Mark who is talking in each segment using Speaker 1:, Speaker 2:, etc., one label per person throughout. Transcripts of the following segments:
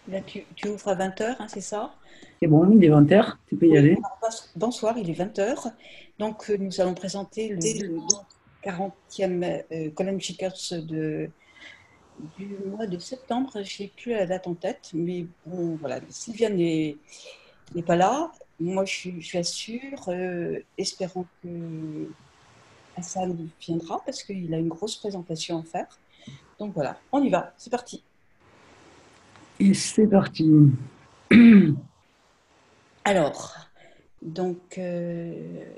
Speaker 1: Là, tu ouvres à 20h, hein, c'est ça?
Speaker 2: C'est bon, il est 20h, tu peux y
Speaker 1: Oui,
Speaker 2: aller.
Speaker 1: alors, bonsoir, il est 20h. Donc, nous allons présenter le 240e Colin Checkers du mois de septembre. Je n'ai plus la date en tête, mais bon, voilà, Sylviane n'est pas là. Moi, je suis sûre, espérant que Hassan viendra parce qu'il a une grosse présentation à faire. Donc voilà, on y va, c'est parti.
Speaker 2: Et c'est parti.
Speaker 1: Alors, donc,
Speaker 2: Rien.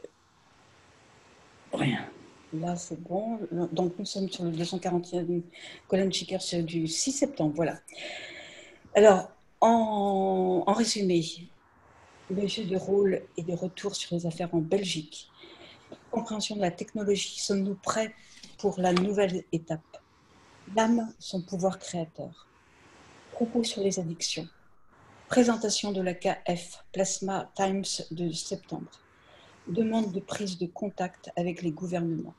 Speaker 1: là, c'est bon. Donc, nous sommes sur le 240e Colin Checkers du 6 septembre. Voilà. Alors, en résumé, le jeu de rôle est de retour sur les affaires en Belgique. Compréhension de la technologie. Sommes-nous prêts pour la nouvelle étape? L'âme, son pouvoir créateur. Propos sur les addictions. Présentation de la KF, Plasma Times de septembre. Demande de prise de contact avec les gouvernements.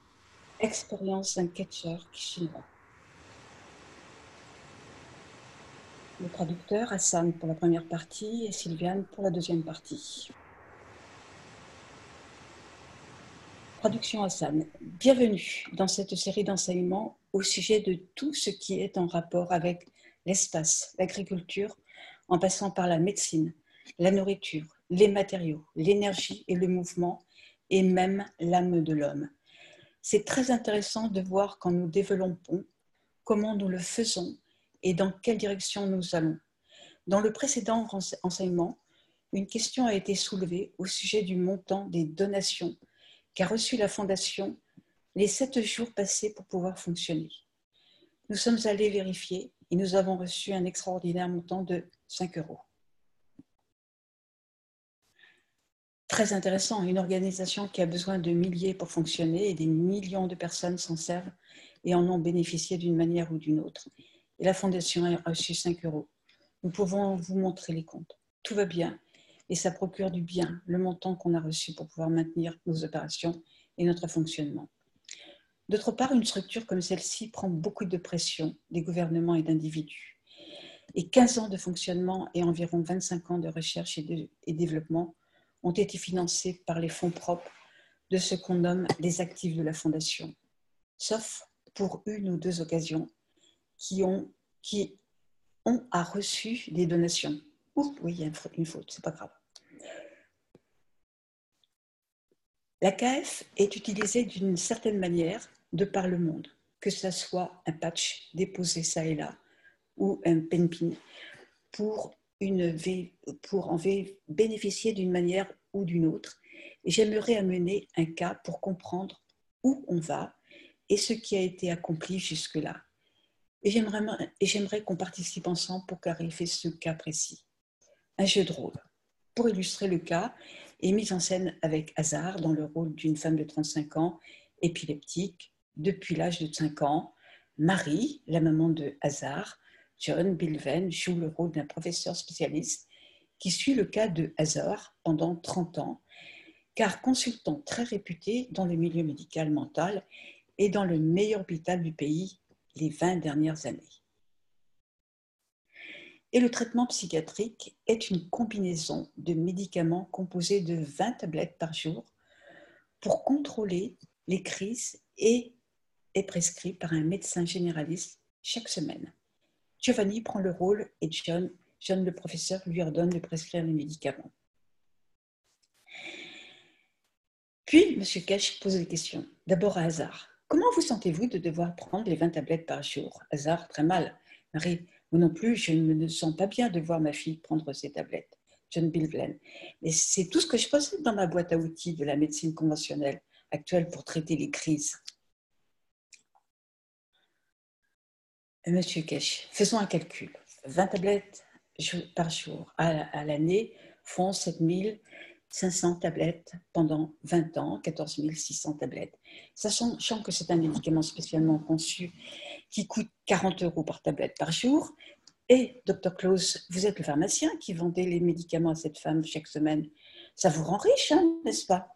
Speaker 1: Expérience d'un catcheur chinois. Le traducteur, Hassan pour la première partie et Sylviane pour la deuxième partie. Traduction Hassan. Bienvenue dans cette série d'enseignements au sujet de tout ce qui est en rapport avec l'espace, l'agriculture, en passant par la médecine, la nourriture, les matériaux, l'énergie et le mouvement, et même l'âme de l'homme. C'est très intéressant de voir quand nous développons, comment nous le faisons et dans quelle direction nous allons. Dans le précédent enseignement, une question a été soulevée au sujet du montant des donations qu'a reçu la Fondation les 7 jours passés pour pouvoir fonctionner. Nous sommes allés vérifier et nous avons reçu un extraordinaire montant de 5 €. Très intéressant, une organisation qui a besoin de milliers pour fonctionner et des millions de personnes s'en servent et en ont bénéficié d'une manière ou d'une autre. Et la Fondation a reçu 5 €. Nous pouvons vous montrer les comptes. Tout va bien et ça procure du bien, le montant qu'on a reçu pour pouvoir maintenir nos opérations et notre fonctionnement. D'autre part, une structure comme celle-ci prend beaucoup de pression des gouvernements et d'individus. Et 15 ans de fonctionnement et environ 25 ans de recherche et développement ont été financés par les fonds propres de ce qu'on nomme les actifs de la Fondation, sauf pour une ou deux occasions qui ont reçu des donations. Ouh, oui, il y a une faute, c'est pas grave. La KF est utilisée d'une certaine manière de par le monde, que ce soit un patch déposé ça et là ou un penpin pour, pour en bénéficier d'une manière ou d'une autre. Et j'aimerais amener un cas pour comprendre où on va et ce qui a été accompli jusque-là. Et j'aimerais qu'on participe ensemble pour clarifier ce cas précis. Un jeu de rôle. Pour illustrer le cas, est mise en scène avec Hazard dans le rôle d'une femme de 35 ans, épileptique, depuis l'âge de 5 ans. Marie, la maman de Hazard, John Bilven, joue le rôle d'un professeur spécialiste qui suit le cas de Hazard pendant 30 ans, car consultant très réputé dans le milieu médical mental et dans le meilleur hôpital du pays les 20 dernières années. Et le traitement psychiatrique est une combinaison de médicaments composés de 20 tablettes par jour pour contrôler les crises et est prescrit par un médecin généraliste chaque semaine. Giovanni prend le rôle et John le professeur, lui ordonne de prescrire les médicaments. Puis, M. Cash pose des questions. D'abord à Hazard. Comment vous sentez-vous de devoir prendre les 20 tablettes par jour? Hazard, très mal. Marie, moi non plus, je ne me sens pas bien de voir ma fille prendre ces tablettes. John Bilglen. Mais c'est tout ce que je possède dans ma boîte à outils de la médecine conventionnelle actuelle pour traiter les crises. Monsieur Cash, faisons un calcul. 20 tablettes par jour à l'année font 7500 tablettes pendant 20 ans, 14 600 tablettes. Sachant que c'est un médicament spécialement conçu qui coûte 40 € par tablette par jour. Et, Dr Klaus, vous êtes le pharmacien qui vendait les médicaments à cette femme chaque semaine. Ça vous rend riche, hein, n'est-ce pas?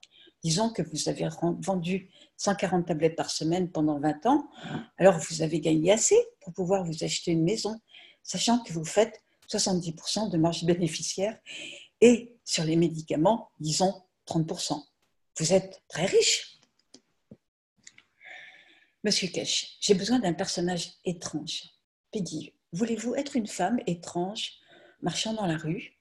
Speaker 1: Disons que vous avez vendu 140 tablettes par semaine pendant 20 ans, alors vous avez gagné assez pour pouvoir vous acheter une maison, sachant que vous faites 70% de marge bénéficiaire et sur les médicaments, disons 30%. Vous êtes très riche. Monsieur Cash, j'ai besoin d'un personnage étrange. Peggy, voulez-vous être une femme étrange marchant dans la rue?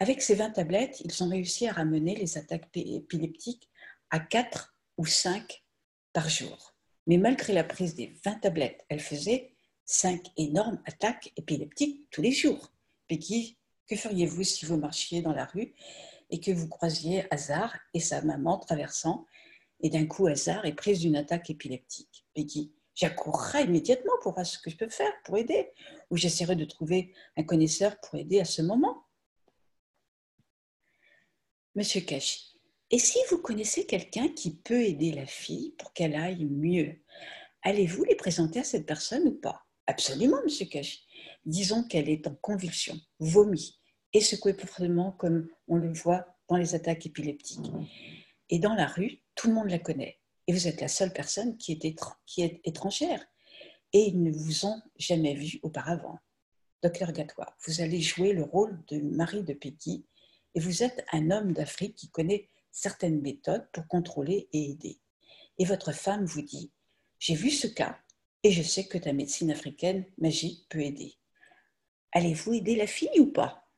Speaker 1: Avec ces 20 tablettes, ils ont réussi à ramener les attaques épileptiques à 4 ou 5 par jour. Mais malgré la prise des 20 tablettes, elle faisait 5 énormes attaques épileptiques tous les jours. Peggy, que feriez-vous si vous marchiez dans la rue et que vous croisiez Hazard et sa maman traversant et d'un coup Hazard est prise d'une attaque épileptique? Peggy, j'accourrai immédiatement pour voir ce que je peux faire pour aider, ou j'essaierai de trouver un connaisseur pour aider à ce moment. Monsieur Cash, et si vous connaissez quelqu'un qui peut aider la fille pour qu'elle aille mieux, allez-vous les présenter à cette personne ou pas? Absolument, monsieur Cash. Disons qu'elle est en convulsion, vomit et secouée profondément comme on le voit dans les attaques épileptiques. Et dans la rue, tout le monde la connaît. Et vous êtes la seule personne qui est étrangère. Et ils ne vous ont jamais vu auparavant. Docteur Gatois, vous allez jouer le rôle de mari de Peggy et vous êtes un homme d'Afrique qui connaît certaines méthodes pour contrôler et aider. Et votre femme vous dit, j'ai vu ce cas et je sais que ta médecine africaine magique peut aider. Allez-vous aider la fille ou pas?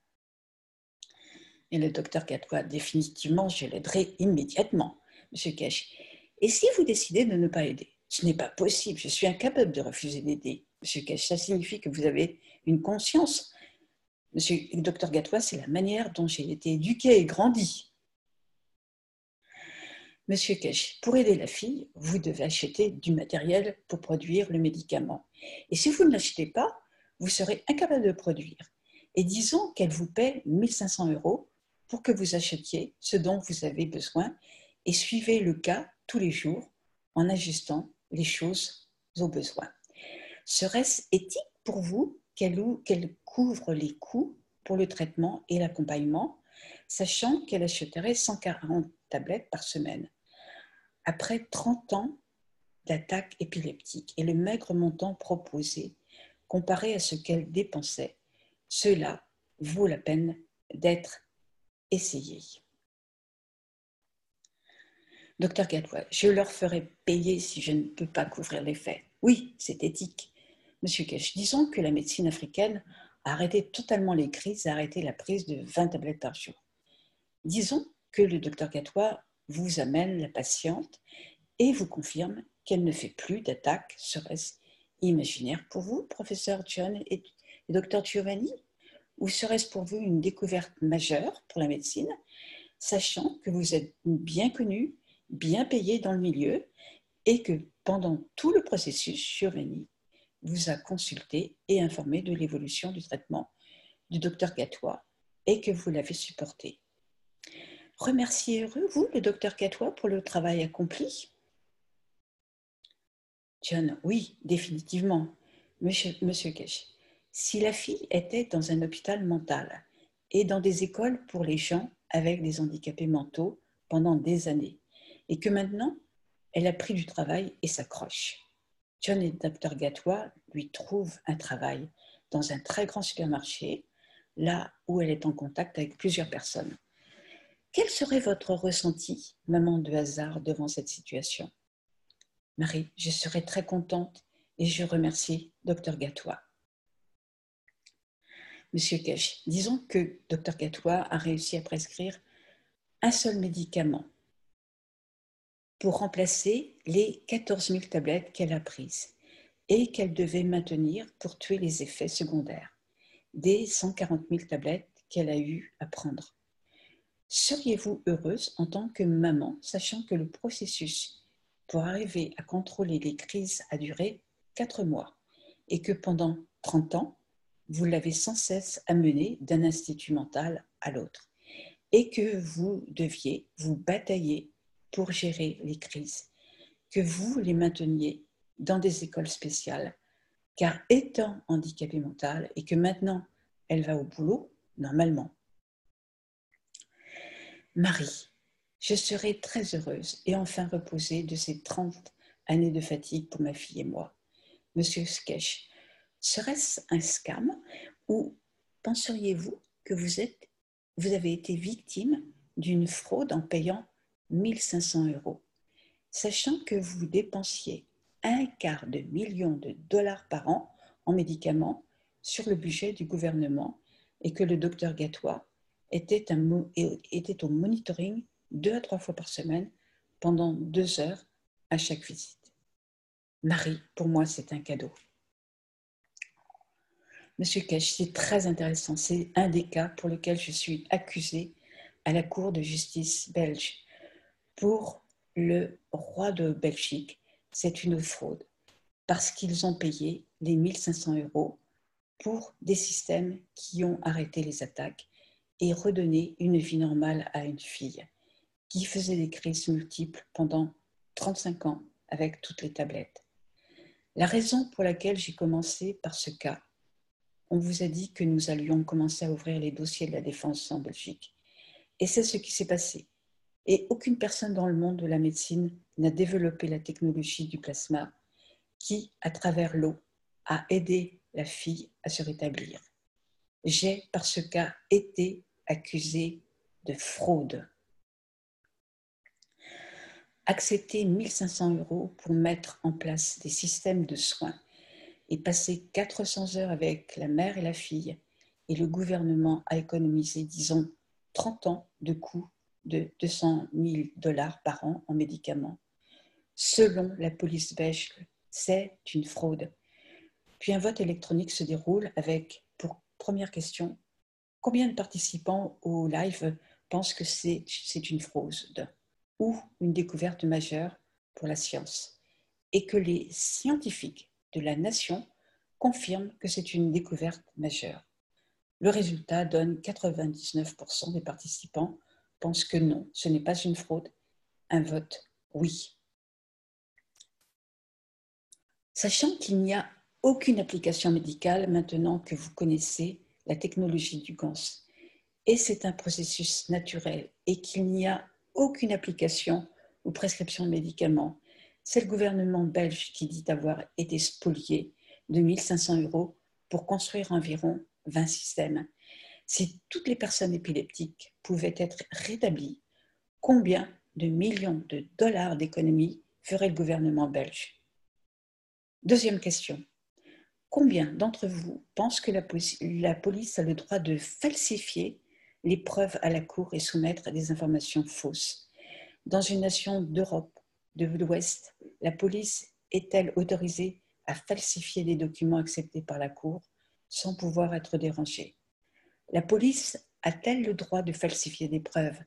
Speaker 1: Et le docteur Gatois, définitivement, je l'aiderai immédiatement, monsieur Cash. Et si vous décidez de ne pas aider? Ce n'est pas possible, je suis incapable de refuser d'aider. Monsieur Cash, ça signifie que vous avez une conscience. Monsieur le docteur Gatois, c'est la manière dont j'ai été éduqué et grandi. Monsieur Cash, pour aider la fille, vous devez acheter du matériel pour produire le médicament. Et si vous ne l'achetez pas, vous serez incapable de le produire. Et disons qu'elle vous paie 1 500 € pour que vous achetiez ce dont vous avez besoin et suivez le cas tous les jours en ajustant les choses aux besoins. Serait-ce éthique pour vous qu'elle couvre les coûts pour le traitement et l'accompagnement, sachant qu'elle achèterait 140 tablettes par semaine? Après 30 ans d'attaque épileptique et le maigre montant proposé, comparé à ce qu'elle dépensait, cela vaut la peine d'être essayé. Docteur Gatois, je leur ferai payer si je ne peux pas couvrir les frais. Oui, c'est éthique. Monsieur Cash, disons que la médecine africaine a arrêté totalement les crises, a arrêté la prise de 20 tablettes par jour. Disons que le docteur Gatois vous amène la patiente et vous confirme qu'elle ne fait plus d'attaque. Serait-ce imaginaire pour vous, professeur John et docteur Giovanni? Ou serait-ce pour vous une découverte majeure pour la médecine, sachant que vous êtes bien connu, bien payé dans le milieu et que pendant tout le processus, Giovanni vous a consulté et informé de l'évolution du traitement du docteur Gatois et que vous l'avez supporté. Remerciez-vous, le docteur Gatois, pour le travail accompli? John, oui, définitivement. Monsieur Cash, si la fille était dans un hôpital mental et dans des écoles pour les gens avec des handicapés mentaux pendant des années, et que maintenant, elle a pris du travail et s'accroche, John et Dr Gatois lui trouvent un travail dans un très grand supermarché, là où elle est en contact avec plusieurs personnes. Quel serait votre ressenti, maman de Hazard, devant cette situation? Marie, je serais très contente et je remercie Dr Gatois. Monsieur Cash, disons que Dr Gatois a réussi à prescrire un seul médicament pour remplacer les 14 000 tablettes qu'elle a prises et qu'elle devait maintenir pour tuer les effets secondaires des 140 000 tablettes qu'elle a eu à prendre. Seriez-vous heureuse en tant que maman, sachant que le processus pour arriver à contrôler les crises a duré 4 mois et que pendant 30 ans, vous l'avez sans cesse amené d'un institut mental à l'autre et que vous deviez vous batailler pour gérer les crises, que vous les mainteniez dans des écoles spéciales, car étant handicapée mentale et que maintenant elle va au boulot normalement. Marie, je serai très heureuse et enfin reposée de ces 30 années de fatigue pour ma fille et moi. Monsieur Sketch, serait-ce un scam ou penseriez-vous que vous avez été victime d'une fraude en payant 1500 euros, sachant que vous dépensiez $250 000 par an en médicaments sur le budget du gouvernement et que le docteur Gatois était au monitoring 2 à 3 fois par semaine pendant 2 heures à chaque visite. Marie, pour moi, c'est un cadeau. Monsieur Kesch, c'est très intéressant. C'est un des cas pour lequel je suis accusée à la Cour de justice belge. Pour le roi de Belgique, c'est une fraude parce qu'ils ont payé les 1500 euros pour des systèmes qui ont arrêté les attaques et redonné une vie normale à une fille qui faisait des crises multiples pendant 35 ans avec toutes les tablettes. La raison pour laquelle j'ai commencé par ce cas, on vous a dit que nous allions commencer à ouvrir les dossiers de la défense en Belgique. Et c'est ce qui s'est passé. Et aucune personne dans le monde de la médecine n'a développé la technologie du plasma qui, à travers l'eau, a aidé la fille à se rétablir. J'ai, par ce cas, été accusée de fraude. Accepter 1500 euros pour mettre en place des systèmes de soins et passer 400 heures avec la mère et la fille, et le gouvernement a économisé, disons, 30 ans de coûts de $200 000 par an en médicaments. Selon la police belge, c'est une fraude. Puis un vote électronique se déroule avec, pour première question, combien de participants au live pensent que c'est une fraude ou une découverte majeure pour la science, et que les scientifiques de la nation confirment que c'est une découverte majeure. Le résultat donne 99% des participants pensent que non, ce n'est pas une fraude, un vote oui. Sachant qu'il n'y a aucune application médicale maintenant que vous connaissez la technologie du GANS, et c'est un processus naturel, et qu'il n'y a aucune application ou prescription de médicaments, c'est le gouvernement belge qui dit avoir été spolié de 1500 euros pour construire environ 20 systèmes. Si toutes les personnes épileptiques pouvaient être rétablies, combien de millions de dollars d'économies ferait le gouvernement belge? Deuxième question. Combien d'entre vous pensent que la police a le droit de falsifier les preuves à la Cour et soumettre des informations fausses? Dans une nation d'Europe de l'Ouest, la police est-elle autorisée à falsifier des documents acceptés par la Cour sans pouvoir être dérangée? La police a-t-elle le droit de falsifier des preuves?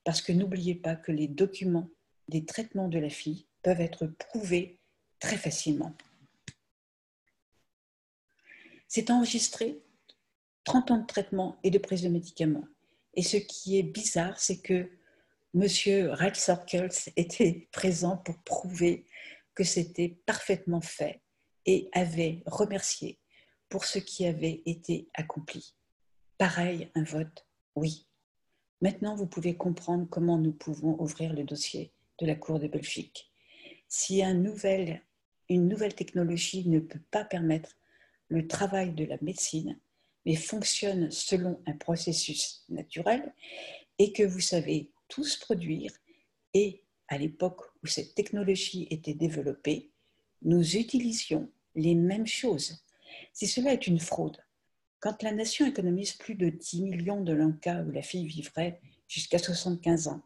Speaker 1: Parce que n'oubliez pas que les documents des traitements de la fille peuvent être prouvés très facilement. C'est enregistré 30 ans de traitement et de prise de médicaments. Et ce qui est bizarre, c'est que M. Reitz-Orkels était présent pour prouver que c'était parfaitement fait et avait remercié pour ce qui avait été accompli. Pareil, un vote, oui. Maintenant, vous pouvez comprendre comment nous pouvons ouvrir le dossier de la Cour de Belgique. Si une nouvelle technologie ne peut pas permettre le travail de la médecine, mais fonctionne selon un processus naturel et que vous savez tous produire, et à l'époque où cette technologie était développée, nous utilisions les mêmes choses. Si cela est une fraude, quand la nation économise plus de 10 millions de l'cas où la fille vivrait jusqu'à 75 ans,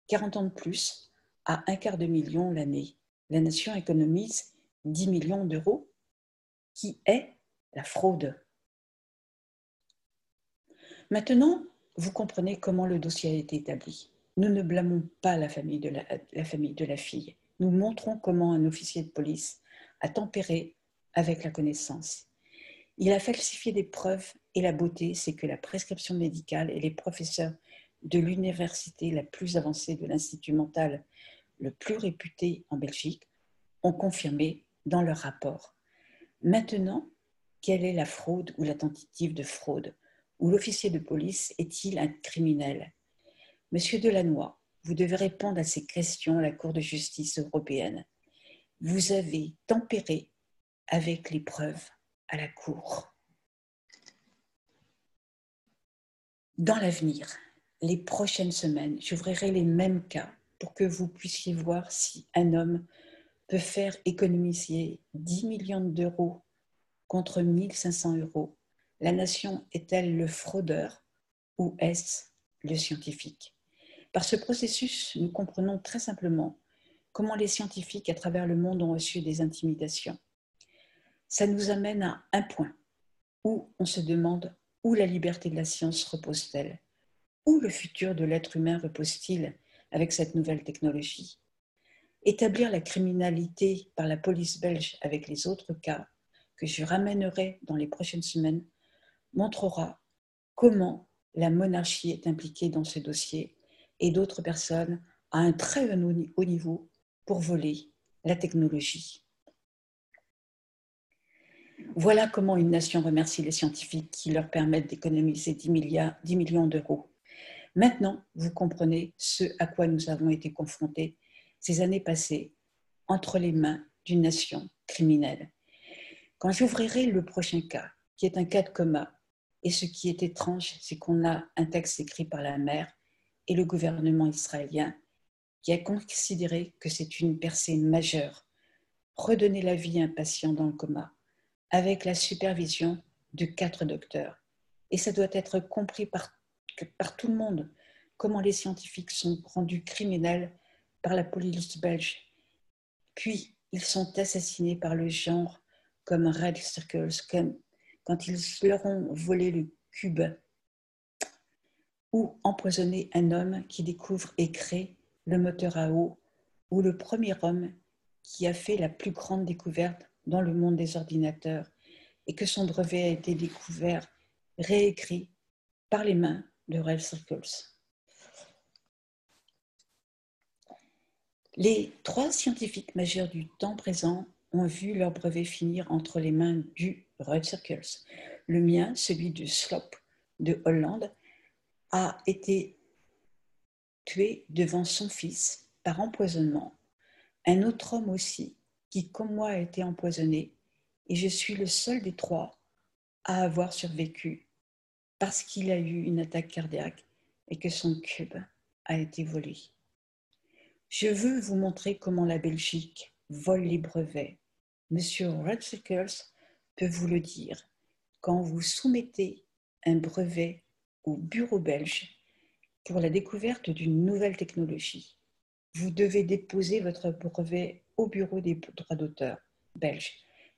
Speaker 1: 40 ans de plus, à $250 000 l'année, la nation économise 10 millions d'euros, qui est la fraude. Maintenant, vous comprenez comment le dossier a été établi. Nous ne blâmons pas la famille de la fille. Nous montrons comment un officier de police a tempéré avec la connaissance. Il a falsifié des preuves et la beauté, c'est que la prescription médicale et les professeurs de l'université la plus avancée de l'Institut mental le plus réputé en Belgique ont confirmé dans leur rapport. Maintenant, quelle est la fraude ou la tentative de fraude? Ou l'officier de police est-il un criminel? Monsieur Delannoy, vous devez répondre à ces questions à la Cour de justice européenne. Vous avez tempéré avec les preuves à la Cour. Dans l'avenir, les prochaines semaines, j'ouvrirai les mêmes cas pour que vous puissiez voir si un homme peut faire économiser 10 millions d'euros contre 1500 euros. La nation est-elle le fraudeur ou est-ce le scientifique? Par ce processus, nous comprenons très simplement comment les scientifiques à travers le monde ont reçu des intimidations. Ça nous amène à un point où on se demande où la liberté de la science repose-t-elle? Où le futur de l'être humain repose-t-il avec cette nouvelle technologie? Établir la criminalité par la police belge avec les autres cas que je ramènerai dans les prochaines semaines montrera comment la monarchie est impliquée dans ce dossier et d'autres personnes à un très haut niveau pour voler la technologie. Voilà comment une nation remercie les scientifiques qui leur permettent d'économiser 10 millions d'euros. Maintenant, vous comprenez ce à quoi nous avons été confrontés ces années passées entre les mains d'une nation criminelle. Quand j'ouvrirai le prochain cas, qui est un cas de coma, et ce qui est étrange, c'est qu'on a un texte écrit par la mère et le gouvernement israélien qui a considéré que c'est une percée majeure, redonner la vie à un patient dans le coma, avec la supervision de 4 docteurs. Et ça doit être compris par tout le monde, comment les scientifiques sont rendus criminels par la police belge. Puis, ils sont assassinés par le genre comme Red Circles, comme quand ils leur ont volé le cube, ou empoisonné un homme qui découvre et crée le moteur à eau, ou le premier homme qui a fait la plus grande découverte dans le monde des ordinateurs et que son brevet a été découvert, réécrit par les mains de Red Circles. Les 3 scientifiques majeurs du temps présent ont vu leur brevet finir entre les mains du Red Circles. Le mien, celui de Slop de Hollande, a été tué devant son fils par empoisonnement. Un autre homme aussi, qui comme moi a été empoisonné, et je suis le seul des 3 à avoir survécu parce qu'il a eu une attaque cardiaque et que son cube a été volé. Je veux vous montrer comment la Belgique vole les brevets. Monsieur Redsickers peut vous le dire. Quand vous soumettez un brevet au bureau belge pour la découverte d'une nouvelle technologie, vous devez déposer votre brevet au bureau des droits d'auteur belge,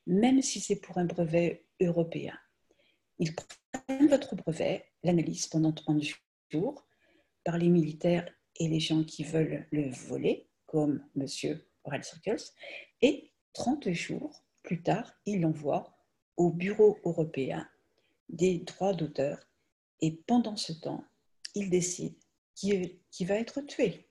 Speaker 1: même si c'est pour un brevet européen. Ils prennent votre brevet, l'analysent pendant 30 jours par les militaires et les gens qui veulent le voler, comme M. Red Circles, et 30 jours plus tard, il l'envoie au Bureau européen des droits d'auteur et pendant ce temps, il décide qui va être tué.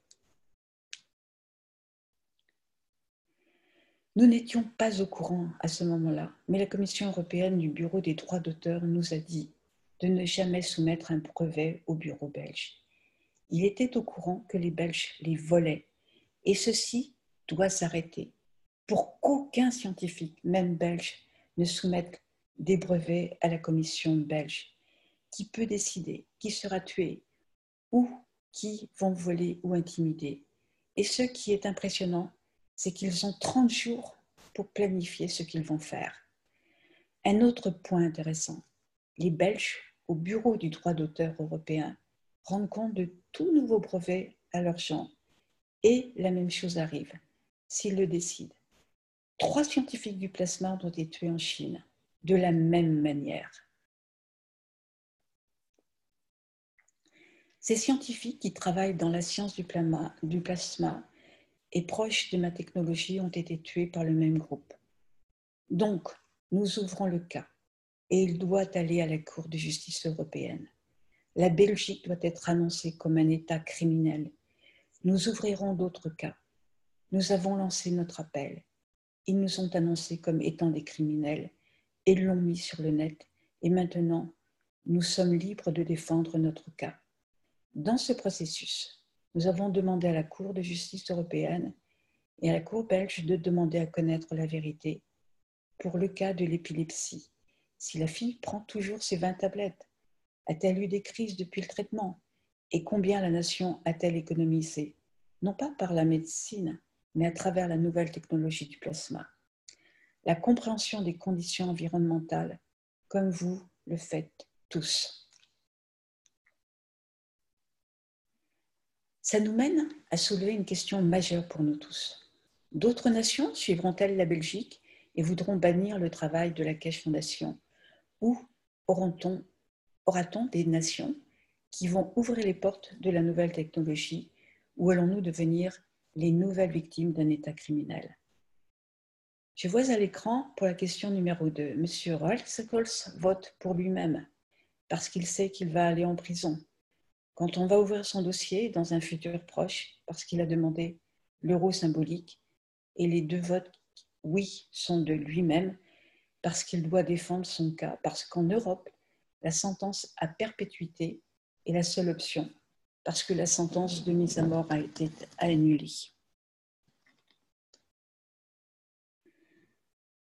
Speaker 1: Nous n'étions pas au courant à ce moment-là, mais la Commission européenne du Bureau des droits d'auteur nous a dit de ne jamais soumettre un brevet au bureau belge. Il était au courant que les Belges les volaient et ceci doit s'arrêter pour qu'aucun scientifique, même belge, ne soumette des brevets à la Commission belge qui peut décider qui sera tué ou qui vont voler ou intimider. Et ce qui est impressionnant, c'est qu'ils ont 30 jours pour planifier ce qu'ils vont faire. Un autre point intéressant, les Belges, au Bureau du droit d'auteur européen, rendent compte de tout nouveau brevet à leurs gens. Et la même chose arrive, s'ils le décident. 3 scientifiques du plasma ont été tués en Chine, de la même manière. Ces scientifiques qui travaillent dans la science du plasma et proches de ma technologie ont été tués par le même groupe. Donc, nous ouvrons le cas et il doit aller à la Cour de justice européenne. La Belgique doit être annoncée comme un État criminel. Nous ouvrirons d'autres cas. Nous avons lancé notre appel. Ils nous ont annoncés comme étant des criminels et l'ont mis sur le net. Et maintenant, nous sommes libres de défendre notre cas. Dans ce processus, nous avons demandé à la Cour de justice européenne et à la Cour belge de demander à connaître la vérité pour le cas de l'épilepsie. Si la fille prend toujours ses 20 tablettes, A-t-elle eu des crises depuis le traitement? Et combien la nation a-t-elle économisé? Non pas par la médecine, mais à travers la nouvelle technologie du plasma. La compréhension des conditions environnementales, comme vous le faites tous. Ça nous mène à soulever une question majeure pour nous tous. D'autres nations suivront-elles la Belgique et voudront bannir le travail de la Keshe Foundation? Ou aura-t-on des nations qui vont ouvrir les portes de la nouvelle technologie, ou allons-nous devenir les nouvelles victimes d'un État criminel? Je vois à l'écran pour la question numéro 2, M. Rolls vote pour lui-même parce qu'il sait qu'il va aller en prison. Quand on va ouvrir son dossier dans un futur proche, parce qu'il a demandé l'euro symbolique, et les 2 votes oui sont de lui-même, parce qu'il doit défendre son cas, parce qu'en Europe, la sentence à perpétuité est la seule option, parce que la sentence de mise à mort a été annulée.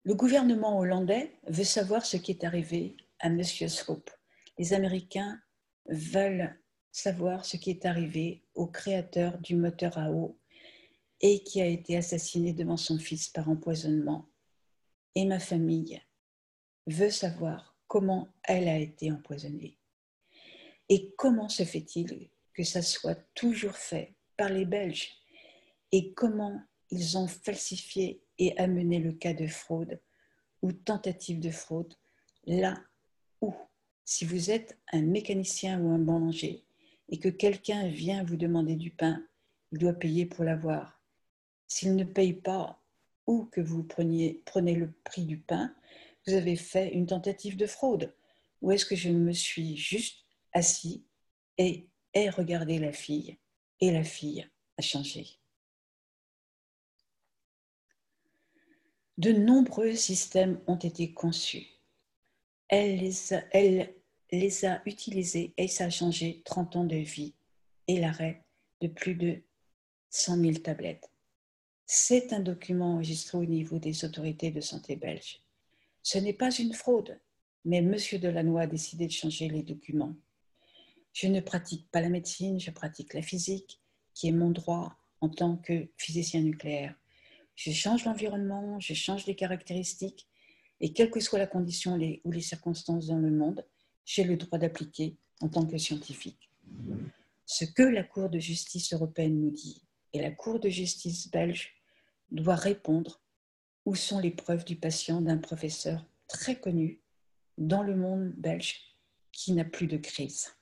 Speaker 1: Le gouvernement hollandais veut savoir ce qui est arrivé à M. Slope. Les Américains veulent savoir ce qui est arrivé au créateur du moteur à eau et qui a été assassiné devant son fils par empoisonnement. Et ma famille veut savoir comment elle a été empoisonnée. Et comment se fait-il que ça soit toujours fait par les Belges? Et comment ils ont falsifié et amené le cas de fraude ou tentative de fraude là où, si vous êtes un mécanicien ou un boulanger et que quelqu'un vient vous demander du pain, il doit payer pour l'avoir. S'il ne paye pas ou que vous prenez le prix du pain, vous avez fait une tentative de fraude. Ou est-ce que je me suis juste assis et ai regardé la fille et la fille a changé? De nombreux systèmes ont été conçus. Elle les a utilisés et ça a changé 30 ans de vie et l'arrêt de plus de 100 000 tablettes. C'est un document enregistré au niveau des autorités de santé belges. Ce n'est pas une fraude, mais M. Delannoy a décidé de changer les documents. Je ne pratique pas la médecine, je pratique la physique, qui est mon droit en tant que physicien nucléaire. Je change l'environnement, je change les caractéristiques, et quelle que soit la condition ou les circonstances dans le monde, j'ai le droit d'appliquer en tant que scientifique. Ce que la Cour de justice européenne nous dit, et la Cour de justice belge doit répondre où sont les preuves du patient d'un professeur très connu dans le monde belge qui n'a plus de crise.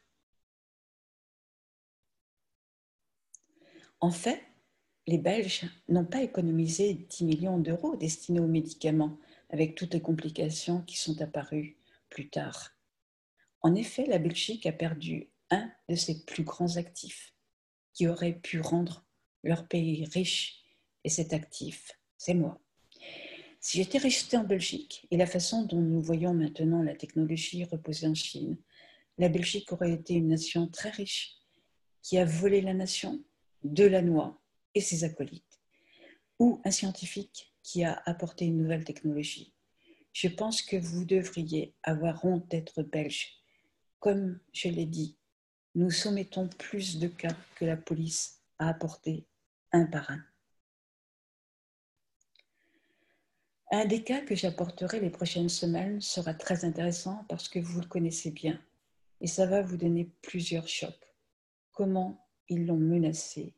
Speaker 1: En fait, les Belges n'ont pas économisé 10 millions d'euros destinés aux médicaments avec toutes les complications qui sont apparues plus tard. En effet, la Belgique a perdu un de ses plus grands actifs qui aurait pu rendre leur pays riche, et cet actif, c'est moi. Si j'étais restée en Belgique et la façon dont nous voyons maintenant la technologie reposer en Chine, la Belgique aurait été une nation très riche qui a volé la nation, Delannoy et ses acolytes, ou un scientifique qui a apporté une nouvelle technologie. Je pense que vous devriez avoir honte d'être belge. Comme je l'ai dit, nous soumettons plus de cas que la police a apporté un par un. Un des cas que j'apporterai les prochaines semaines sera très intéressant parce que vous le connaissez bien et ça va vous donner plusieurs chocs. Comment ils l'ont menacé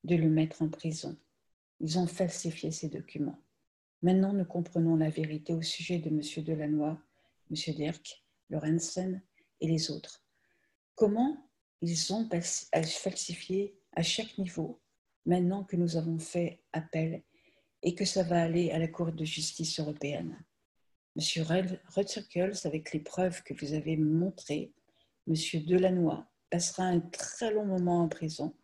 Speaker 1: de le mettre en prison. Ils ont falsifié ces documents. Maintenant, nous comprenons la vérité au sujet de M. Delannoy, M. Dirk, Lorenzen et les autres. Comment ils ont falsifié à chaque niveau, maintenant que nous avons fait appel et que ça va aller à la Cour de justice européenne. Monsieur Rutherkels, avec les preuves que vous avez montrées, Monsieur Delannoy passera un très long moment en prison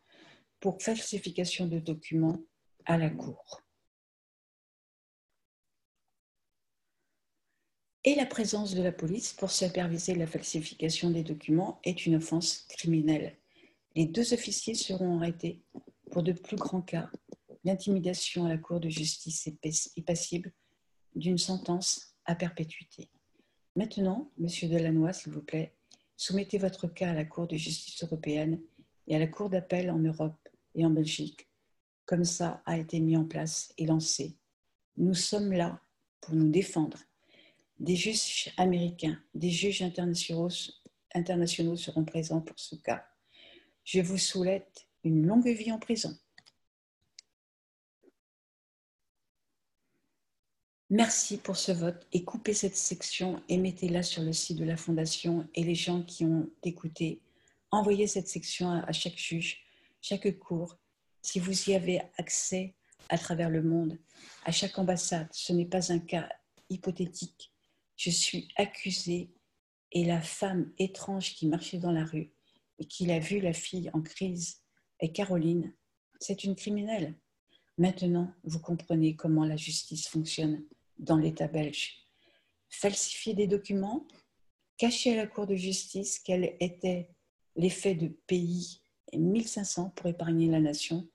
Speaker 1: pour falsification de documents à la Cour. Et la présence de la police pour superviser la falsification des documents est une offense criminelle. Les 2 officiers seront arrêtés pour de plus grands cas. L'intimidation à la Cour de justice est passible d'une sentence à perpétuité. Maintenant, Monsieur Delannoy, s'il vous plaît, soumettez votre cas à la Cour de justice européenne et à la Cour d'appel en Europe et en Belgique, comme ça a été mis en place et lancé. Nous sommes là pour nous défendre. Des juges américains, des juges internationaux seront présents pour ce cas. Je vous souhaite une longue vie en prison. Merci pour ce vote et coupez cette section et mettez-la sur le site de la Fondation et les gens qui ont écouté. Envoyez cette section à chaque juge, chaque cour. Si vous y avez accès à travers le monde, à chaque ambassade, ce n'est pas un cas hypothétique. Je suis accusée et la femme étrange qui marchait dans la rue et qui a vu la fille en crise est Caroline. C'est une criminelle. Maintenant, vous comprenez comment la justice fonctionne dans l'État belge. Falsifier des documents, cacher à la Cour de justice quels étaient les faits de pays 1500 pour épargner la nation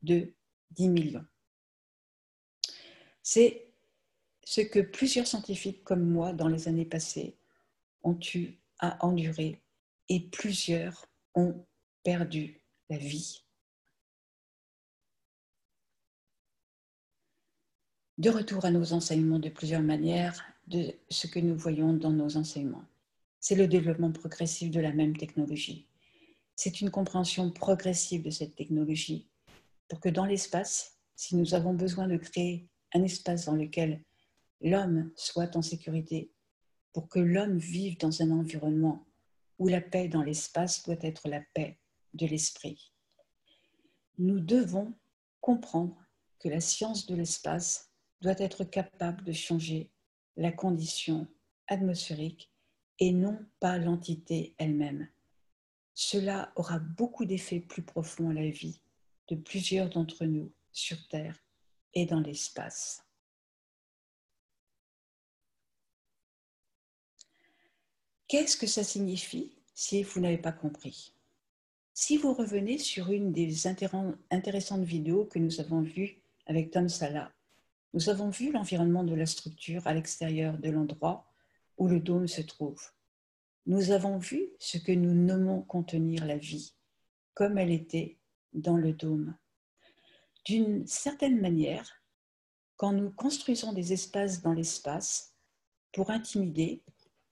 Speaker 1: de 10 millions. C'est ce que plusieurs scientifiques comme moi dans les années passées ont eu à endurer et plusieurs ont perdu la vie. De retour à nos enseignements de plusieurs manières, de ce que nous voyons dans nos enseignements. C'est le développement progressif de la même technologie. C'est une compréhension progressive de cette technologie pour que dans l'espace, si nous avons besoin de créer un espace dans lequel l'homme soit en sécurité, pour que l'homme vive dans un environnement où la paix dans l'espace doit être la paix de l'esprit. Nous devons comprendre que la science de l'espace doit être capable de changer la condition atmosphérique et non pas l'entité elle-même. Cela aura beaucoup d'effets plus profonds à la vie de plusieurs d'entre nous sur Terre et dans l'espace. Qu'est-ce que ça signifie si vous n'avez pas compris? Si vous revenez sur une des intéressantes vidéos que nous avons vues avec Tom Sala, nous avons vu l'environnement de la structure à l'extérieur de l'endroit où le dôme se trouve. Nous avons vu ce que nous nommons contenir la vie, comme elle était dans le dôme. D'une certaine manière, quand nous construisons des espaces dans l'espace, pour intimider,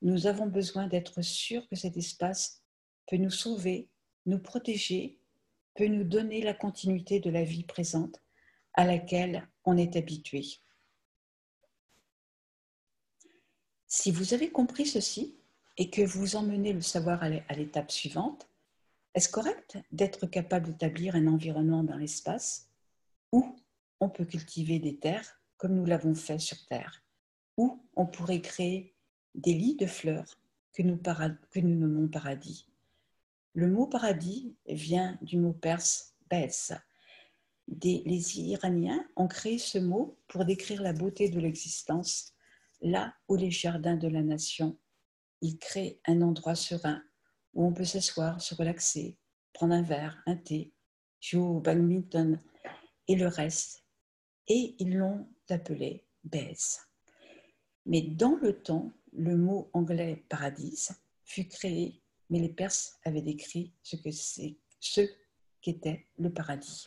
Speaker 1: nous avons besoin d'être sûrs que cet espace peut nous sauver, nous protéger, peut nous donner la continuité de la vie présente à laquelle on est habitué. Si vous avez compris ceci et que vous emmenez le savoir à l'étape suivante, est-ce correct d'être capable d'établir un environnement dans l'espace où on peut cultiver des terres comme nous l'avons fait sur Terre, où on pourrait créer des lits de fleurs que nous nommons paradis. Le mot paradis vient du mot perse bes. Les Iraniens ont créé ce mot pour décrire la beauté de l'existence, là où les jardins de la nation. Ils créent un endroit serein où on peut s'asseoir, se relaxer, prendre un verre, un thé, jouer au badminton et le reste. Et ils l'ont appelé bes. Mais dans le temps, le mot anglais paradis fut créé, mais les Perses avaient décrit ce qu'était le paradis.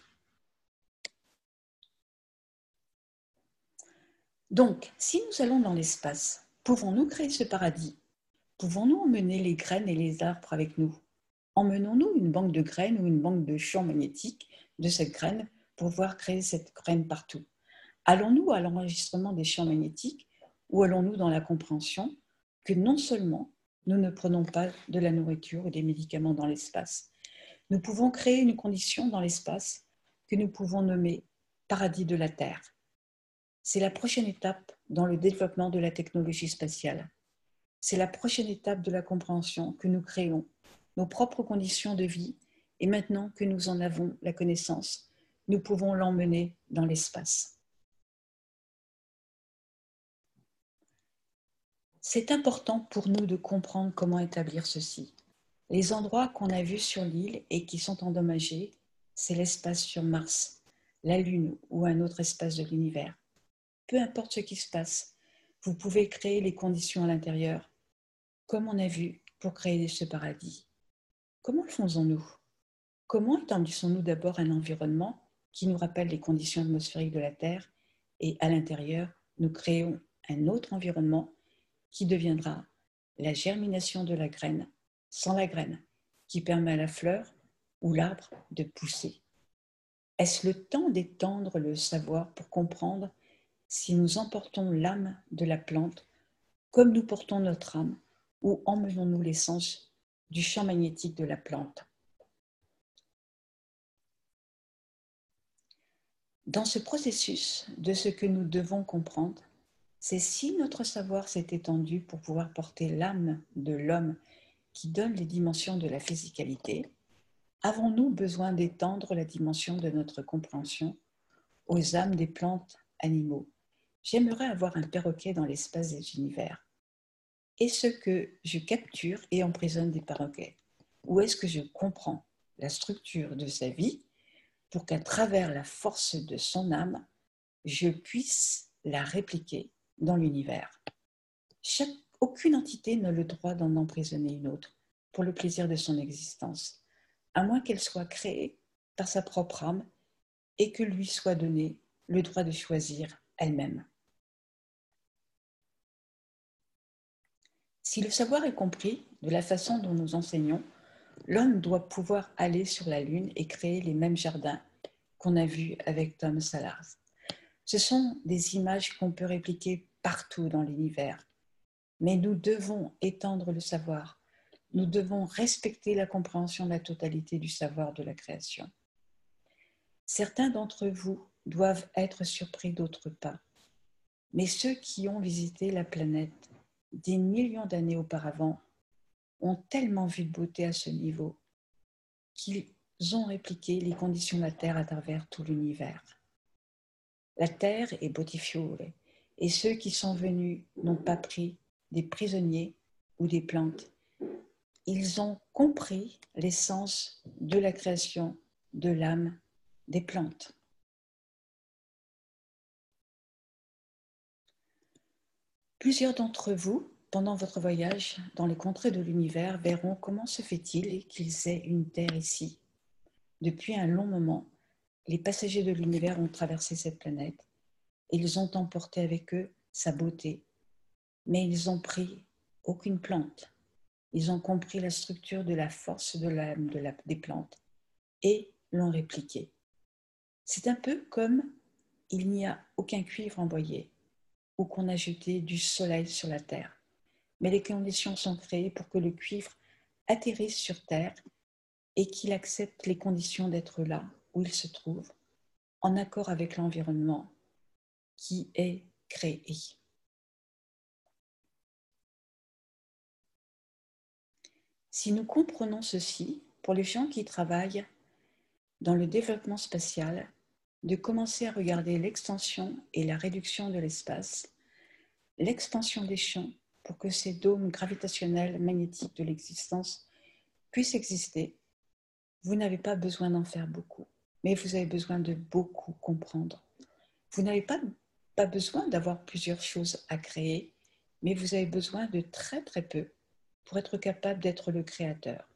Speaker 1: Donc, si nous allons dans l'espace, pouvons-nous créer ce paradis? Pouvons-nous emmener les graines et les arbres avec nous? Emmenons-nous une banque de graines ou une banque de champs magnétiques de cette graine pour pouvoir créer cette graine partout? Allons-nous à l'enregistrement des champs magnétiques ou allons-nous dans la compréhension que non seulement nous ne prenons pas de la nourriture ou des médicaments dans l'espace, nous pouvons créer une condition dans l'espace que nous pouvons nommer paradis de la Terre. C'est la prochaine étape dans le développement de la technologie spatiale. C'est la prochaine étape de la compréhension que nous créons nos propres conditions de vie et maintenant que nous en avons la connaissance, nous pouvons l'emmener dans l'espace. C'est important pour nous de comprendre comment établir ceci. Les endroits qu'on a vus sur l'île et qui sont endommagés, c'est l'espace sur Mars, la Lune ou un autre espace de l'univers. Peu importe ce qui se passe, vous pouvez créer les conditions à l'intérieur, comme on a vu pour créer ce paradis? Comment le faisons-nous? Comment établissons-nous d'abord un environnement qui nous rappelle les conditions atmosphériques de la Terre et à l'intérieur, nous créons un autre environnement qui deviendra la germination de la graine sans la graine, qui permet à la fleur ou l'arbre de pousser. Est-ce le temps d'étendre le savoir pour comprendre si nous emportons l'âme de la plante comme nous portons notre âme ou emmenons-nous l'essence du champ magnétique de la plante? Dans ce processus de ce que nous devons comprendre, c'est si notre savoir s'est étendu pour pouvoir porter l'âme de l'homme qui donne les dimensions de la physicalité, avons-nous besoin d'étendre la dimension de notre compréhension aux âmes des plantes, animaux? J'aimerais avoir un perroquet dans l'espace des univers. Est-ce que je capture et emprisonne des perroquets? Ou est-ce que je comprends la structure de sa vie pour qu'à travers la force de son âme, je puisse la répliquer dans l'univers? Aucune entité n'a le droit d'en emprisonner une autre pour le plaisir de son existence, à moins qu'elle soit créée par sa propre âme et que lui soit donné le droit de choisir elle-même. Si le savoir est compris de la façon dont nous enseignons, l'homme doit pouvoir aller sur la Lune et créer les mêmes jardins qu'on a vus avec Tom Salars. Ce sont des images qu'on peut répliquer partout dans l'univers. Mais nous devons étendre le savoir. Nous devons respecter la compréhension de la totalité du savoir de la création. Certains d'entre vous doivent être surpris, d'autres pas. Mais ceux qui ont visité la planète des millions d'années auparavant ont tellement vu de beauté à ce niveau qu'ils ont répliqué les conditions de la Terre à travers tout l'univers. La Terre est beautifiore, et ceux qui sont venus n'ont pas pris des prisonniers ou des plantes. Ils ont compris l'essence de la création de l'âme des plantes. Plusieurs d'entre vous, pendant votre voyage dans les contrées de l'univers, verront comment se fait-il qu'ils aient une terre ici. Depuis un long moment, les passagers de l'univers ont traversé cette planète. Ils ont emporté avec eux sa beauté, mais ils n'ont pris aucune plante. Ils ont compris la structure de la force de l'âme des plantes et l'ont répliquée. C'est un peu comme il n'y a aucun cuivre envoyé ou qu'on a jeté du soleil sur la terre. Mais les conditions sont créées pour que le cuivre atterrisse sur terre et qu'il accepte les conditions d'être là où il se trouve, en accord avec l'environnement qui est créé. Si nous comprenons ceci, pour les gens qui travaillent dans le développement spatial, de commencer à regarder l'extension et la réduction de l'espace, l'expansion des champs pour que ces dômes gravitationnels magnétiques de l'existence puissent exister, vous n'avez pas besoin d'en faire beaucoup, mais vous avez besoin de beaucoup comprendre. Vous n'avez pas besoin d'avoir plusieurs choses à créer, mais vous avez besoin de très très peu pour être capable d'être le créateur.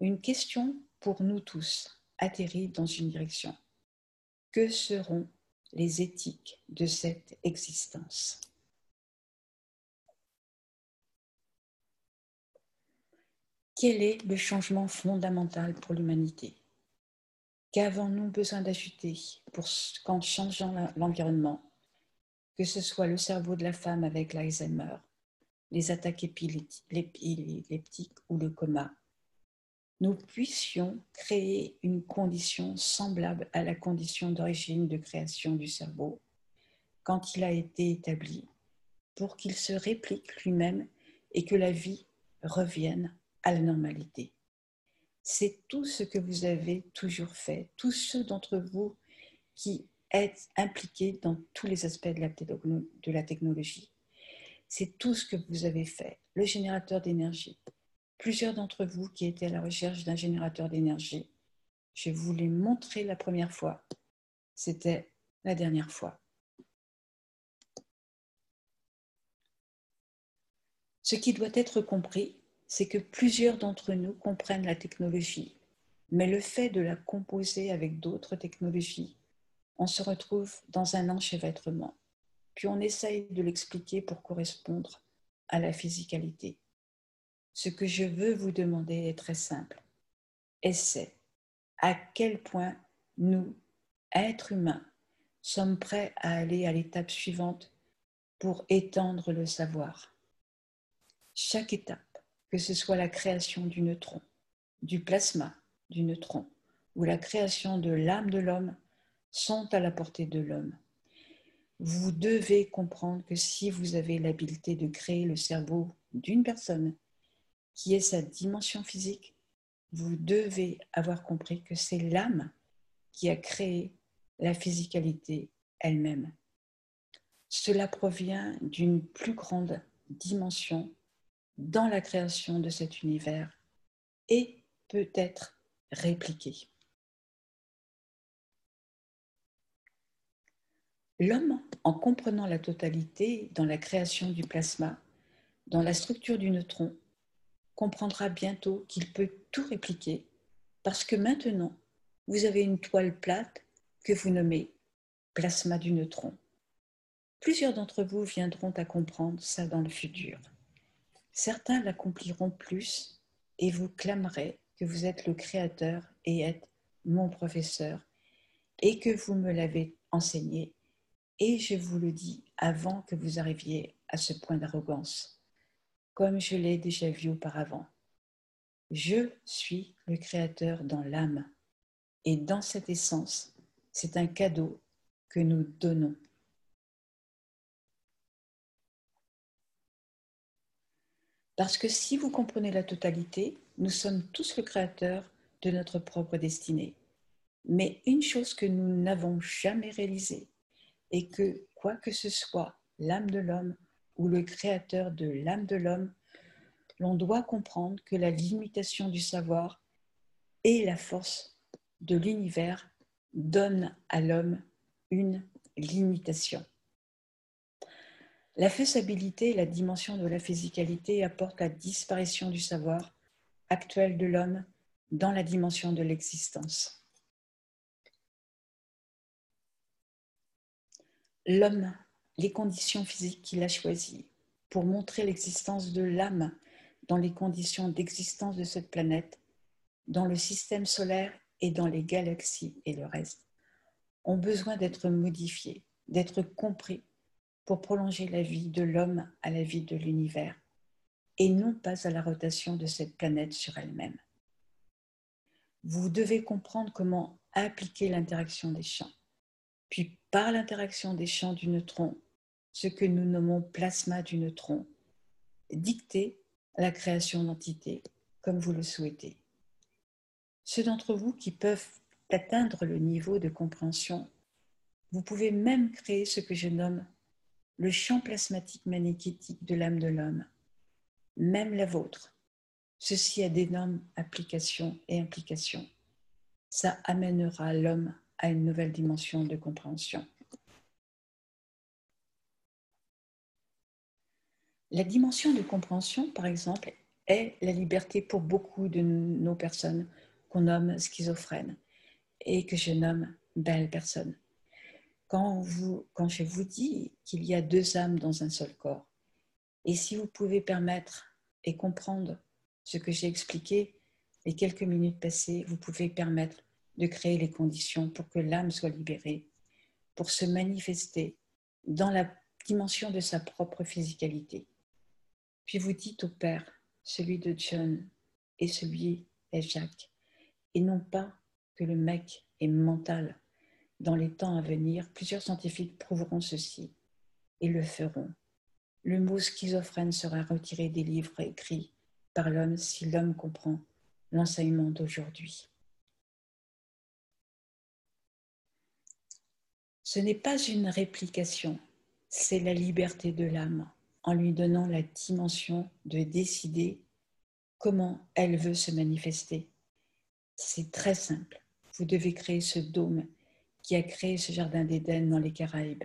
Speaker 1: Une question pour nous tous atterrit dans une direction. Que seront les éthiques de cette existence? Quel est le changement fondamental pour l'humanité? Qu'avons-nous besoin d'ajouter qu'en changeant l'environnement, que ce soit le cerveau de la femme avec l'Alzheimer, les attaques épileptiques ou le coma, nous puissions créer une condition semblable à la condition d'origine de création du cerveau quand il a été établi pour qu'il se réplique lui-même et que la vie revienne à la normalité. C'est tout ce que vous avez toujours fait, tous ceux d'entre vous qui êtes impliqués dans tous les aspects de la technologie. C'est tout ce que vous avez fait. Le générateur d'énergie. Plusieurs d'entre vous qui étaient à la recherche d'un générateur d'énergie, je vous l'ai montré la première fois. C'était la dernière fois. Ce qui doit être compris, c'est que plusieurs d'entre nous comprennent la technologie, mais le fait de la composer avec d'autres technologies, on se retrouve dans un enchevêtrement. Puis on essaye de l'expliquer pour correspondre à la physicalité. Ce que je veux vous demander est très simple. C'est à quel point nous, êtres humains, sommes prêts à aller à l'étape suivante pour étendre le savoir. Chaque étape, que ce soit la création du neutron, du plasma, du neutron, ou la création de l'âme de l'homme, sont à la portée de l'homme. Vous devez comprendre que si vous avez l'habileté de créer le cerveau d'une personne, qui est sa dimension physique, vous devez avoir compris que c'est l'âme qui a créé la physicalité elle-même. Cela provient d'une plus grande dimension dans la création de cet univers et peut être répliqué. L'homme, en comprenant la totalité dans la création du plasma, dans la structure du neutron, comprendra bientôt qu'il peut tout répliquer parce que maintenant, vous avez une toile plate que vous nommez plasma du neutron. Plusieurs d'entre vous viendront à comprendre ça dans le futur. Certains l'accompliront plus et vous clamerez que vous êtes le créateur et êtes mon professeur et que vous me l'avez enseigné. Et je vous le dis avant que vous arriviez à ce point d'arrogance, comme je l'ai déjà vu auparavant. Je suis le créateur dans l'âme et dans cette essence, c'est un cadeau que nous donnons. Parce que si vous comprenez la totalité, nous sommes tous le créateur de notre propre destinée. Mais une chose que nous n'avons jamais réalisée est que quoi que ce soit l'âme de l'homme ou le créateur de l'âme de l'homme, l'on doit comprendre que la limitation du savoir et la force de l'univers donnent à l'homme une limitation. La faisabilité et la dimension de la physicalité apportent la disparition du savoir actuel de l'homme dans la dimension de l'existence. L'homme, les conditions physiques qu'il a choisies pour montrer l'existence de l'âme dans les conditions d'existence de cette planète, dans le système solaire et dans les galaxies et le reste, ont besoin d'être modifiés, d'être compris pour prolonger la vie de l'homme à la vie de l'univers et non pas à la rotation de cette planète sur elle-même. Vous devez comprendre comment appliquer l'interaction des champs, puis par l'interaction des champs du neutron, ce que nous nommons plasma du neutron, dicter la création d'entités comme vous le souhaitez. Ceux d'entre vous qui peuvent atteindre le niveau de compréhension, vous pouvez même créer ce que je nomme le champ plasmatique magnétique de l'âme de l'homme, même la vôtre. Ceci a d'énormes applications et implications. Ça amènera l'homme à une nouvelle dimension de compréhension. La dimension de compréhension, par exemple, est la liberté pour beaucoup de nos personnes qu'on nomme schizophrènes et que je nomme belles personnes. Quand je vous dis qu'il y a deux âmes dans un seul corps, et si vous pouvez permettre et comprendre ce que j'ai expliqué les quelques minutes passées, vous pouvez permettre de créer les conditions pour que l'âme soit libérée, pour se manifester dans la dimension de sa propre physicalité. Puis vous dites au Père, celui de John et celui est Jacques, et non pas que le mec est mental. Dans les temps à venir, plusieurs scientifiques prouveront ceci et le feront. Le mot schizophrène sera retiré des livres écrits par l'homme si l'homme comprend l'enseignement d'aujourd'hui. Ce n'est pas une réplication, c'est la liberté de l'âme en lui donnant la dimension de décider comment elle veut se manifester. C'est très simple. Vous devez créer ce dôme qui a créé ce jardin d'Éden dans les Caraïbes,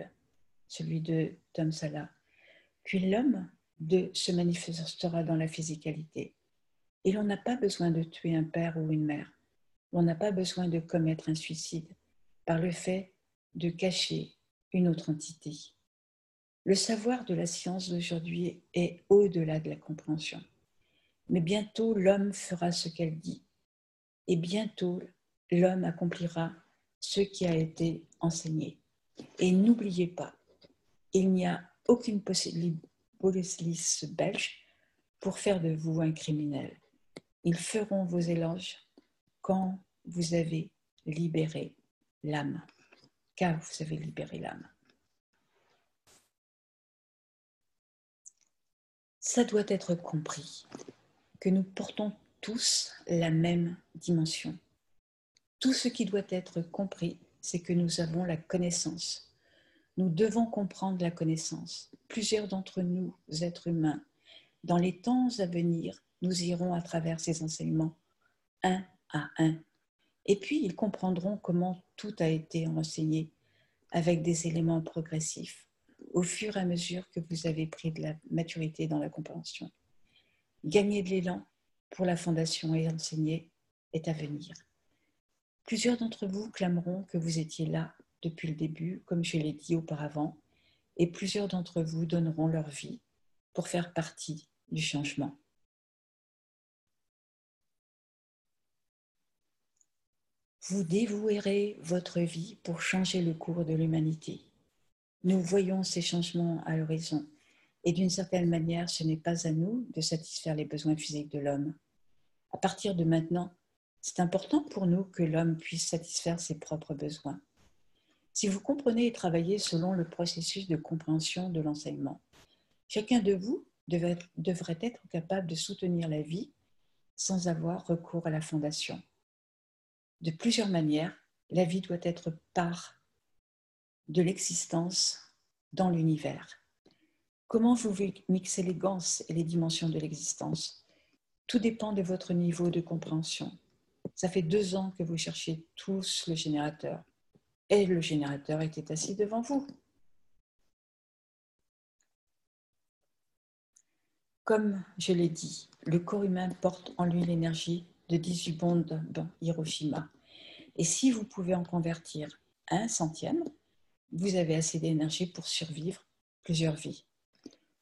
Speaker 1: celui de Tom Sala. Puis l'homme se manifestera dans la physicalité. Et l'on n'a pas besoin de tuer un père ou une mère. On n'a pas besoin de commettre un suicide par le fait de cacher une autre entité. Le savoir de la science d'aujourd'hui est au-delà de la compréhension. Mais bientôt, l'homme fera ce qu'elle dit. Et bientôt, l'homme accomplira ce qui a été enseigné. Et n'oubliez pas, il n'y a aucune police belge pour faire de vous un criminel. Ils feront vos éloges quand vous avez libéré l'âme. Car vous avez libéré l'âme. Ça doit être compris que nous portons tous la même dimension. Tout ce qui doit être compris, c'est que nous avons la connaissance. Nous devons comprendre la connaissance. Plusieurs d'entre nous, êtres humains, dans les temps à venir, nous irons à travers ces enseignements, un à un. Et puis, ils comprendront comment tout a été enseigné avec des éléments progressifs, au fur et à mesure que vous avez pris de la maturité dans la compréhension. Gagner de l'élan pour la fondation et enseigner est à venir. Plusieurs d'entre vous clameront que vous étiez là depuis le début, comme je l'ai dit auparavant, et plusieurs d'entre vous donneront leur vie pour faire partie du changement. Vous dévouerez votre vie pour changer le cours de l'humanité. Nous voyons ces changements à l'horizon, et d'une certaine manière, ce n'est pas à nous de satisfaire les besoins physiques de l'homme. À partir de maintenant, c'est important pour nous que l'homme puisse satisfaire ses propres besoins. Si vous comprenez et travaillez selon le processus de compréhension de l'enseignement, chacun de vous devrait être capable de soutenir la vie sans avoir recours à la fondation. De plusieurs manières, la vie doit être part de l'existence dans l'univers. Comment vous mixez l'élégance et les dimensions de l'existence? Tout dépend de votre niveau de compréhension. Ça fait 2 ans que vous cherchez tous le générateur. Et le générateur était assis devant vous. Comme je l'ai dit, le corps humain porte en lui l'énergie de 18 bombes Hiroshima. Et si vous pouvez en convertir 1/100, vous avez assez d'énergie pour survivre plusieurs vies.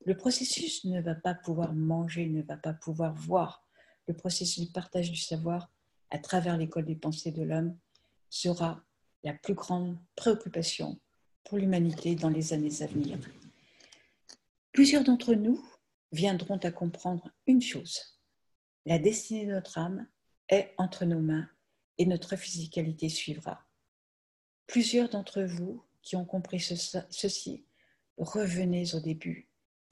Speaker 1: Le processus ne va pas pouvoir manger, ne va pas pouvoir voir. Le processus du partage du savoir à travers l'école des pensées de l'homme sera la plus grande préoccupation pour l'humanité dans les années à venir. Plusieurs d'entre nous viendront à comprendre une chose. La destinée de notre âme est entre nos mains et notre physicalité suivra. Plusieurs d'entre vous qui ont compris ceci, revenez au début.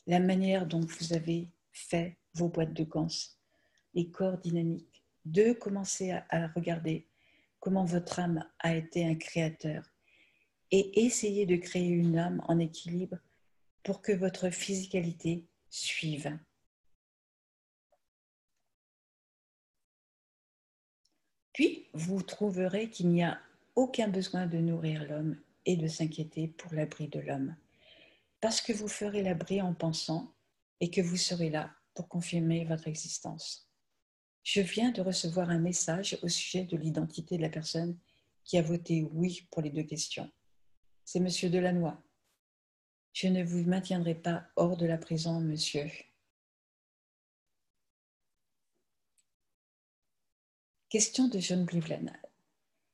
Speaker 1: La manière dont vous avez fait vos boîtes de Gans, les corps dynamiques, de commencer à regarder comment votre âme a été un créateur et essayer de créer une âme en équilibre pour que votre physicalité suive. Puis, vous trouverez qu'il n'y a aucun besoin de nourrir l'homme et de s'inquiéter pour l'abri de l'homme, parce que vous ferez l'abri en pensant et que vous serez là pour confirmer votre existence. Je viens de recevoir un message au sujet de l'identité de la personne qui a voté oui pour les 2 questions. C'est Monsieur Delannoy. Je ne vous maintiendrai pas hors de la prison, monsieur. Question de John Cleveland.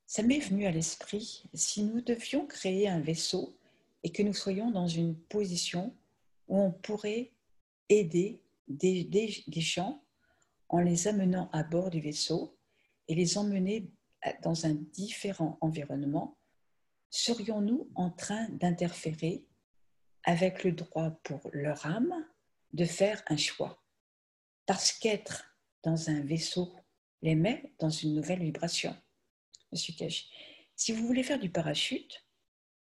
Speaker 1: Ça m'est venu à l'esprit, si nous devions créer un vaisseau et que nous soyons dans une position où on pourrait aider des gens en les amenant à bord du vaisseau et les emmener dans un différent environnement, serions-nous en train d'interférer avec le droit pour leur âme de faire un choix? Parce qu'être dans un vaisseau les met dans une nouvelle vibration. Monsieur Cage, si vous voulez faire du parachute,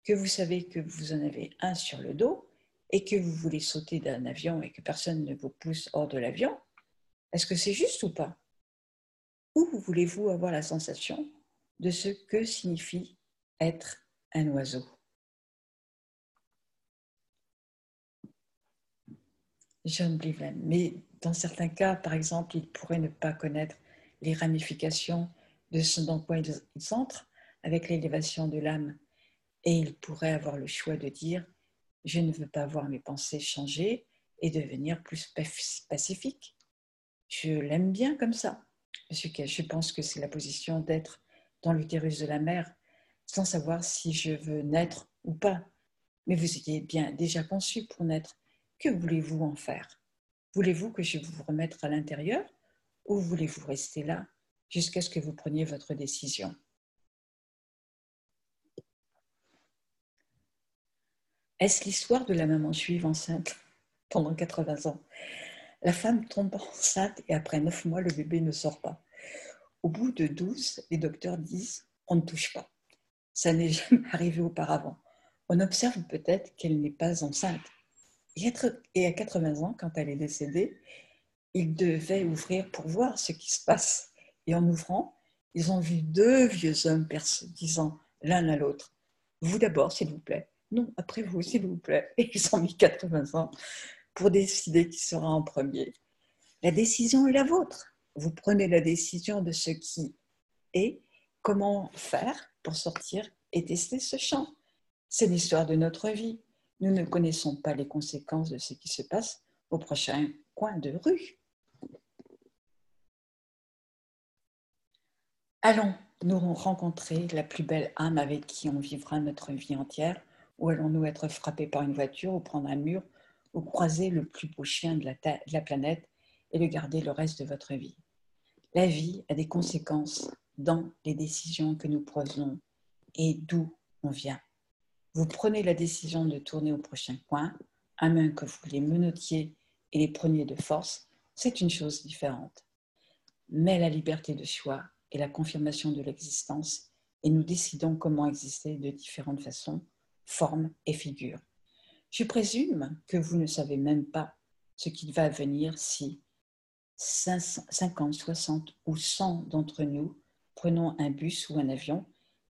Speaker 1: que vous savez que vous en avez un sur le dos et que vous voulez sauter d'un avion et que personne ne vous pousse hors de l'avion, est-ce que c'est juste ou pas? Ou voulez-vous avoir la sensation de ce que signifie être un oiseau? John Cleveland. Mais Dans certains cas, par exemple, il pourrait ne pas connaître les ramifications de ce dans quoi ils entrent avec l'élévation de l'âme. Et il pourrait avoir le choix de dire « Je ne veux pas voir mes pensées changer et devenir plus pacifique. Je l'aime bien comme ça. » Je pense que c'est la position d'être dans l'utérus de la mère, sans savoir si je veux naître ou pas. Mais vous étiez bien déjà conçu pour naître. Que voulez-vous en faire? Voulez-vous que je vous remette à l'intérieur ou voulez-vous rester là jusqu'à ce que vous preniez votre décision? Est-ce l'histoire de la maman juive enceinte pendant 80 ans? La femme tombe enceinte et après 9 mois, le bébé ne sort pas. Au bout de 12, les docteurs disent « on ne touche pas ». Ça n'est jamais arrivé auparavant. On observe peut-être qu'elle n'est pas enceinte. Et à 80 ans, quand elle est décédée, ils devaient ouvrir pour voir ce qui se passe. Et en ouvrant, ils ont vu 2 vieux hommes disant l'un à l'autre « Vous d'abord, s'il vous plaît. Non, après vous, s'il vous plaît. » Et ils ont mis 80 ans pour décider qui sera en premier. La décision est la vôtre. Vous prenez la décision de ce qui est, comment faire pour sortir et tester ce champ. C'est l'histoire de notre vie. Nous ne connaissons pas les conséquences de ce qui se passe au prochain coin de rue. Allons nous rencontrer la plus belle âme avec qui on vivra notre vie entière, ou allons-nous être frappés par une voiture ou prendre un mur ou croiser le plus beau chien de la planète et le garder le reste de votre vie? La vie a des conséquences dans les décisions que nous prenons et d'où on vient. Vous prenez la décision de tourner au prochain coin, à moins que vous les menotiez et les preniez de force, c'est une chose différente. Mais la liberté de choix est la confirmation de l'existence et nous décidons comment exister de différentes façons, formes et figures. Je présume que vous ne savez même pas ce qui va venir si 50, 60 ou 100 d'entre nous prenons un bus ou un avion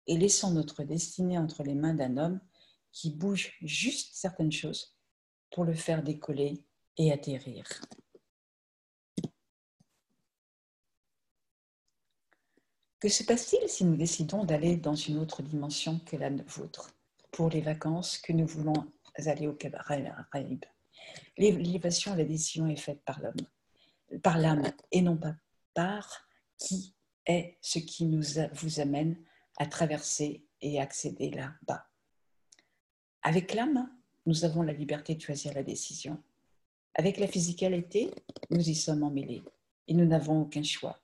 Speaker 1: et laissons notre destinée entre les mains d'un homme qui bouge juste certaines choses pour le faire décoller et atterrir. Que se passe-t-il si nous décidons d'aller dans une autre dimension que la vôtre pour les vacances que nous voulons aller au Caraïbes? L'élévation à la décision est faite par l'homme, par l'âme, et non pas par qui est ce qui vous amène à traverser et accéder là-bas. Avec l'âme, nous avons la liberté de choisir la décision. Avec la physicalité, nous y sommes emmêlés et nous n'avons aucun choix.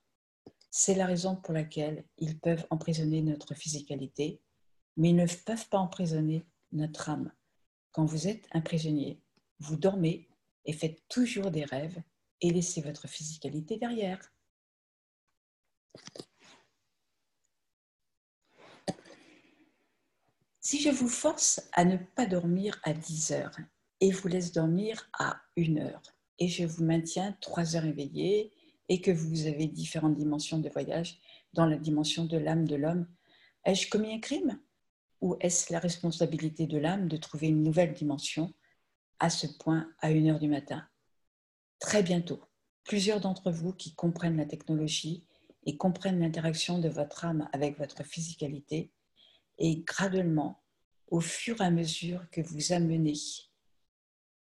Speaker 1: C'est la raison pour laquelle ils peuvent emprisonner notre physicalité, mais ils ne peuvent pas emprisonner notre âme. Quand vous êtes un prisonnier, vous dormez et faites toujours des rêves et laissez votre physicalité derrière. Si je vous force à ne pas dormir à 10 heures et vous laisse dormir à 1 heure et je vous maintiens 3 heures éveillé et que vous avez différentes dimensions de voyage dans la dimension de l'âme de l'homme, ai-je commis un crime? Ou est-ce la responsabilité de l'âme de trouver une nouvelle dimension à ce point à 1 heure du matin? Très bientôt, plusieurs d'entre vous qui comprennent la technologie et comprennent l'interaction de votre âme avec votre physicalité et graduellement, au fur et à mesure que vous amenez,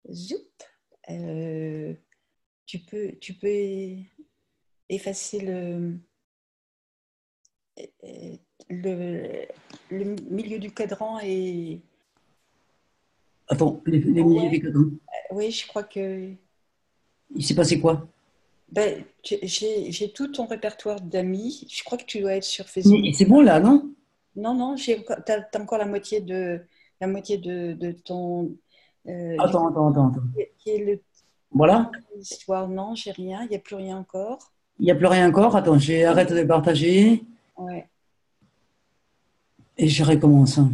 Speaker 1: zoup, tu peux effacer le milieu du cadran et...
Speaker 2: Attends, les milliers
Speaker 1: Ouais,
Speaker 2: des cadeaux.
Speaker 1: oui, je crois que...
Speaker 2: Il s'est passé quoi?
Speaker 1: Ben, j'ai tout ton répertoire d'amis. Je crois que tu dois être sur
Speaker 2: Mais
Speaker 1: Facebook.
Speaker 2: c'est bon là, non?
Speaker 1: Non, non, t'as encore la moitié de ton du
Speaker 2: Attends.
Speaker 1: qui est le
Speaker 2: Voilà.
Speaker 1: histoire. Non, j'ai rien. Il n'y a plus rien encore.
Speaker 2: Il n'y a plus rien encore. Attends, j'arrête de partager
Speaker 1: Ouais.
Speaker 2: et je recommence, hein.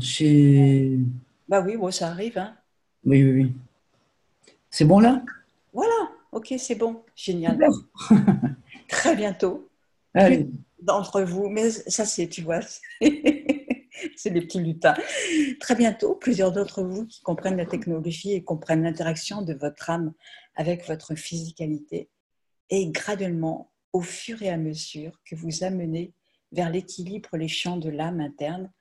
Speaker 1: Bah oui, bon, ça arrive, hein.
Speaker 2: Oui. C'est bon là?
Speaker 1: Voilà. Ok, c'est bon. Génial.
Speaker 2: Super.
Speaker 1: Très bientôt. Plus
Speaker 2: Allez.
Speaker 1: d'entre vous, mais ça c'est, tu vois, c'est les petits lutins. Très bientôt, plusieurs d'entre vous qui comprennent la technologie et comprennent l'interaction de votre âme avec votre physicalité Et graduellement, au fur et à mesure que vous amenez vers l'équilibre les champs de l'âme interne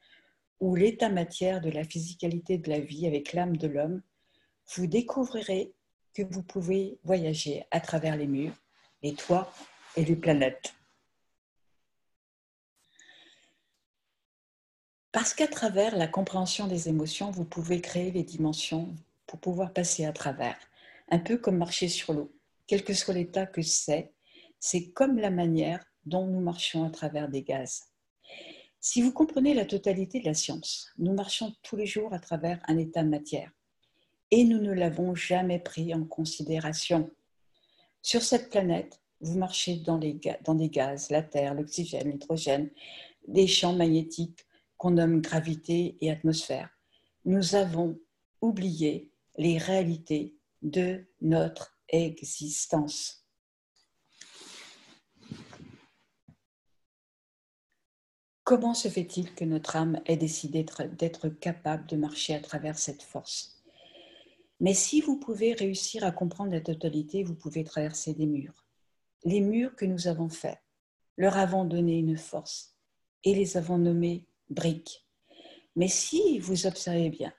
Speaker 1: ou l'état matière de la physicalité de la vie avec l'âme de l'homme, vous découvrirez que vous pouvez voyager à travers les murs, les toits et les planètes. Parce qu'à travers la compréhension des émotions, vous pouvez créer les dimensions pour pouvoir passer à travers. Un peu comme marcher sur l'eau. Quel que soit l'état que c'est comme la manière dont nous marchons à travers des gaz. Si vous comprenez la totalité de la science, nous marchons tous les jours à travers un état de matière. Et nous ne l'avons jamais pris en considération. Sur cette planète, vous marchez dans des gaz, la terre, l'oxygène, l'hydrogène, des champs magnétiques qu'on nomme gravité et atmosphère. Nous avons oublié les réalités de notre existence. Comment se fait-il que notre âme ait décidé d'être capable de marcher à travers cette force? Mais si vous pouvez réussir à comprendre la totalité, vous pouvez traverser des murs. Les murs que nous avons faits, leur avons donné une force et les avons nommés briques. Mais si vous observez bien,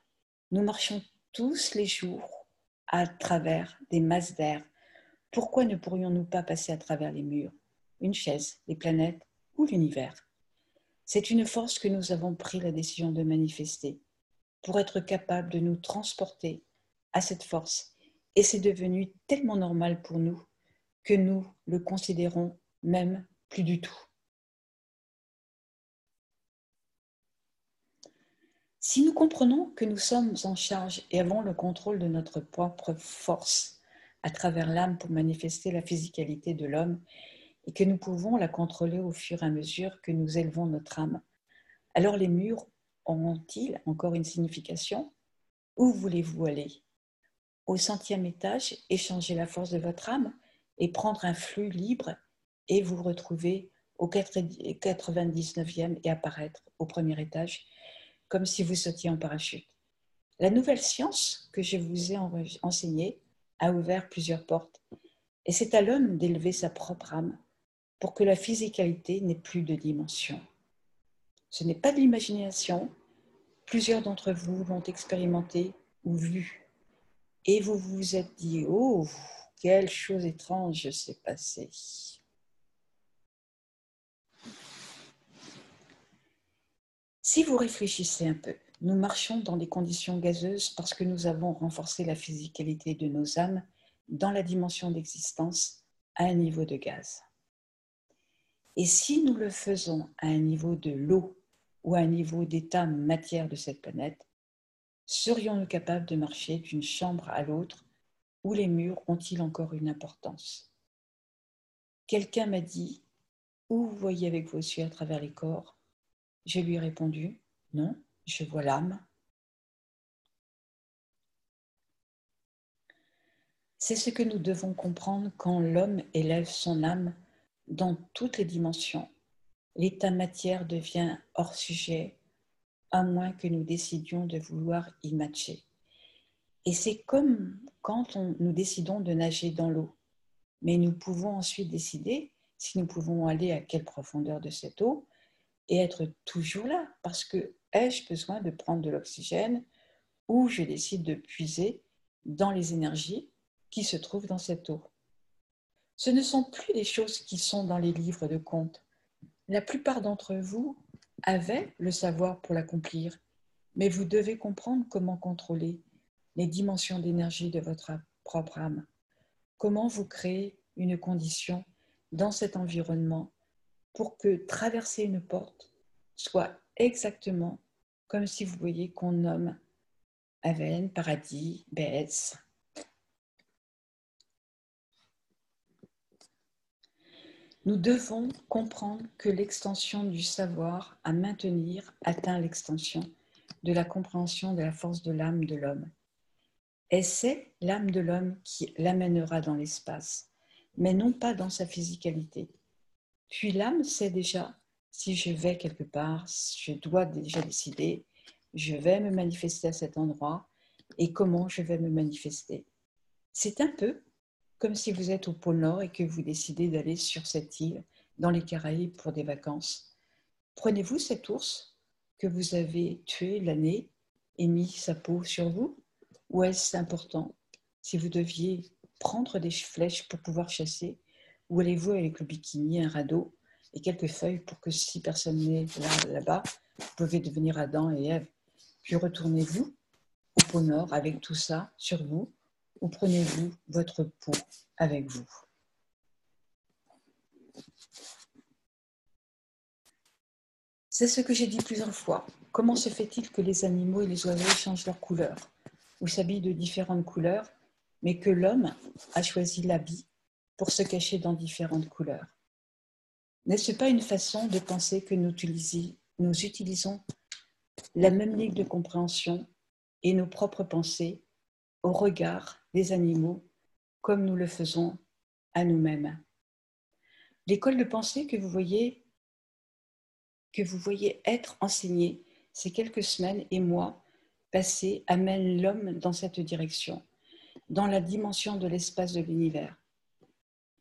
Speaker 1: nous marchons tous les jours à travers des masses d'air. Pourquoi ne pourrions-nous pas passer à travers les murs, une chaise, les planètes ou l'univers? C'est une force que nous avons pris la décision de manifester pour être capable de nous transporter à cette force. Et c'est devenu tellement normal pour nous que nous le considérons même plus du tout. Si nous comprenons que nous sommes en charge et avons le contrôle de notre propre force à travers l'âme pour manifester la physicalité de l'homme et que nous pouvons la contrôler au fur et à mesure que nous élevons notre âme, alors les murs auront-ils encore une signification? Où voulez-vous aller? Au 100e étage, échanger la force de votre âme et prendre un flux libre et vous retrouver au 99e et apparaître au premier étage comme si vous sautiez en parachute. La nouvelle science que je vous ai enseignée a ouvert plusieurs portes et c'est à l'homme d'élever sa propre âme pour que la physicalité n'ait plus de dimension. Ce n'est pas de l'imagination, plusieurs d'entre vous l'ont expérimenté ou vu et vous vous êtes dit « Oh, quelle chose étrange s'est passée !» Si vous réfléchissez un peu, nous marchons dans des conditions gazeuses parce que nous avons renforcé la physicalité de nos âmes dans la dimension d'existence à un niveau de gaz. Et si nous le faisons à un niveau de l'eau ou à un niveau d'état matière de cette planète, serions-nous capables de marcher d'une chambre à l'autre où les murs ont-ils encore une importance? Quelqu'un m'a dit « Où vous voyez avec vos yeux à travers les corps ?» Je lui ai répondu « Non, je vois l'âme. » C'est ce que nous devons comprendre quand l'homme élève son âme dans toutes les dimensions. L'état matière devient hors sujet, à moins que nous décidions de vouloir y matcher. Et c'est comme quand nous décidons de nager dans l'eau. Mais nous pouvons ensuite décider si nous pouvons aller à quelle profondeur de cette eau et être toujours là, parce que ai-je besoin de prendre de l'oxygène ou je décide de puiser dans les énergies qui se trouvent dans cette eau. Ce ne sont plus des choses qui sont dans les livres de contes. La plupart d'entre vous avaient le savoir pour l'accomplir, mais vous devez comprendre comment contrôler les dimensions d'énergie de votre propre âme. Comment vous créez une condition dans cet environnement pour que traverser une porte soit exactement comme si vous voyez qu'on nomme Aven, Paradis, Béès. Nous devons comprendre que l'extension du savoir à maintenir atteint l'extension de la compréhension de la force de l'âme de l'homme. Et c'est l'âme de l'homme qui l'amènera dans l'espace, mais non pas dans sa physicalité. Puis l'âme sait déjà, si je vais quelque part, je dois déjà décider, je vais me manifester à cet endroit et comment je vais me manifester. C'est un peu comme si vous êtes au pôle Nord et que vous décidez d'aller sur cette île dans les Caraïbes pour des vacances. Prenez-vous cet ours que vous avez tué l'année et mis sa peau sur vous? Ou est-ce important si vous deviez prendre des flèches pour pouvoir chasser? Ou allez-vous avec le bikini, un radeau et quelques feuilles pour que si personne n'est là-bas, vous pouvez devenir Adam et Ève? Puis retournez-vous au pôle Nord avec tout ça sur vous, ou prenez-vous votre peau avec vous? C'est ce que j'ai dit plusieurs fois. Comment se fait-il que les animaux et les oiseaux changent leur couleur ou s'habillent de différentes couleurs, mais que l'homme a choisi l'habit pour se cacher dans différentes couleurs? N'est-ce pas une façon de penser que nous utilisons la même ligne de compréhension et nos propres pensées au regard des animaux comme nous le faisons à nous-mêmes? L'école de pensée que vous voyez être enseignée ces quelques semaines et mois passés amène l'homme dans cette direction, dans la dimension de l'espace de l'univers.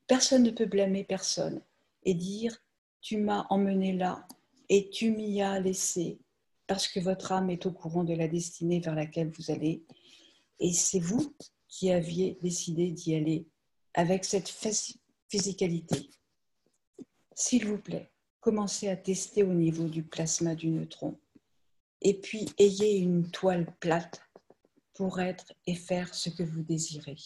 Speaker 1: Personne ne peut blâmer personne et dire « tu m'as emmené là et tu m'y as laissé » parce que votre âme est au courant de la destinée vers laquelle vous allez et c'est vous qui aviez décidé d'y aller avec cette physicalité. S'il vous plaît, commencez à tester au niveau du plasma du neutron et puis ayez une toile plate pour être et faire ce que vous désirez.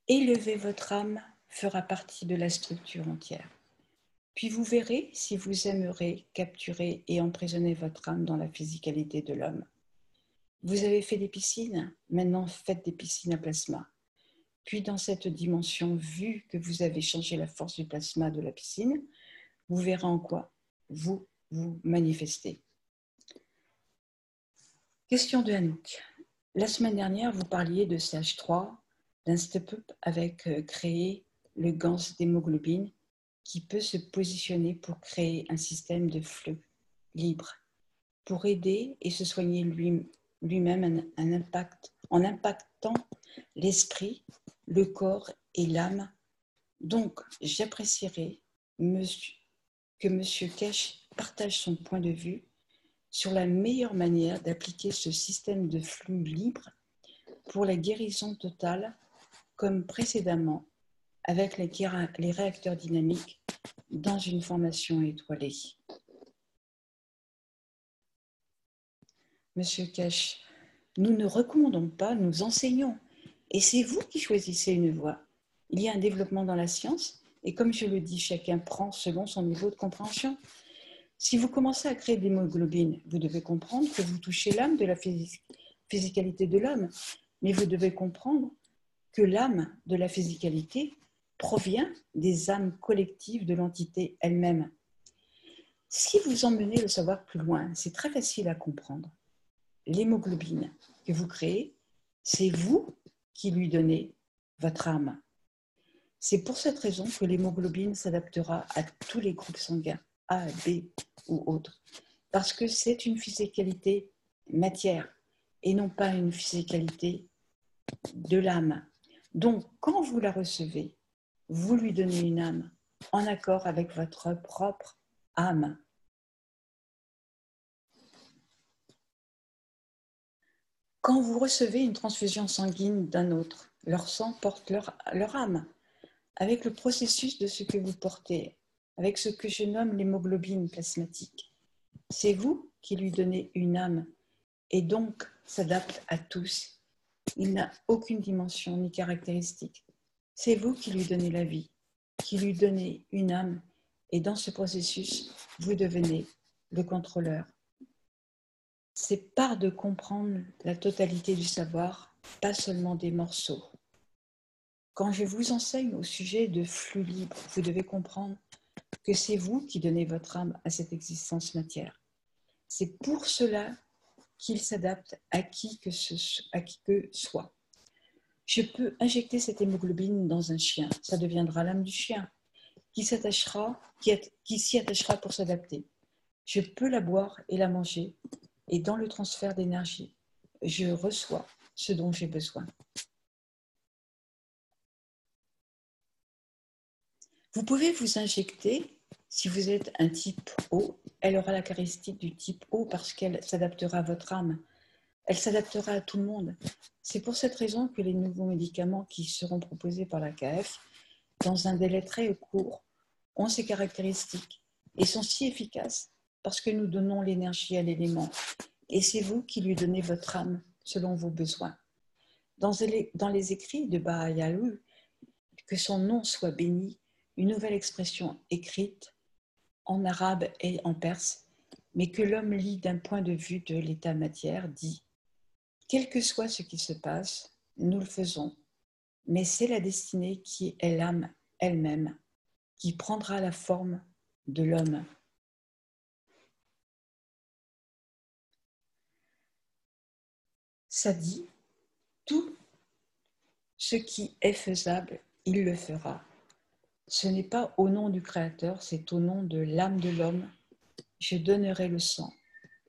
Speaker 1: Élever votre âme fera partie de la structure entière. Puis vous verrez si vous aimerez capturer et emprisonner votre âme dans la physicalité de l'homme. Vous avez fait des piscines, maintenant faites des piscines à plasma. Puis dans cette dimension, vu que vous avez changé la force du plasma de la piscine, vous verrez en quoi vous manifestez. Question de Anouk. La semaine dernière, vous parliez de CH3, d'un step-up avec créer le GANS d'hémoglobine qui peut se positionner pour créer un système de flux libre, pour aider et se soigner lui-même en impactant l'esprit, le corps et l'âme. Donc, j'apprécierais que M. Cash partage son point de vue sur la meilleure manière d'appliquer ce système de flux libre pour la guérison totale, comme précédemment avec les réacteurs dynamiques dans une formation étoilée. Monsieur Cash, nous ne recommandons pas, nous enseignons. Et c'est vous qui choisissez une voie. Il y a un développement dans la science, et comme je le dis, chacun prend selon son niveau de compréhension. Si vous commencez à créer de l'hémoglobine, vous devez comprendre que vous touchez l'âme de la physicalité de l'homme, mais vous devez comprendre que l'âme de la physicalité provient des âmes collectives de l'entité elle-même. Si vous emmenez le savoir plus loin, c'est très facile à comprendre. L'hémoglobine que vous créez, c'est vous qui lui donnez votre âme. C'est pour cette raison que l'hémoglobine s'adaptera à tous les groupes sanguins, A, B ou autres, parce que c'est une physicalité matière et non pas une physicalité de l'âme. Donc, quand vous la recevez, vous lui donnez une âme en accord avec votre propre âme. Quand vous recevez une transfusion sanguine d'un autre, leur sang porte leur âme, avec le processus de ce que vous portez, avec ce que je nomme l'hémoglobine plasmatique. C'est vous qui lui donnez une âme et donc s'adapte à tous. Il n'a aucune dimension ni caractéristique. C'est vous qui lui donnez la vie, qui lui donnez une âme et dans ce processus, vous devenez le contrôleur. C'est part de comprendre la totalité du savoir, pas seulement des morceaux. Quand je vous enseigne au sujet de flux libre, vous devez comprendre que c'est vous qui donnez votre âme à cette existence matière. C'est pour cela qu'il s'adapte à qui que soit. Je peux injecter cette hémoglobine dans un chien, ça deviendra l'âme du chien, qui s'y attachera pour s'adapter. Je peux la boire et la manger, et dans le transfert d'énergie, je reçois ce dont j'ai besoin. Vous pouvez vous injecter, si vous êtes un type O, elle aura la caractéristique du type O parce qu'elle s'adaptera à votre âme. Elle s'adaptera à tout le monde. C'est pour cette raison que les nouveaux médicaments qui seront proposés par la KF, dans un délai très court, ont ces caractéristiques et sont si efficaces parce que nous donnons l'énergie à l'élément. Et c'est vous qui lui donnez votre âme selon vos besoins. Dans les écrits de Baha'u'lláh, que son nom soit béni, une nouvelle expression écrite en arabe et en perse, mais que l'homme lit d'un point de vue de l'état matière, dit « Quel que soit ce qui se passe, nous le faisons, mais c'est la destinée qui est l'âme elle-même, qui prendra la forme de l'homme. » Ça dit « Tout ce qui est faisable, il le fera. » Ce n'est pas au nom du Créateur, c'est au nom de l'âme de l'homme. Je donnerai le sang,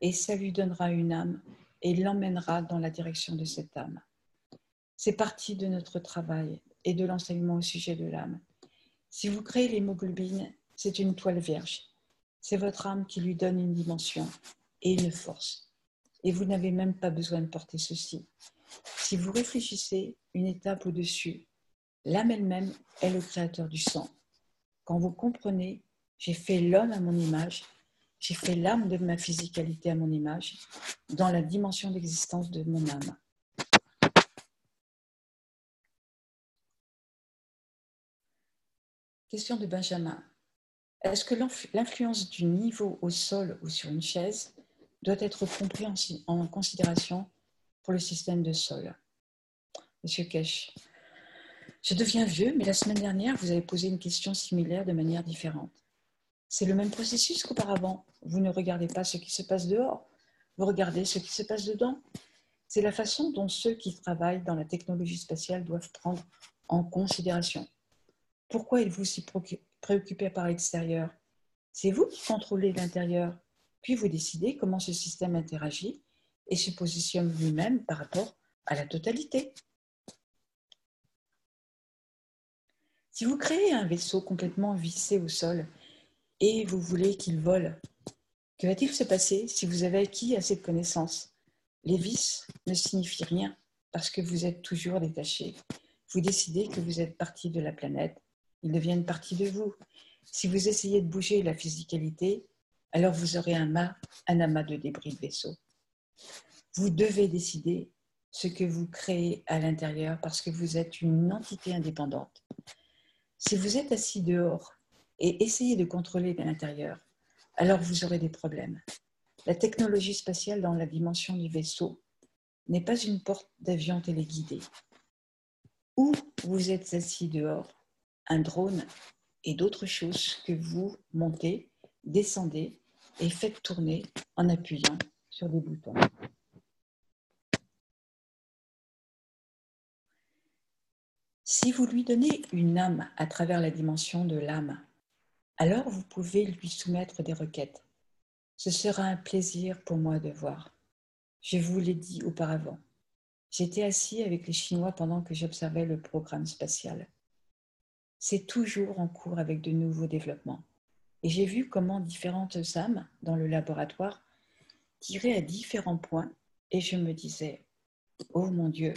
Speaker 1: et ça lui donnera une âme, et l'emmènera dans la direction de cette âme. C'est partie de notre travail et de l'enseignement au sujet de l'âme. Si vous créez l'hémoglobine, c'est une toile vierge. C'est votre âme qui lui donne une dimension et une force. Et vous n'avez même pas besoin de porter ceci. Si vous réfléchissez une étape au-dessus, l'âme elle-même est le créateur du sang. Quand vous comprenez, j'ai fait l'homme à mon image, j'ai fait l'âme de ma physicalité à mon image, dans la dimension d'existence de mon âme. Question de Benjamin. Est-ce que l'influence du niveau au sol ou sur une chaise doit être comprise en considération pour le système de sol? Monsieur Kesh. Je deviens vieux, mais la semaine dernière, vous avez posé une question similaire de manière différente. C'est le même processus qu'auparavant. Vous ne regardez pas ce qui se passe dehors, vous regardez ce qui se passe dedans. C'est la façon dont ceux qui travaillent dans la technologie spatiale doivent prendre en considération. Pourquoi êtes-vous si préoccupé par l'extérieur? C'est vous qui contrôlez l'intérieur, puis vous décidez comment ce système interagit et se positionne lui-même par rapport à la totalité. Si vous créez un vaisseau complètement vissé au sol et vous voulez qu'il vole, que va-t-il se passer si vous avez acquis assez de connaissances? Les vis ne signifient rien parce que vous êtes toujours détaché. Vous décidez que vous êtes partie de la planète, ils deviennent partie de vous. Si vous essayez de bouger la physicalité, alors vous aurez un amas de débris de vaisseau. Vous devez décider ce que vous créez à l'intérieur parce que vous êtes une entité indépendante. Si vous êtes assis dehors et essayez de contrôler l'intérieur, alors vous aurez des problèmes. La technologie spatiale dans la dimension du vaisseau n'est pas une porte d'avion téléguidé. Ou vous êtes assis dehors, un drone et d'autres choses que vous montez, descendez et faites tourner en appuyant sur des boutons. Si vous lui donnez une âme à travers la dimension de l'âme, alors vous pouvez lui soumettre des requêtes. Ce sera un plaisir pour moi de voir. Je vous l'ai dit auparavant. J'étais assis avec les Chinois pendant que j'observais le programme spatial. C'est toujours en cours avec de nouveaux développements. Et j'ai vu comment différentes âmes dans le laboratoire tiraient à différents points et je me disais, oh mon Dieu,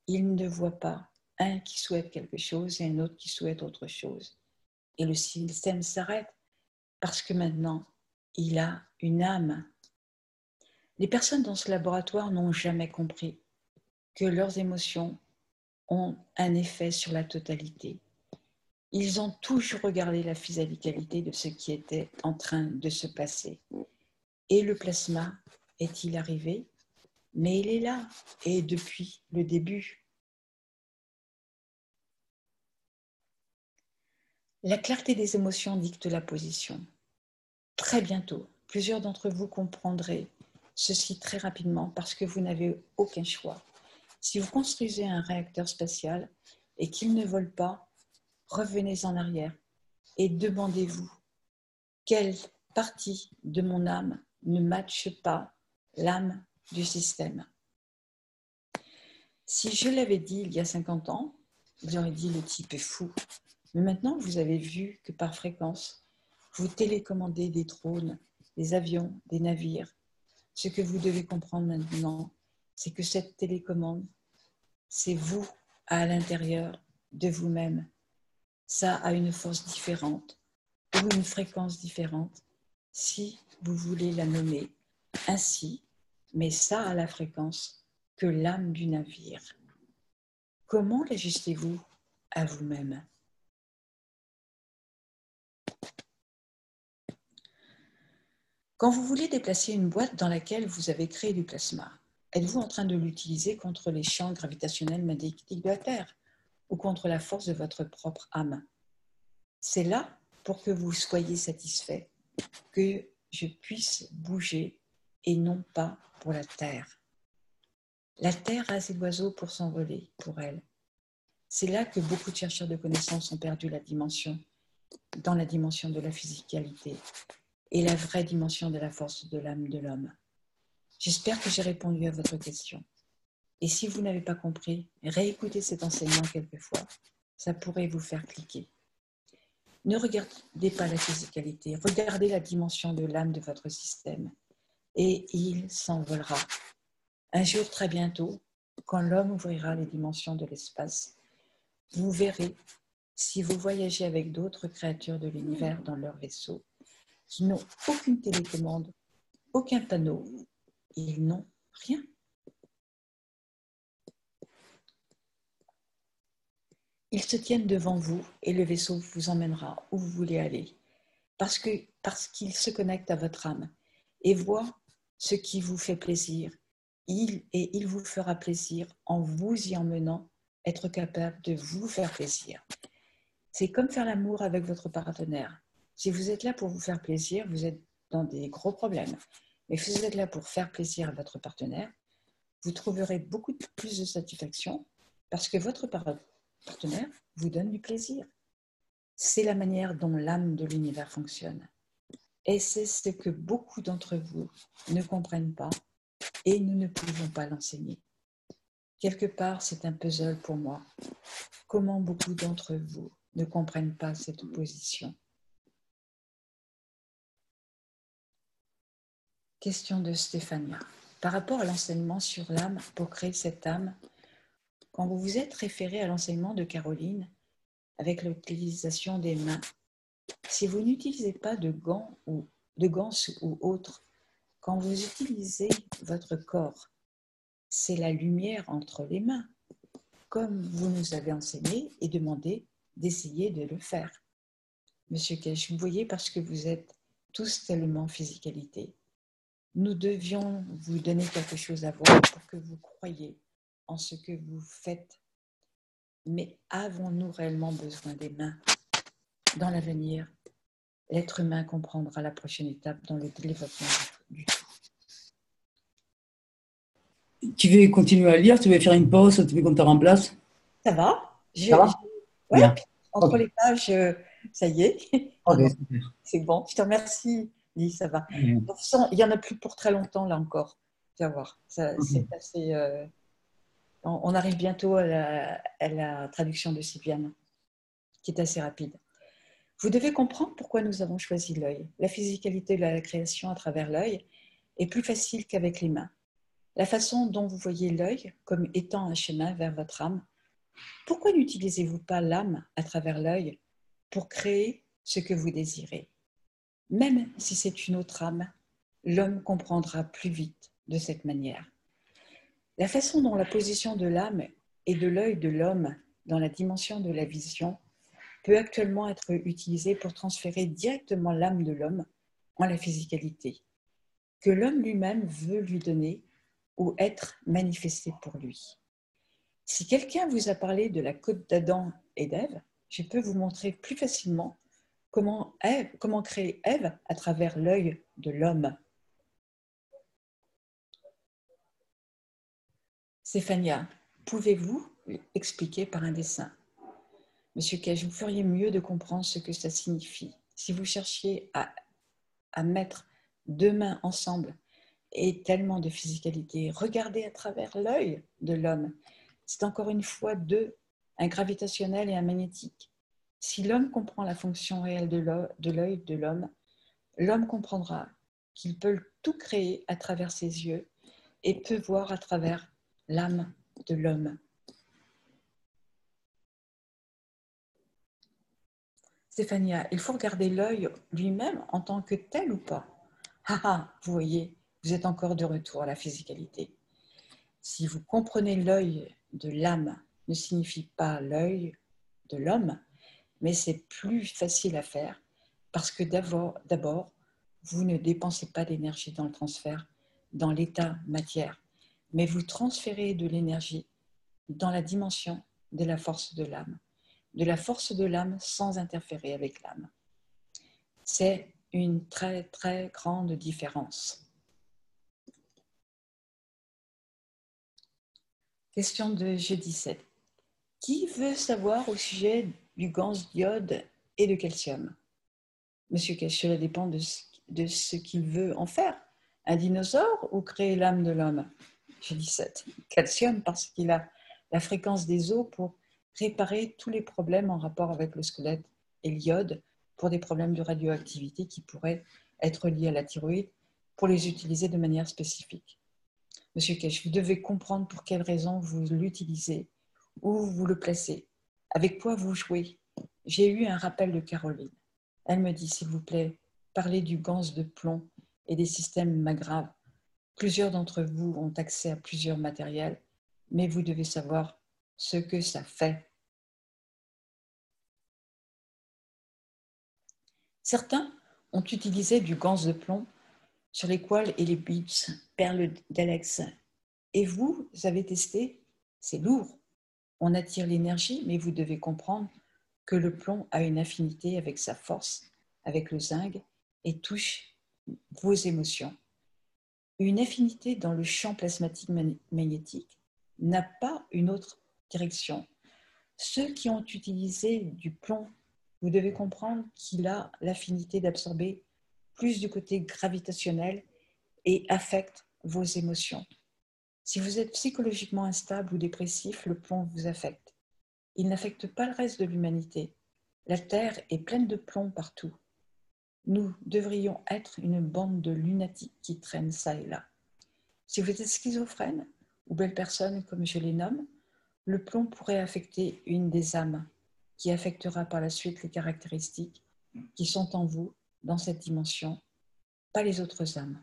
Speaker 1: il ne voit pas un qui souhaite quelque chose et un autre qui souhaite autre chose. Et le système s'arrête parce que maintenant, il a une âme. Les personnes dans ce laboratoire n'ont jamais compris que leurs émotions ont un effet sur la totalité. Ils ont toujours regardé la physicalité de ce qui était en train de se passer. Et le plasma est-il arrivé? Mais il est là, et depuis le début. La clarté des émotions dicte la position. Très bientôt, plusieurs d'entre vous comprendrez ceci très rapidement parce que vous n'avez aucun choix. Si vous construisez un réacteur spatial et qu'il ne vole pas, revenez en arrière et demandez-vous quelle partie de mon âme ne matche pas l'âme du système. Si je l'avais dit il y a 50 ans, vous auriez dit le type est fou. Mais maintenant, vous avez vu que par fréquence, vous télécommandez des drones, des avions, des navires. Ce que vous devez comprendre maintenant, c'est que cette télécommande, c'est vous à l'intérieur de vous-même. Ça a une force différente ou une fréquence différente, si vous voulez la nommer ainsi, mais ça a la fréquence que l'âme du navire. Comment l'ajustez-vous à vous-même? Quand vous voulez déplacer une boîte dans laquelle vous avez créé du plasma, êtes-vous en train de l'utiliser contre les champs gravitationnels magnétiques de la Terre ou contre la force de votre propre âme? C'est là pour que vous soyez satisfait que je puisse bouger et non pas pour la Terre. La Terre a ses oiseaux pour s'envoler pour elle. C'est là que beaucoup de chercheurs de connaissances ont perdu la dimension, dans la dimension de la physicalité et la vraie dimension de la force de l'âme de l'homme. J'espère que j'ai répondu à votre question. Et si vous n'avez pas compris, réécoutez cet enseignement quelquefois. Ça pourrait vous faire cliquer. Ne regardez pas la physicalité, regardez la dimension de l'âme de votre système et il s'envolera. Un jour, très bientôt, quand l'homme ouvrira les dimensions de l'espace, vous verrez, si vous voyagez avec d'autres créatures de l'univers dans leur vaisseau, qui n'ont aucune télécommande, aucun panneau, ils n'ont rien. Ils se tiennent devant vous et le vaisseau vous emmènera où vous voulez aller, parce qu'il se connecte à votre âme et voit ce qui vous fait plaisir. Il vous fera plaisir en vous y emmenant, être capable de vous faire plaisir. C'est comme faire l'amour avec votre partenaire. Si vous êtes là pour vous faire plaisir, vous êtes dans des gros problèmes. Mais si vous êtes là pour faire plaisir à votre partenaire, vous trouverez beaucoup plus de satisfaction parce que votre partenaire vous donne du plaisir. C'est la manière dont l'âme de l'univers fonctionne. Et c'est ce que beaucoup d'entre vous ne comprennent pas et nous ne pouvons pas l'enseigner. Quelque part, c'est un puzzle pour moi. Comment beaucoup d'entre vous ne comprennent pas cette opposition? Question de Stéphania. Par rapport à l'enseignement sur l'âme pour créer cette âme, quand vous vous êtes référé à l'enseignement de Caroline avec l'utilisation des mains, si vous n'utilisez pas de gants ou autres, quand vous utilisez votre corps, c'est la lumière entre les mains, comme vous nous avez enseigné et demandé d'essayer de le faire. Monsieur Kesh, vous voyez, parce que vous êtes tous tellement physicalité. Nous devions vous donner quelque chose à voir pour que vous croyiez en ce que vous faites. Mais avons-nous réellement besoin des mains? Dans l'avenir, l'être humain comprendra la prochaine étape dans le développement du tout.
Speaker 2: Tu veux continuer à lire? Tu veux faire une pause? Tu veux qu'on te remplace?
Speaker 1: Ça va?
Speaker 2: Ça va?
Speaker 1: Ouais,
Speaker 2: Bien.
Speaker 1: entre
Speaker 2: Ok.
Speaker 1: les pages, ça y est.
Speaker 2: Ok,
Speaker 1: Non,
Speaker 2: super.
Speaker 1: c'est bon. Je te remercie, Lily, ça va.
Speaker 2: Bien.
Speaker 1: De toute façon, il n'y en a plus pour très longtemps, là encore. Tu vas voir.
Speaker 2: Ok.
Speaker 1: C'est assez... on arrive bientôt à la traduction de Sylviane, qui est assez rapide. Vous devez comprendre pourquoi nous avons choisi l'œil. La physicalité de la création à travers l'œil est plus facile qu'avec les mains. La façon dont vous voyez l'œil comme étant un chemin vers votre âme, pourquoi n'utilisez-vous pas l'âme à travers l'œil pour créer ce que vous désirez? Même si c'est une autre âme, l'homme comprendra plus vite de cette manière. La façon dont la position de l'âme et de l'œil de l'homme dans la dimension de la vision peut actuellement être utilisée pour transférer directement l'âme de l'homme en la physicalité, que l'homme lui-même veut lui donner ou être manifesté pour lui. Si quelqu'un vous a parlé de la côte d'Adam et d'Ève, je peux vous montrer plus facilement comment créer Ève à travers l'œil de l'homme. Stéphania, pouvez-vous expliquer par un dessin? Monsieur Cage, vous feriez mieux de comprendre ce que ça signifie. Si vous cherchiez à mettre deux mains ensemble et tellement de physicalité, regardez à travers l'œil de l'homme. C'est encore une fois deux, un gravitationnel et un magnétique. Si l'homme comprend la fonction réelle de l'œil de l'homme, l'homme comprendra qu'il peut tout créer à travers ses yeux et peut voir à travers l'âme de l'homme. Stéphania, il faut regarder l'œil lui-même en tant que tel ou pas? Ah ah, vous voyez, vous êtes encore de retour à la physicalité. Si vous comprenez l'œil de l'âme ne signifie pas l'œil de l'homme, mais c'est plus facile à faire parce que d'abord, vous ne dépensez pas d'énergie dans le transfert, dans l'état matière, mais vous transférez de l'énergie dans la dimension de la force de l'âme sans interférer avec l'âme. C'est une très très grande différence. Question de G17. Qui veut savoir au sujet du ganse d'iode et de calcium? Monsieur Cash, cela dépend de ce qu'il veut en faire. Un dinosaure ou créer l'âme de l'homme? G17. Calcium parce qu'il a la fréquence des os pour réparer tous les problèmes en rapport avec le squelette, et l'iode pour des problèmes de radioactivité qui pourraient être liés à la thyroïde pour les utiliser de manière spécifique. Monsieur Cash, vous devez comprendre pour quelles raisons vous l'utilisez, où vous le placez, avec quoi vous jouez. J'ai eu un rappel de Caroline. Elle me dit, s'il vous plaît, parlez du ganse de plomb et des systèmes magraves. Plusieurs d'entre vous ont accès à plusieurs matériels, mais vous devez savoir ce que ça fait. Certains ont utilisé du ganse de plomb sur les poils et les beads, perles d'Alex. Et vous avez testé? C'est lourd. On attire l'énergie, mais vous devez comprendre que le plomb a une affinité avec sa force, avec le zinc, et touche vos émotions. Une affinité dans le champ plasmatique magnétique n'a pas une autre direction. Ceux qui ont utilisé du plomb, vous devez comprendre qu'il a l'affinité d'absorber plus du côté gravitationnel et affecte vos émotions. Si vous êtes psychologiquement instable ou dépressif, le plomb vous affecte. Il n'affecte pas le reste de l'humanité. La Terre est pleine de plomb partout. Nous devrions être une bande de lunatiques qui traînent ça et là. Si vous êtes schizophrène ou belle personne comme je les nomme, le plomb pourrait affecter une des âmes qui affectera par la suite les caractéristiques qui sont en vous dans cette dimension, pas les autres âmes.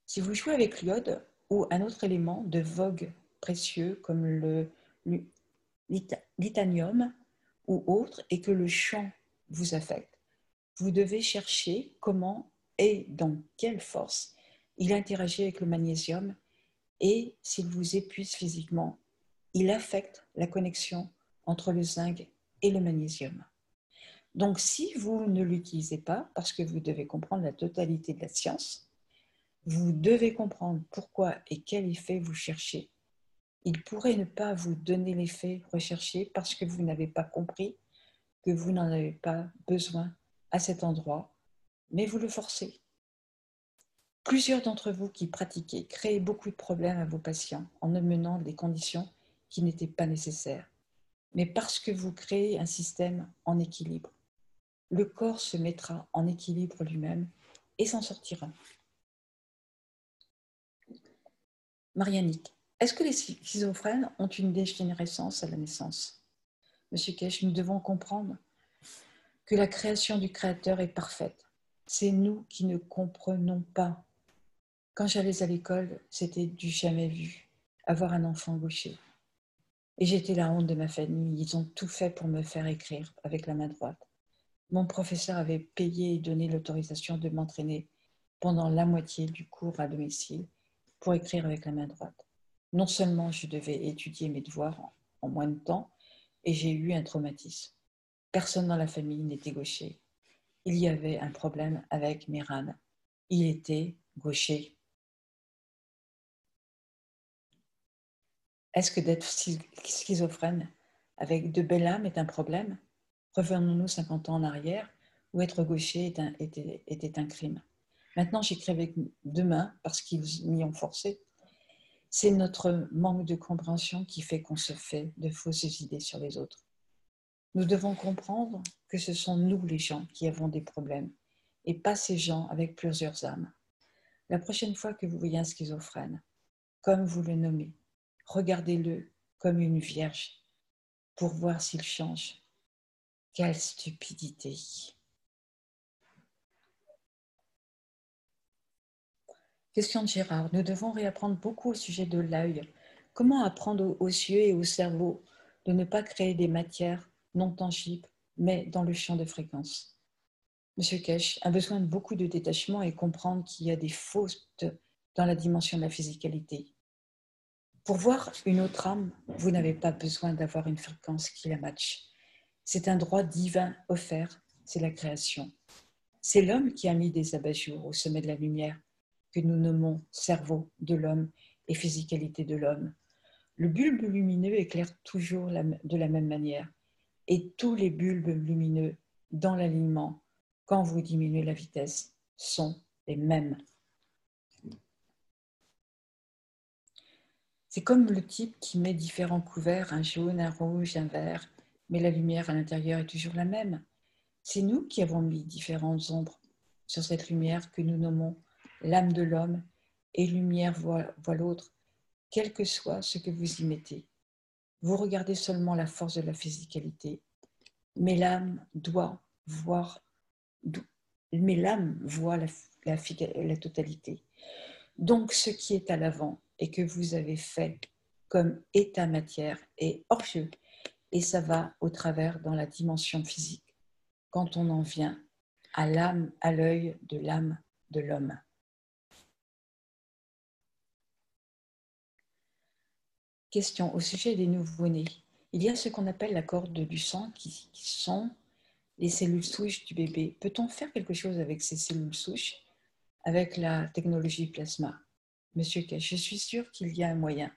Speaker 1: Si vous jouez avec l'iode ou un autre élément de vogue précieux comme le l'itanium ou autre et que le champ vous affecte, vous devez chercher comment et dans quelle force il interagit avec le magnésium et s'il vous épuise physiquement, il affecte la connexion entre le zinc et le magnésium. Donc si vous ne l'utilisez pas, parce que vous devez comprendre la totalité de la science, vous devez comprendre pourquoi et quel effet vous cherchez. Il pourrait ne pas vous donner l'effet recherché parce que vous n'avez pas compris que vous n'en avez pas besoin à cet endroit, mais vous le forcez. Plusieurs d'entre vous qui pratiquez créez beaucoup de problèmes à vos patients en amenant des conditions qui n'étaient pas nécessaires. Mais parce que vous créez un système en équilibre, le corps se mettra en équilibre lui-même et s'en sortira. Marianique, est-ce que les schizophrènes ont une dégénérescence à la naissance? Monsieur Kesh, nous devons comprendre que la création du Créateur est parfaite. C'est nous qui ne comprenons pas. Quand j'allais à l'école, c'était du jamais vu, avoir un enfant gaucher. Et j'étais la honte de ma famille. Ils ont tout fait pour me faire écrire avec la main droite. Mon professeur avait payé et donné l'autorisation de m'entraîner pendant la moitié du cours à domicile pour écrire avec la main droite. Non seulement je devais étudier mes devoirs en moins de temps, et j'ai eu un traumatisme. Personne dans la famille n'était gaucher. Il y avait un problème avec Miran. Il était gaucher. Est-ce que d'être schizophrène avec de belles âmes est un problème? Revenons-nous 50 ans en arrière, où être gaucher était un crime. Maintenant, j'écris avec deux mains parce qu'ils m'y ont forcé. C'est notre manque de compréhension qui fait qu'on se fait de fausses idées sur les autres. Nous devons comprendre que ce sont nous les gens qui avons des problèmes et pas ces gens avec plusieurs âmes. La prochaine fois que vous voyez un schizophrène, comme vous le nommez, regardez-le comme une vierge pour voir s'il change. Quelle stupidité! Question de Gérard. Nous devons réapprendre beaucoup au sujet de l'œil. Comment apprendre aux yeux et au cerveau de ne pas créer des matières non tangibles, mais dans le champ de fréquence? Monsieur Kesh, un besoin de beaucoup de détachement et comprendre qu'il y a des fautes dans la dimension de la physicalité. Pour voir une autre âme, vous n'avez pas besoin d'avoir une fréquence qui la matche. C'est un droit divin offert, c'est la création. C'est l'homme qui a mis des abat-jours au sommet de la lumière, que nous nommons cerveau de l'homme et physicalité de l'homme. Le bulbe lumineux éclaire toujours de la même manière, et tous les bulbes lumineux dans l'alignement, quand vous diminuez la vitesse, sont les mêmes. C'est comme le type qui met différents couverts, un jaune, un rouge, un vert, mais la lumière à l'intérieur est toujours la même. C'est nous qui avons mis différentes ombres sur cette lumière que nous nommons l'âme de l'homme, et lumière voit l'autre, quel que soit ce que vous y mettez. Vous regardez seulement la force de la physicalité, mais l'âme doit voir, mais l'âme voit la totalité. Donc, ce qui est à l'avant et que vous avez fait comme état matière est hors jeu, et ça va au travers dans la dimension physique quand on en vient à l'âme, à l'œil de l'âme de l'homme. Question au sujet des nouveau-nés. Il y a ce qu'on appelle la corde du sang qui sont les cellules souches du bébé. Peut-on faire quelque chose avec ces cellules souches avec la technologie plasma? Monsieur Kesh, je suis sûre qu'il y a un moyen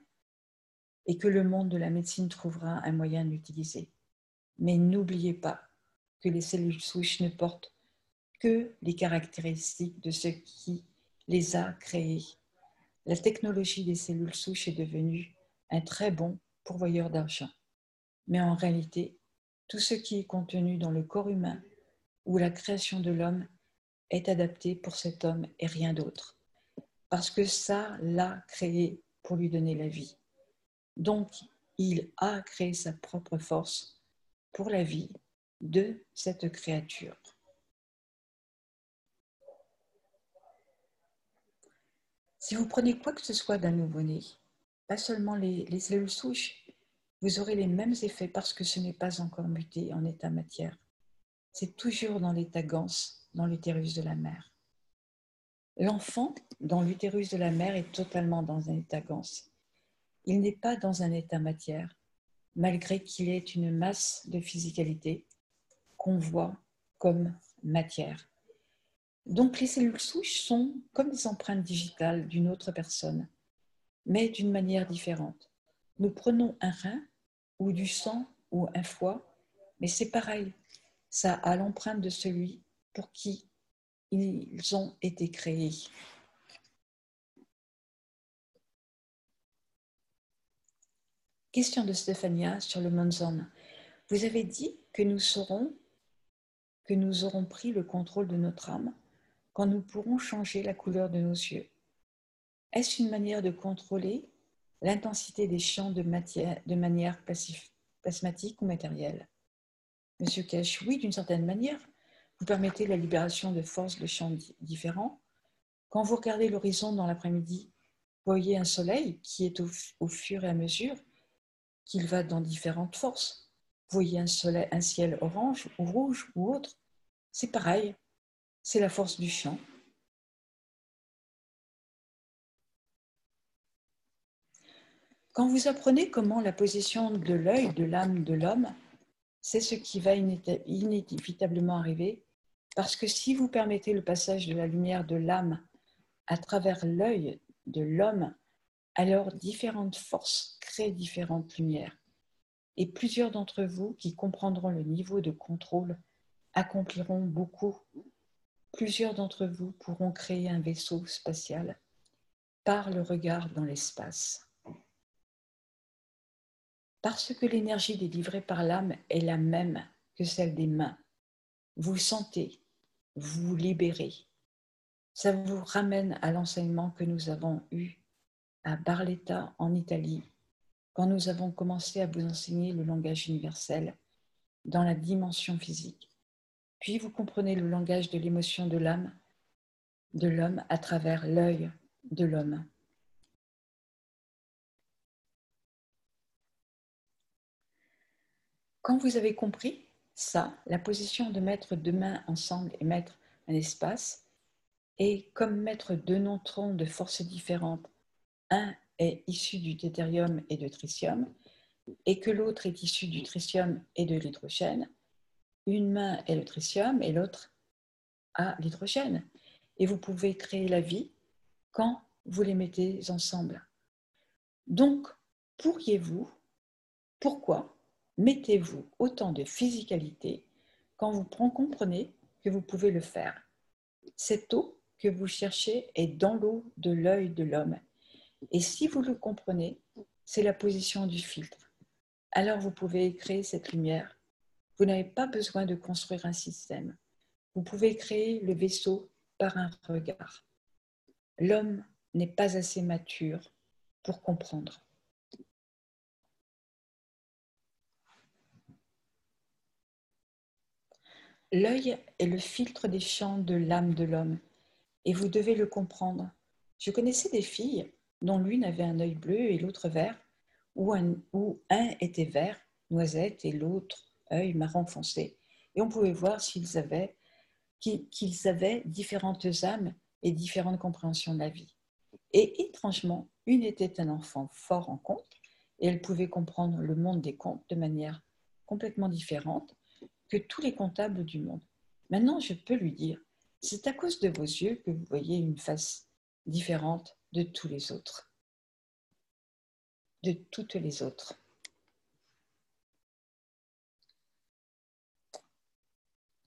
Speaker 1: et que le monde de la médecine trouvera un moyen de l'utiliser. Mais n'oubliez pas que les cellules souches ne portent que les caractéristiques de ce qui les a créées. La technologie des cellules souches est devenue un très bon pourvoyeur d'argent. Mais en réalité, tout ce qui est contenu dans le corps humain ou la création de l'homme est adapté pour cet homme et rien d'autre. Parce que ça l'a créé pour lui donner la vie. Donc, il a créé sa propre force pour la vie de cette créature. Si vous prenez quoi que ce soit d'un nouveau-né, pas seulement les cellules souches, vous aurez les mêmes effets parce que ce n'est pas encore muté en état matière. C'est toujours dans l'état ganse, dans l'utérus de la mère. L'enfant, dans l'utérus de la mère, est totalement dans un état ganse. Il n'est pas dans un état matière, malgré qu'il ait une masse de physicalité qu'on voit comme matière. Donc les cellules souches sont comme des empreintes digitales d'une autre personne, mais d'une manière différente. Nous prenons un rein ou du sang ou un foie, mais c'est pareil, ça a l'empreinte de celui pour qui ils ont été créés. Question de Stéphania sur le Monzon. Vous avez dit que nous aurons pris le contrôle de notre âme quand nous pourrons changer la couleur de nos yeux. Est-ce une manière de contrôler l'intensité des champs de manière plasmatique ou matérielle? Monsieur Kesh, oui, d'une certaine manière. Vous permettez la libération de forces de champs différents. Quand vous regardez l'horizon dans l'après-midi, vous voyez un soleil qui est au fur et à mesure qu'il va dans différentes forces. Vous voyez un ciel orange ou rouge ou autre. C'est pareil, c'est la force du champ. Quand vous apprenez comment la position de l'œil de l'âme de l'homme, c'est ce qui va inévitablement arriver, parce que si vous permettez le passage de la lumière de l'âme à travers l'œil de l'homme, alors différentes forces créent différentes lumières. Et plusieurs d'entre vous qui comprendront le niveau de contrôle accompliront beaucoup plusieurs d'entre vous pourront créer un vaisseau spatial par le regard dans l'espace. Parce que l'énergie délivrée par l'âme est la même que celle des mains, vous sentez, vous vous libérez. Ça vous ramène à l'enseignement que nous avons eu à Barletta en Italie, quand nous avons commencé à vous enseigner le langage universel dans la dimension physique. Puis vous comprenez le langage de l'émotion de l'âme, de l'homme à travers l'œil de l'homme. Quand vous avez compris ça, la position de mettre deux mains ensemble et mettre un espace, et comme mettre deux neutrons de forces différentes, un est issu du deutérium et de tritium, et que l'autre est issu du tritium et de l'hydrogène, une main est le tritium et l'autre a l'hydrogène. Et vous pouvez créer la vie quand vous les mettez ensemble. Donc, pourquoi mettez-vous autant de physicalité quand vous comprenez que vous pouvez le faire? Cette eau que vous cherchez est dans l'eau de l'œil de l'homme. Et si vous le comprenez, c'est la position du filtre. Alors vous pouvez créer cette lumière. Vous n'avez pas besoin de construire un système. Vous pouvez créer le vaisseau par un regard. L'homme n'est pas assez mature pour comprendre. L'œil est le filtre des champs de l'âme de l'homme, et vous devez le comprendre. Je connaissais des filles dont l'une avait un œil bleu et l'autre vert, où un était vert, noisette, et l'autre œil marron foncé. Et on pouvait voir qu'ils avaient différentes âmes et différentes compréhensions de la vie. Et étrangement, une était un enfant fort en contes, et elle pouvait comprendre le monde des contes de manière complètement différente que tous les comptables du monde. Maintenant, je peux lui dire, c'est à cause de vos yeux que vous voyez une face différente de tous les autres, de toutes les autres.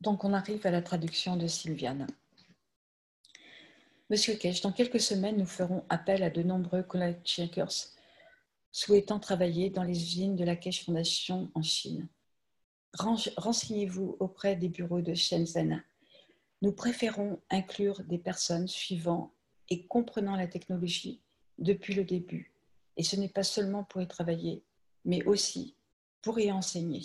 Speaker 1: Donc, on arrive à la traduction de Sylviane. Monsieur Kesh, dans quelques semaines, nous ferons appel à de nombreux college shakers souhaitant travailler dans les usines de la Kesh Foundation en Chine. Renseignez-vous auprès des bureaux de Shenzhen. Nous préférons inclure des personnes suivant et comprenant la technologie depuis le début. Et ce n'est pas seulement pour y travailler, mais aussi pour y enseigner.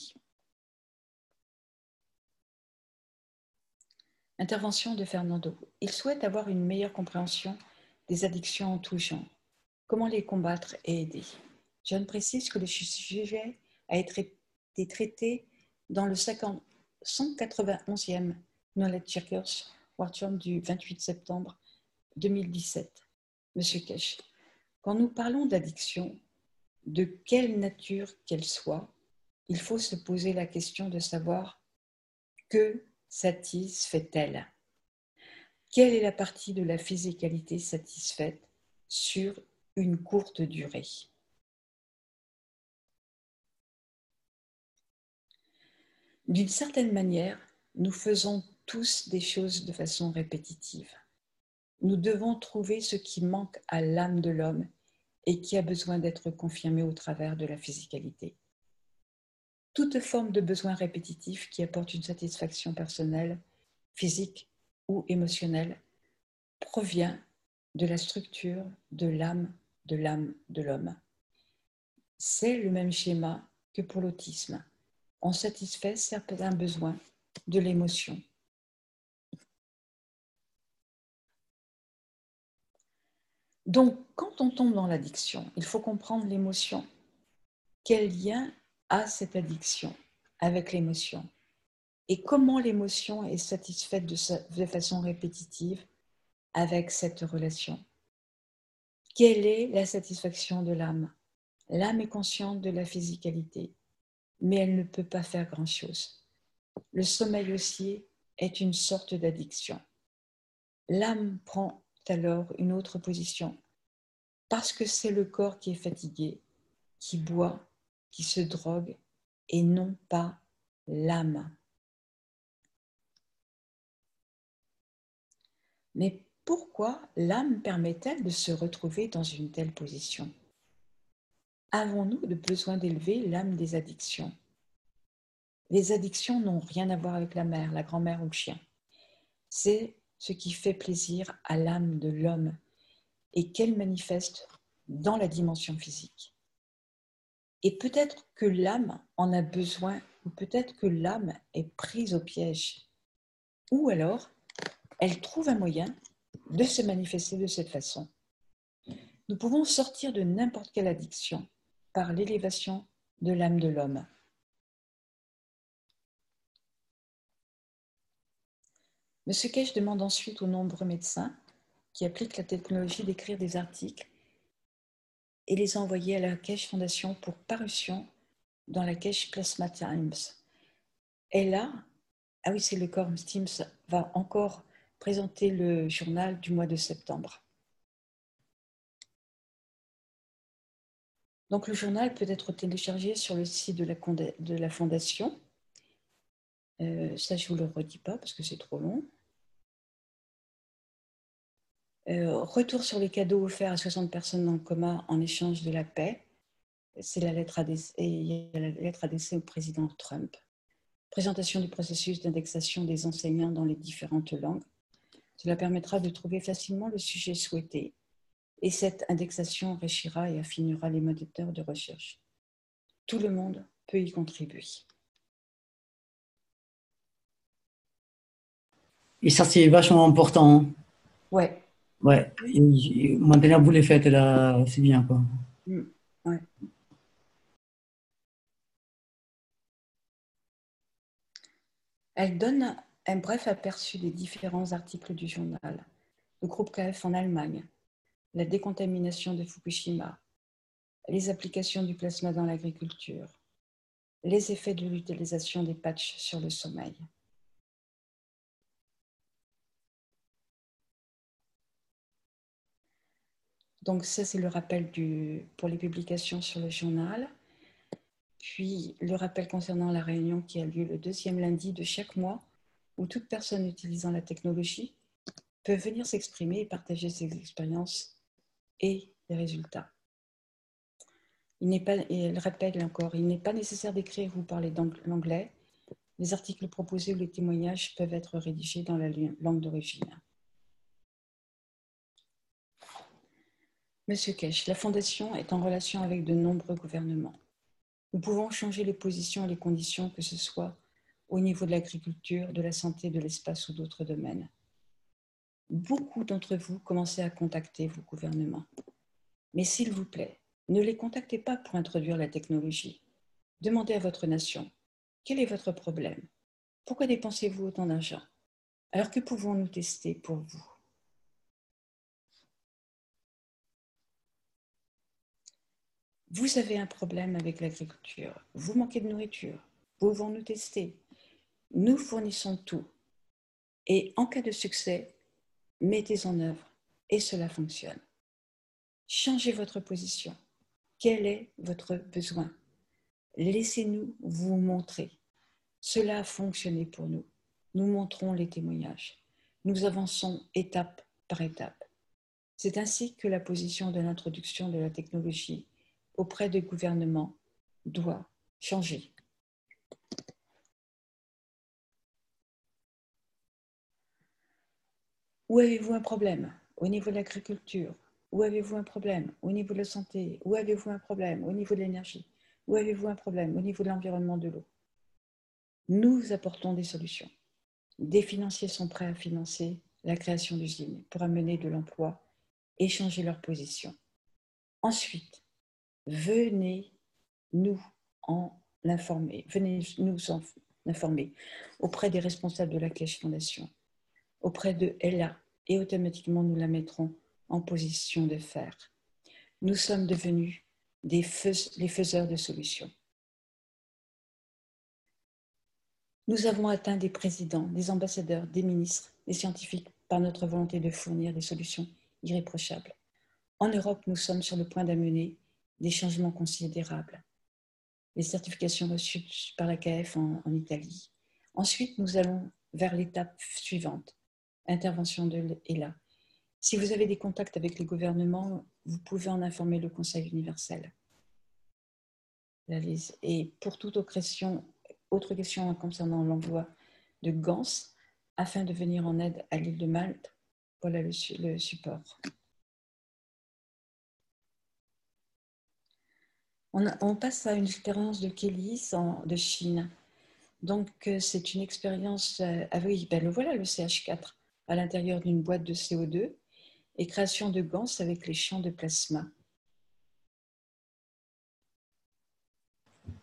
Speaker 1: Intervention de Fernando. Il souhaite avoir une meilleure compréhension des addictions en tout genre. Comment les combattre et aider? John précise que le sujet a été traité dans le 191e Knowledge Shakers Workshop du 28 septembre 2017. Monsieur Kesh, quand nous parlons d'addiction, de quelle nature qu'elle soit, il faut se poser la question de savoir que satisfait-elle? Quelle est la partie de la physicalité satisfaite sur une courte durée? D'une certaine manière, nous faisons tous des choses de façon répétitive. Nous devons trouver ce qui manque à l'âme de l'homme et qui a besoin d'être confirmé au travers de la physicalité. Toute forme de besoin répétitif qui apporte une satisfaction personnelle, physique ou émotionnelle provient de la structure de l'âme de l'homme. C'est le même schéma que pour l'autisme. On satisfait certains besoins de l'émotion. Donc, quand on tombe dans l'addiction, il faut comprendre l'émotion. Quel lien a cette addiction avec l'émotion? Et comment l'émotion est satisfaite de façon répétitive avec cette relation? Quelle est la satisfaction de l'âme? L'âme est consciente de la physicalité, mais elle ne peut pas faire grand-chose. Le sommeil aussi est une sorte d'addiction. L'âme prend alors une autre position, parce que c'est le corps qui est fatigué, qui boit, qui se drogue, et non pas l'âme. Mais pourquoi l'âme permet-elle de se retrouver dans une telle position? Avons-nous le besoin d'élever l'âme des addictions? Les addictions n'ont rien à voir avec la mère, la grand-mère ou le chien. C'est ce qui fait plaisir à l'âme de l'homme et qu'elle manifeste dans la dimension physique. Et peut-être que l'âme en a besoin, ou peut-être que l'âme est prise au piège. Ou alors, elle trouve un moyen de se manifester de cette façon. Nous pouvons sortir de n'importe quelle addiction par l'élévation de l'âme de l'homme. M. Kesh demande ensuite aux nombreux médecins qui appliquent la technologie d'écrire des articles et les envoyer à la Kesh Foundation pour parution dans la Kesh Plasma Times. Et là, ah oui, c'est le Corps Times va encore présenter le journal du mois de septembre. Donc le journal peut être téléchargé sur le site de la Fondation. Ça, je ne vous le redis pas parce que c'est trop long. Retour sur les cadeaux offerts à 60 personnes dans le coma en échange de la paix. C'est la lettre ADC, et il y a la lettre ADC au président Trump. Présentation du processus d'indexation des enseignants dans les différentes langues. Cela permettra de trouver facilement le sujet souhaité. Et cette indexation enrichira et affinera les moteurs de recherche. Tout le monde peut y contribuer.
Speaker 2: Et ça, c'est vachement important.
Speaker 1: Ouais.
Speaker 2: Ouais. Et maintenant, vous les faites, là, c'est bien, quoi.
Speaker 1: Ouais. Elle donne un bref aperçu des différents articles du journal. Le groupe KF en Allemagne, la décontamination de Fukushima, les applications du plasma dans l'agriculture, les effets de l'utilisation des patchs sur le sommeil. Donc ça, c'est le rappel pour les publications sur le journal. Puis le rappel concernant la réunion qui a lieu le 2e lundi de chaque mois, où toute personne utilisant la technologie peut venir s'exprimer et partager ses expériences et les résultats. Et elle rappelle encore, il n'est pas nécessaire d'écrire ou parler l'anglais. Les articles proposés ou les témoignages peuvent être rédigés dans la langue d'origine. Monsieur Kesh, la Fondation est en relation avec de nombreux gouvernements. Nous pouvons changer les positions et les conditions, que ce soit au niveau de l'agriculture, de la santé, de l'espace ou d'autres domaines. Beaucoup d'entre vous commencez à contacter vos gouvernements. Mais s'il vous plaît, ne les contactez pas pour introduire la technologie. Demandez à votre nation, quel est votre problème? Pourquoi dépensez-vous autant d'argent? Alors que pouvons-nous tester pour vous? Vous avez un problème avec l'agriculture, vous manquez de nourriture, pouvons-nous tester? Nous fournissons tout. Et en cas de succès, mettez en œuvre et cela fonctionne. Changez votre position. Quel est votre besoin? Laissez-nous vous montrer. Cela a fonctionné pour nous. Nous montrons les témoignages. Nous avançons étape par étape. C'est ainsi que la position de l'introduction de la technologie auprès des gouvernements doit changer. Où avez-vous un problème? Au niveau de l'agriculture. Où avez-vous un problème? Au niveau de la santé. Où avez-vous un problème? Au niveau de l'énergie. Où avez-vous un problème? Au niveau de l'environnement, de l'eau. Nous apportons des solutions. Des financiers sont prêts à financer la création d'usines pour amener de l'emploi et changer leur position. Ensuite, venez nous informer auprès des responsables de la Kesh Foundation, auprès de Ella, et automatiquement nous la mettrons en position de faire. Nous sommes devenus les faiseurs de solutions. Nous avons atteint des présidents, des ambassadeurs, des ministres, des scientifiques par notre volonté de fournir des solutions irréprochables. En Europe, nous sommes sur le point d'amener des changements considérables. Les certifications reçues par la KF en Italie. Ensuite, nous allons vers l'étape suivante, intervention de l'ELA. Si vous avez des contacts avec les gouvernements, vous pouvez en informer le Conseil universel. Et pour toute autre question concernant l'envoi de gants, afin de venir en aide à l'île de Malte, voilà le support. On passe à une expérience de Kelly de Chine. Donc, c'est une expérience, oui, ben voilà le CH4 à l'intérieur d'une boîte de CO2 et création de gants avec les champs de plasma.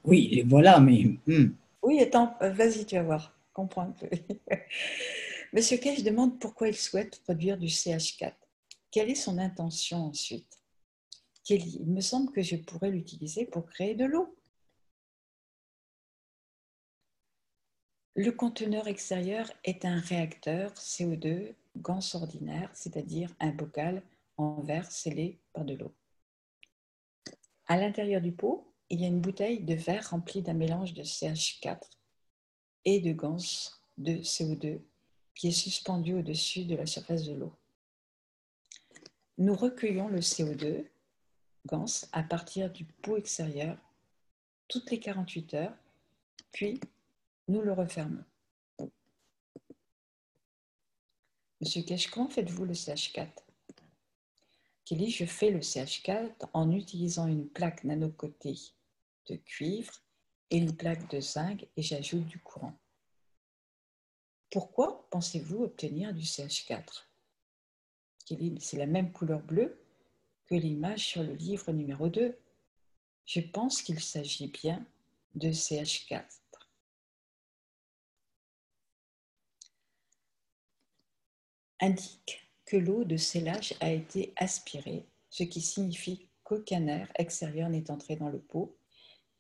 Speaker 2: Oui, et voilà, mais...
Speaker 1: Oui, attends, vas-y, tu vas voir, comprends un peu. Monsieur Cage demande pourquoi il souhaite produire du CH4. Quelle est son intention ensuite? Kelly, il me semble que je pourrais l'utiliser pour créer de l'eau. Le conteneur extérieur est un réacteur CO2 gants ordinaire, c'est-à-dire un bocal en verre scellé par de l'eau. À l'intérieur du pot, il y a une bouteille de verre remplie d'un mélange de CH4 et de gants de CO2 qui est suspendu au-dessus de la surface de l'eau. Nous recueillons le CO2 gants à partir du pot extérieur toutes les 48 heures, puis nous le refermons. Monsieur Cash, comment faites-vous le CH4? Kelly, je fais le CH4 en utilisant une plaque nanocotée de cuivre et une plaque de zinc et j'ajoute du courant. Pourquoi pensez-vous obtenir du CH4? Kelly, c'est la même couleur bleue que l'image sur le livre numéro 2. Je pense qu'il s'agit bien de CH4. Indique que l'eau de scellage a été aspirée, ce qui signifie qu'aucun air extérieur n'est entré dans le pot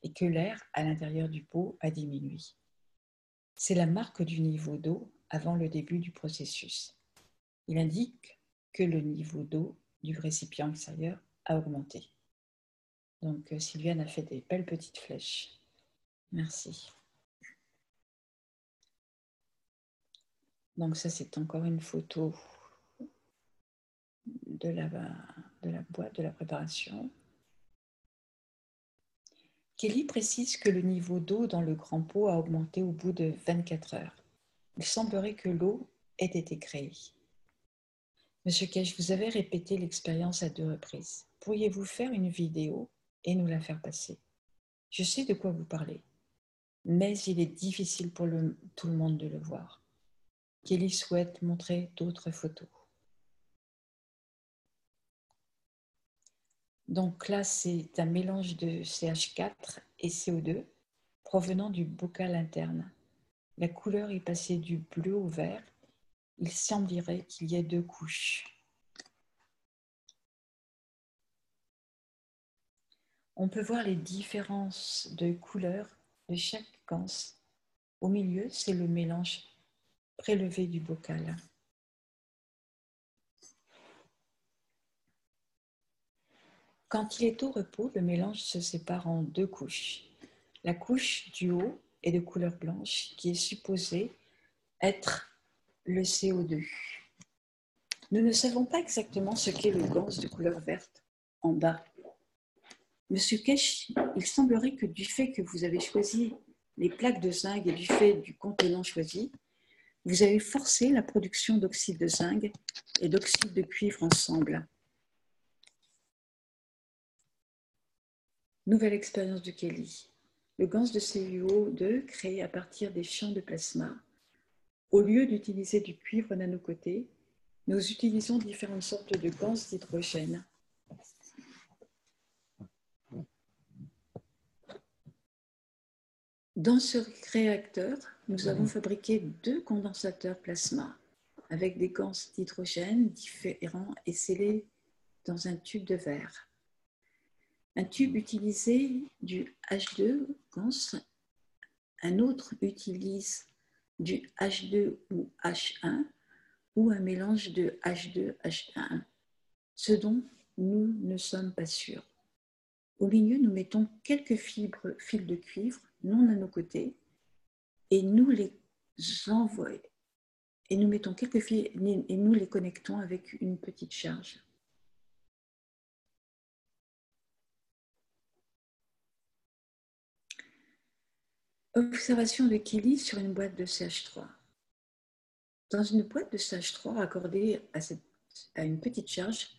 Speaker 1: et que l'air à l'intérieur du pot a diminué. C'est la marque du niveau d'eau avant le début du processus. Il indique que le niveau d'eau du récipient extérieur a augmenté. Donc Sylviane a fait des belles petites flèches. Merci. Donc ça, c'est encore une photo de la boîte, de la préparation. Kelly précise que le niveau d'eau dans le grand pot a augmenté au bout de 24 heures. Il semblerait que l'eau ait été créée. Monsieur Cash, vous avez répété l'expérience à 2 reprises. Pourriez-vous faire une vidéo et nous la faire passer? Je sais de quoi vous parlez, mais il est difficile pour tout le monde de le voir. Kelly souhaite montrer d'autres photos. Donc là, c'est un mélange de CH4 et CO2 provenant du bocal interne. La couleur est passée du bleu au vert. Il semblerait qu'il y ait 2 couches. On peut voir les différences de couleurs de chaque gants. Au milieu, c'est le mélange prélevé du bocal. Quand il est au repos, le mélange se sépare en 2 couches. La couche du haut est de couleur blanche qui est supposée être le CO2. Nous ne savons pas exactement ce qu'est le gants de couleur verte en bas. Monsieur Kesh, il semblerait que du fait que vous avez choisi les plaques de zinc et du fait du contenant choisi, vous avez forcé la production d'oxyde de zinc et d'oxyde de cuivre ensemble. Nouvelle expérience de Kelly. Le gants de CO2 créé à partir des champs de plasma. Au lieu d'utiliser du cuivre nanocoté, nous utilisons différentes sortes de gants d'hydrogène. Dans ce réacteur, nous avons fabriqué 2 condensateurs plasma avec des gants d'hydrogène différents et scellés dans un tube de verre. Un tube utilisait du H2 gants, un autre utilise du H2 ou H1 ou un mélange de H2, H1, ce dont nous ne sommes pas sûrs. Au milieu, nous mettons quelques fils de cuivre non nanocotés et nous les et nous mettons quelques fils et nous les connectons avec une petite charge. Observation de Kili sur une boîte de CH3. Dans une boîte de CH3 raccordée à une petite charge,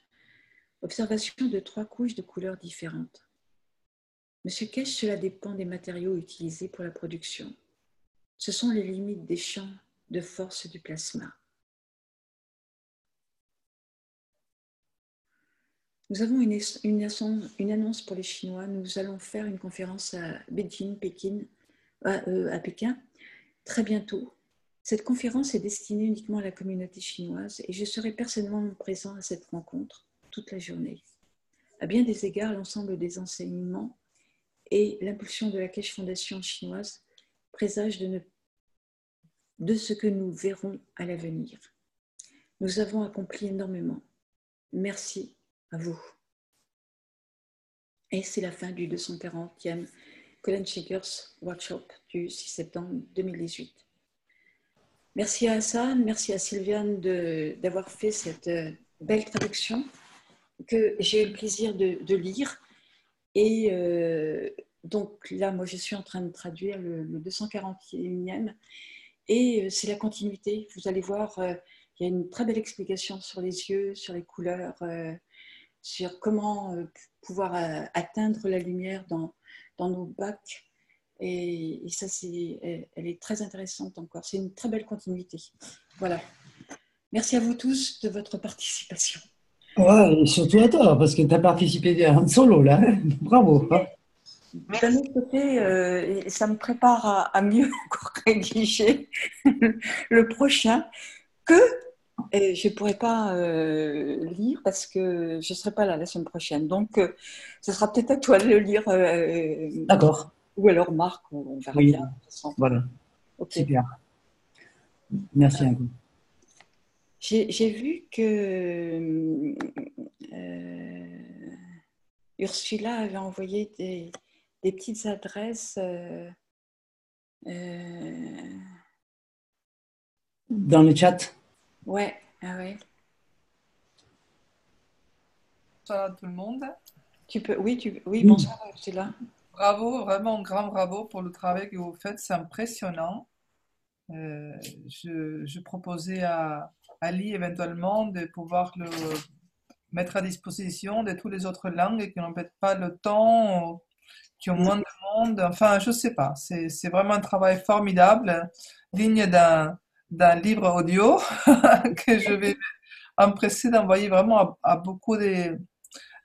Speaker 1: observation de 3 couches de couleurs différentes. Monsieur Kesh, cela dépend des matériaux utilisés pour la production. Ce sont les limites des champs de force du plasma. Nous avons une annonce pour les Chinois. Nous allons faire une conférence à Beijing, à Pékin, très bientôt. Cette conférence est destinée uniquement à la communauté chinoise et je serai personnellement présent à cette rencontre toute la journée. À bien des égards, l'ensemble des enseignements et l'impulsion de la Keshe Foundation chinoise présagent de ce que nous verrons à l'avenir. Nous avons accompli énormément. Merci à vous. Et c'est la fin du 240e Colin Shakers Workshop du 6 septembre 2018. Merci à Hassan, merci à Sylviane d'avoir fait cette belle traduction que j'ai eu le plaisir de lire. Et donc là, moi, je suis en train de traduire le 241e et c'est la continuité. Vous allez voir, il y a une très belle explication sur les yeux, sur les couleurs, sur comment pouvoir atteindre la lumière dans nos bacs. Et ça, elle est très intéressante encore. C'est une très belle continuité. Voilà. Merci à vous tous de votre participation.
Speaker 2: Ouais, et surtout à toi, parce que tu as participé en solo, là. Bravo. Hein.
Speaker 1: D'un autre côté, ça me prépare à mieux encore rédiger le prochain que je ne pourrai pas lire parce que je ne serai pas là la semaine prochaine. Donc, ce sera peut-être à toi de le lire.
Speaker 2: D'accord.
Speaker 1: Ou alors Marc, on verra
Speaker 2: Oui,
Speaker 1: bien. De toute façon.
Speaker 2: voilà.
Speaker 1: Okay.
Speaker 2: Super. Merci un coup.
Speaker 1: J'ai vu que Ursula avait envoyé des petites adresses.
Speaker 2: Dans le chat.
Speaker 1: Ouais, ah ouais.
Speaker 3: Bonsoir à tout le monde.
Speaker 1: Oui, bonsoir Ursula.
Speaker 3: Bravo, vraiment un grand bravo pour le travail que vous faites, c'est impressionnant. Je proposais à Ali éventuellement de pouvoir le mettre à disposition de toutes les autres langues qui n'ont peut-être pas le temps, qui ont moins de monde. Enfin, je sais pas. C'est vraiment un travail formidable, digne d'un livre audio que je vais empresser d'envoyer vraiment à beaucoup de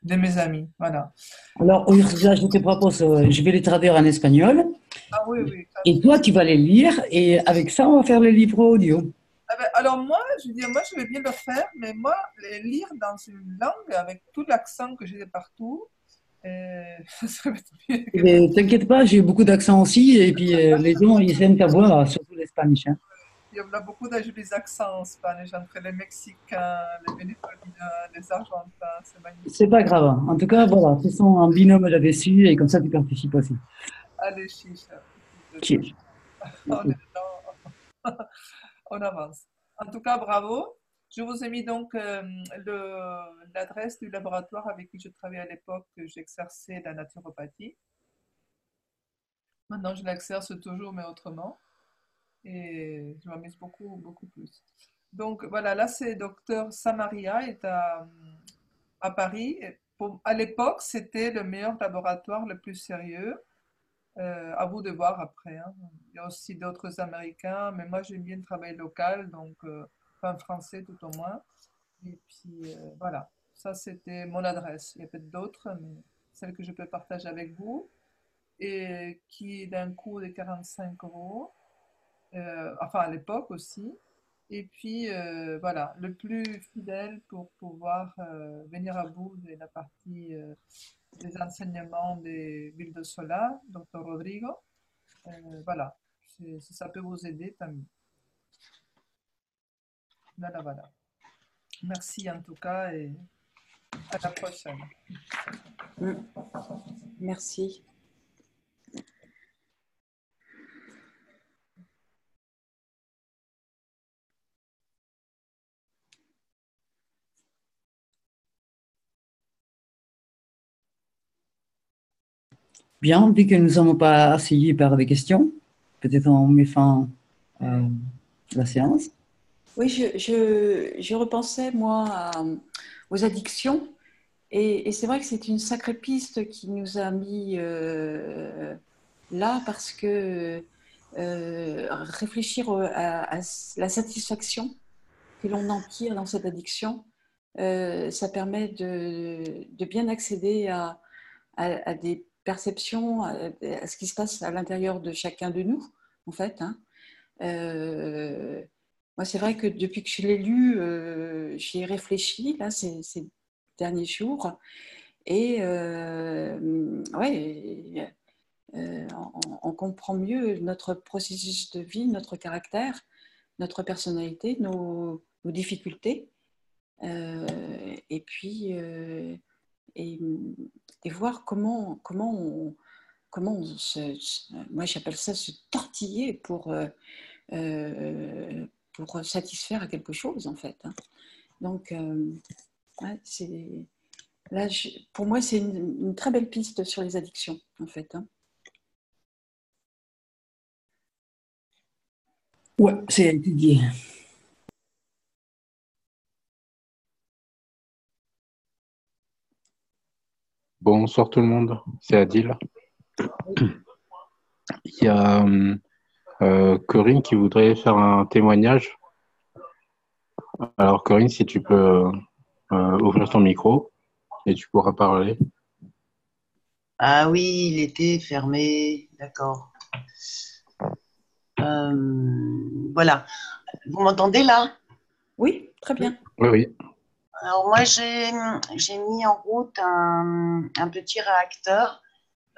Speaker 3: mes amis. Voilà.
Speaker 2: Alors, Ursula, je te propose, je vais les traduire en espagnol.
Speaker 3: Ah oui, oui.
Speaker 2: Et toi, tu vas les lire, et avec ça, on va faire le livre audio.
Speaker 3: Ah ben, alors moi, je vais bien le faire, mais moi, les lire dans une langue avec tout l'accent que j'ai partout, ça va être mieux que...
Speaker 2: T'inquiète pas, j'ai beaucoup d'accent aussi, et puis les gens, ils aiment ta voix, surtout l'espagnol. Hein.
Speaker 3: Il y en a beaucoup de jolis accents en Espagne, entre les Mexicains, les Vénézuéliens, les Argentins, c'est magnifique.
Speaker 2: C'est pas grave. En tout cas, voilà, ce sont un binôme là-dessus, et comme ça, tu participes aussi.
Speaker 3: Allez, chiche.
Speaker 2: Cheers.
Speaker 3: On est dedans. On avance. En tout cas, bravo. Je vous ai mis donc l'adresse du laboratoire avec qui je travaillais à l'époque, que j'exerçais la naturopathie. Maintenant, je l'exerce toujours, mais autrement. Et je m'amuse beaucoup, beaucoup plus. Donc voilà, là, c'est docteur Samaria, est à Paris. Et à l'époque, c'était le meilleur laboratoire, le plus sérieux. À vous de voir après. Hein. Il y a aussi d'autres Américains, mais moi, j'aime bien travailler local, donc enfin français tout au moins. Et puis voilà, ça, c'était mon adresse. Il y a peut-être d'autres, mais celle que je peux partager avec vous, et qui est d'un coût de 45 euros. Enfin à l'époque aussi. Et puis voilà, le plus fidèle pour pouvoir venir à bout de la partie des enseignements des villes de Sola, Dr Rodrigo. Voilà, si ça peut vous aider, tant mieux. Voilà, voilà. Merci en tout cas et à la prochaine.
Speaker 1: Merci.
Speaker 2: Bien, vu que nous ne sommes pas assaillis par des questions, peut-être on met fin à la séance.
Speaker 1: Oui, je repensais, moi, aux addictions. Et c'est vrai que c'est une sacrée piste qui nous a mis là parce que réfléchir à la satisfaction que l'on en tire dans cette addiction, ça permet de bien accéder à des perceptions, à ce qui se passe à l'intérieur de chacun de nous, en fait. Hein. Euh, Moi, c'est vrai que depuis que je l'ai lu, j'y ai réfléchi là, ces derniers jours. Et ouais, on comprend mieux notre processus de vie, notre caractère, notre personnalité, nos difficultés. Et puis, et, et voir comment moi j'appelle ça se tortiller euh, pour satisfaire à quelque chose en fait. Hein. Donc, ouais, là, pour moi, c'est une très belle piste sur les addictions en fait. Hein.
Speaker 2: Ouais, c'est étudié.
Speaker 4: Bonsoir tout le monde, c'est Adil. Il y a Corinne qui voudrait faire un témoignage. Alors Corinne, si tu peux ouvrir ton micro et tu pourras parler.
Speaker 5: Ah oui, il était fermé, d'accord. Voilà. Vous m'entendez là?
Speaker 1: Oui, très bien.
Speaker 4: Oui, oui.
Speaker 5: Alors moi, j'ai mis en route un petit réacteur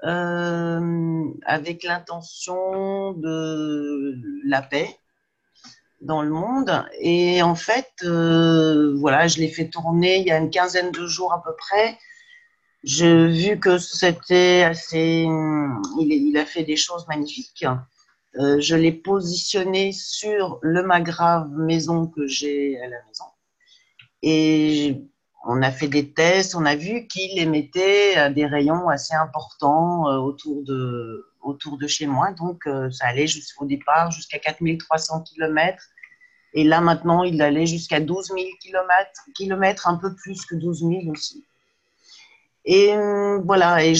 Speaker 5: avec l'intention de la paix dans le monde. Et en fait, voilà, je l'ai fait tourner il y a une quinzaine de jours à peu près. J'ai vu que c'était assez... Il a fait des choses magnifiques. Je l'ai positionné sur le Magrave maison que j'ai à la maison. Et on a fait des tests, on a vu qu'il émettait des rayons assez importants autour de chez moi. Donc, ça allait au départ jusqu'à 4300 km. Et là, maintenant, il allait jusqu'à 12 000 km, un peu plus que 12 000 aussi. Et voilà, et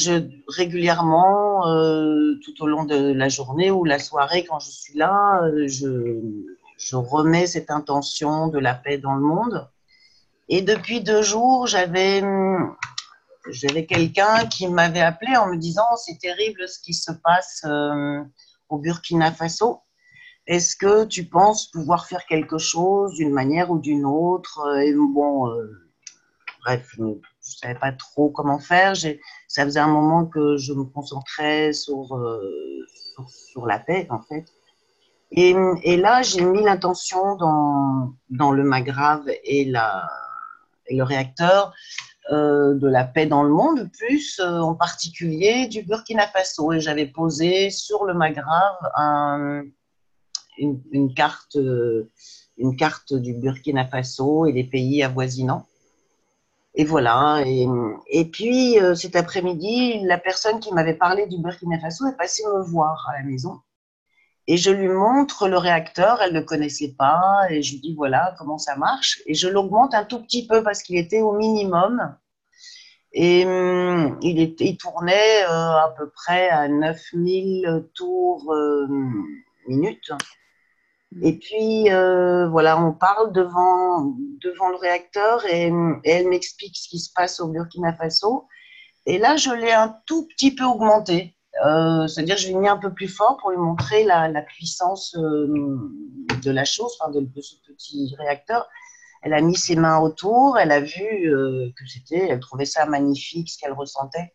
Speaker 5: régulièrement, tout au long de la journée ou la soirée, quand je suis là, je remets cette intention de la paix dans le monde. Et depuis 2 jours, j'avais quelqu'un qui m'avait appelé en me disant c'est terrible ce qui se passe au Burkina Faso. Est-ce que tu penses pouvoir faire quelque chose d'une manière ou d'une autre? Et bon, bref, je ne savais pas trop comment faire. Ça faisait un moment que je me concentrais sur la paix, en fait. Et là, j'ai mis l'intention dans le Magrave et le réacteur de la paix dans le monde, plus en particulier du Burkina Faso. Et j'avais posé sur le Magrave une carte du Burkina Faso et des pays avoisinants. Et voilà. Et puis, cet après-midi, la personne qui m'avait parlé du Burkina Faso est passée me voir à la maison. Et je lui montre le réacteur, elle ne le connaissait pas, et je lui dis voilà comment ça marche. Et je l'augmente un tout petit peu parce qu'il était au minimum. Et il tournait à peu près à 9000 tours minute. Et puis, voilà, on parle devant le réacteur et elle m'explique ce qui se passe au Burkina Faso. Et là, je l'ai un tout petit peu augmenté. C'est-à-dire, je l'ai mis un peu plus fort pour lui montrer la puissance de la chose, enfin, de ce petit réacteur. Elle a mis ses mains autour, elle a vu elle trouvait ça magnifique, ce qu'elle ressentait.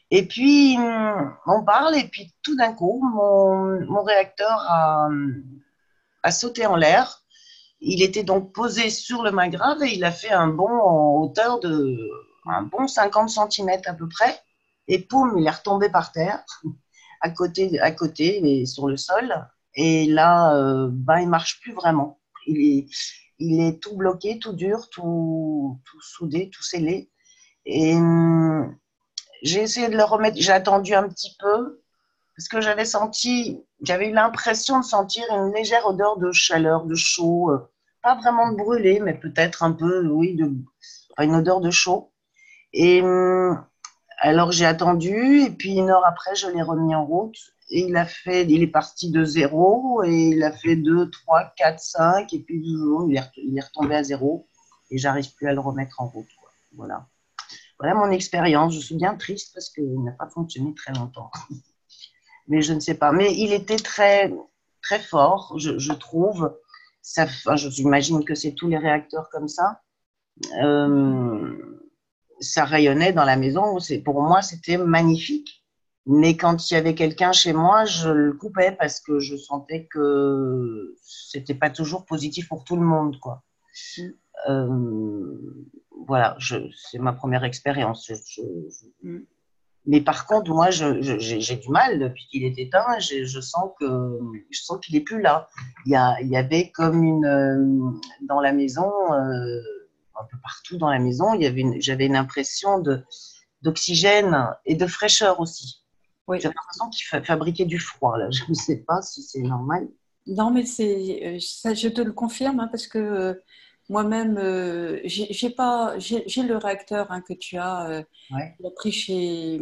Speaker 5: Et puis, on parle, et puis tout d'un coup, mon réacteur a sauté en l'air. Il était donc posé sur le Magrave et il a fait un bond en hauteur un bon 50 cm à peu près. Et poum, il est retombé par terre, à côté, mais sur le sol. Et là, il ne marche plus vraiment. Il est tout bloqué, tout dur, tout soudé, tout scellé. Et j'ai essayé de le remettre, j'ai attendu un petit peu, parce que j'avais eu l'impression de sentir une légère odeur de chaleur, de chaud, pas vraiment de brûlé, mais peut-être un peu, oui, enfin, une odeur de chaud. Et alors j'ai attendu, et puis 1 heure après, je l'ai remis en route. Et il est parti de 0, et il a fait 2, 3, 4, 5, et puis il est retombé à 0, et j'arrive plus à le remettre en route, quoi. Voilà. Voilà mon expérience. Je suis bien triste parce qu'il n'a pas fonctionné très longtemps. Mais je ne sais pas. Mais il était très, très fort, je trouve. Enfin, j'imagine que c'est tous les réacteurs comme ça. Ça rayonnait dans la maison. Pour moi, c'était magnifique. Mais quand il y avait quelqu'un chez moi, je le coupais parce que je sentais que c'était pas toujours positif pour tout le monde, quoi. Voilà, c'est ma première expérience. Mais par contre, moi, j'ai du mal depuis qu'il est éteint. Je sens qu'il est plus là. Il y avait comme dans la maison, un peu partout dans la maison, j'avais une impression d'oxygène et de fraîcheur aussi.
Speaker 1: Oui.
Speaker 5: J'ai l'impression qu'il fabriquait du froid là. Je ne sais pas si c'est normal.
Speaker 1: Non, mais ça, je te le confirme, hein, parce que moi-même, j'ai le réacteur, hein, que tu as
Speaker 5: Ouais.
Speaker 1: pris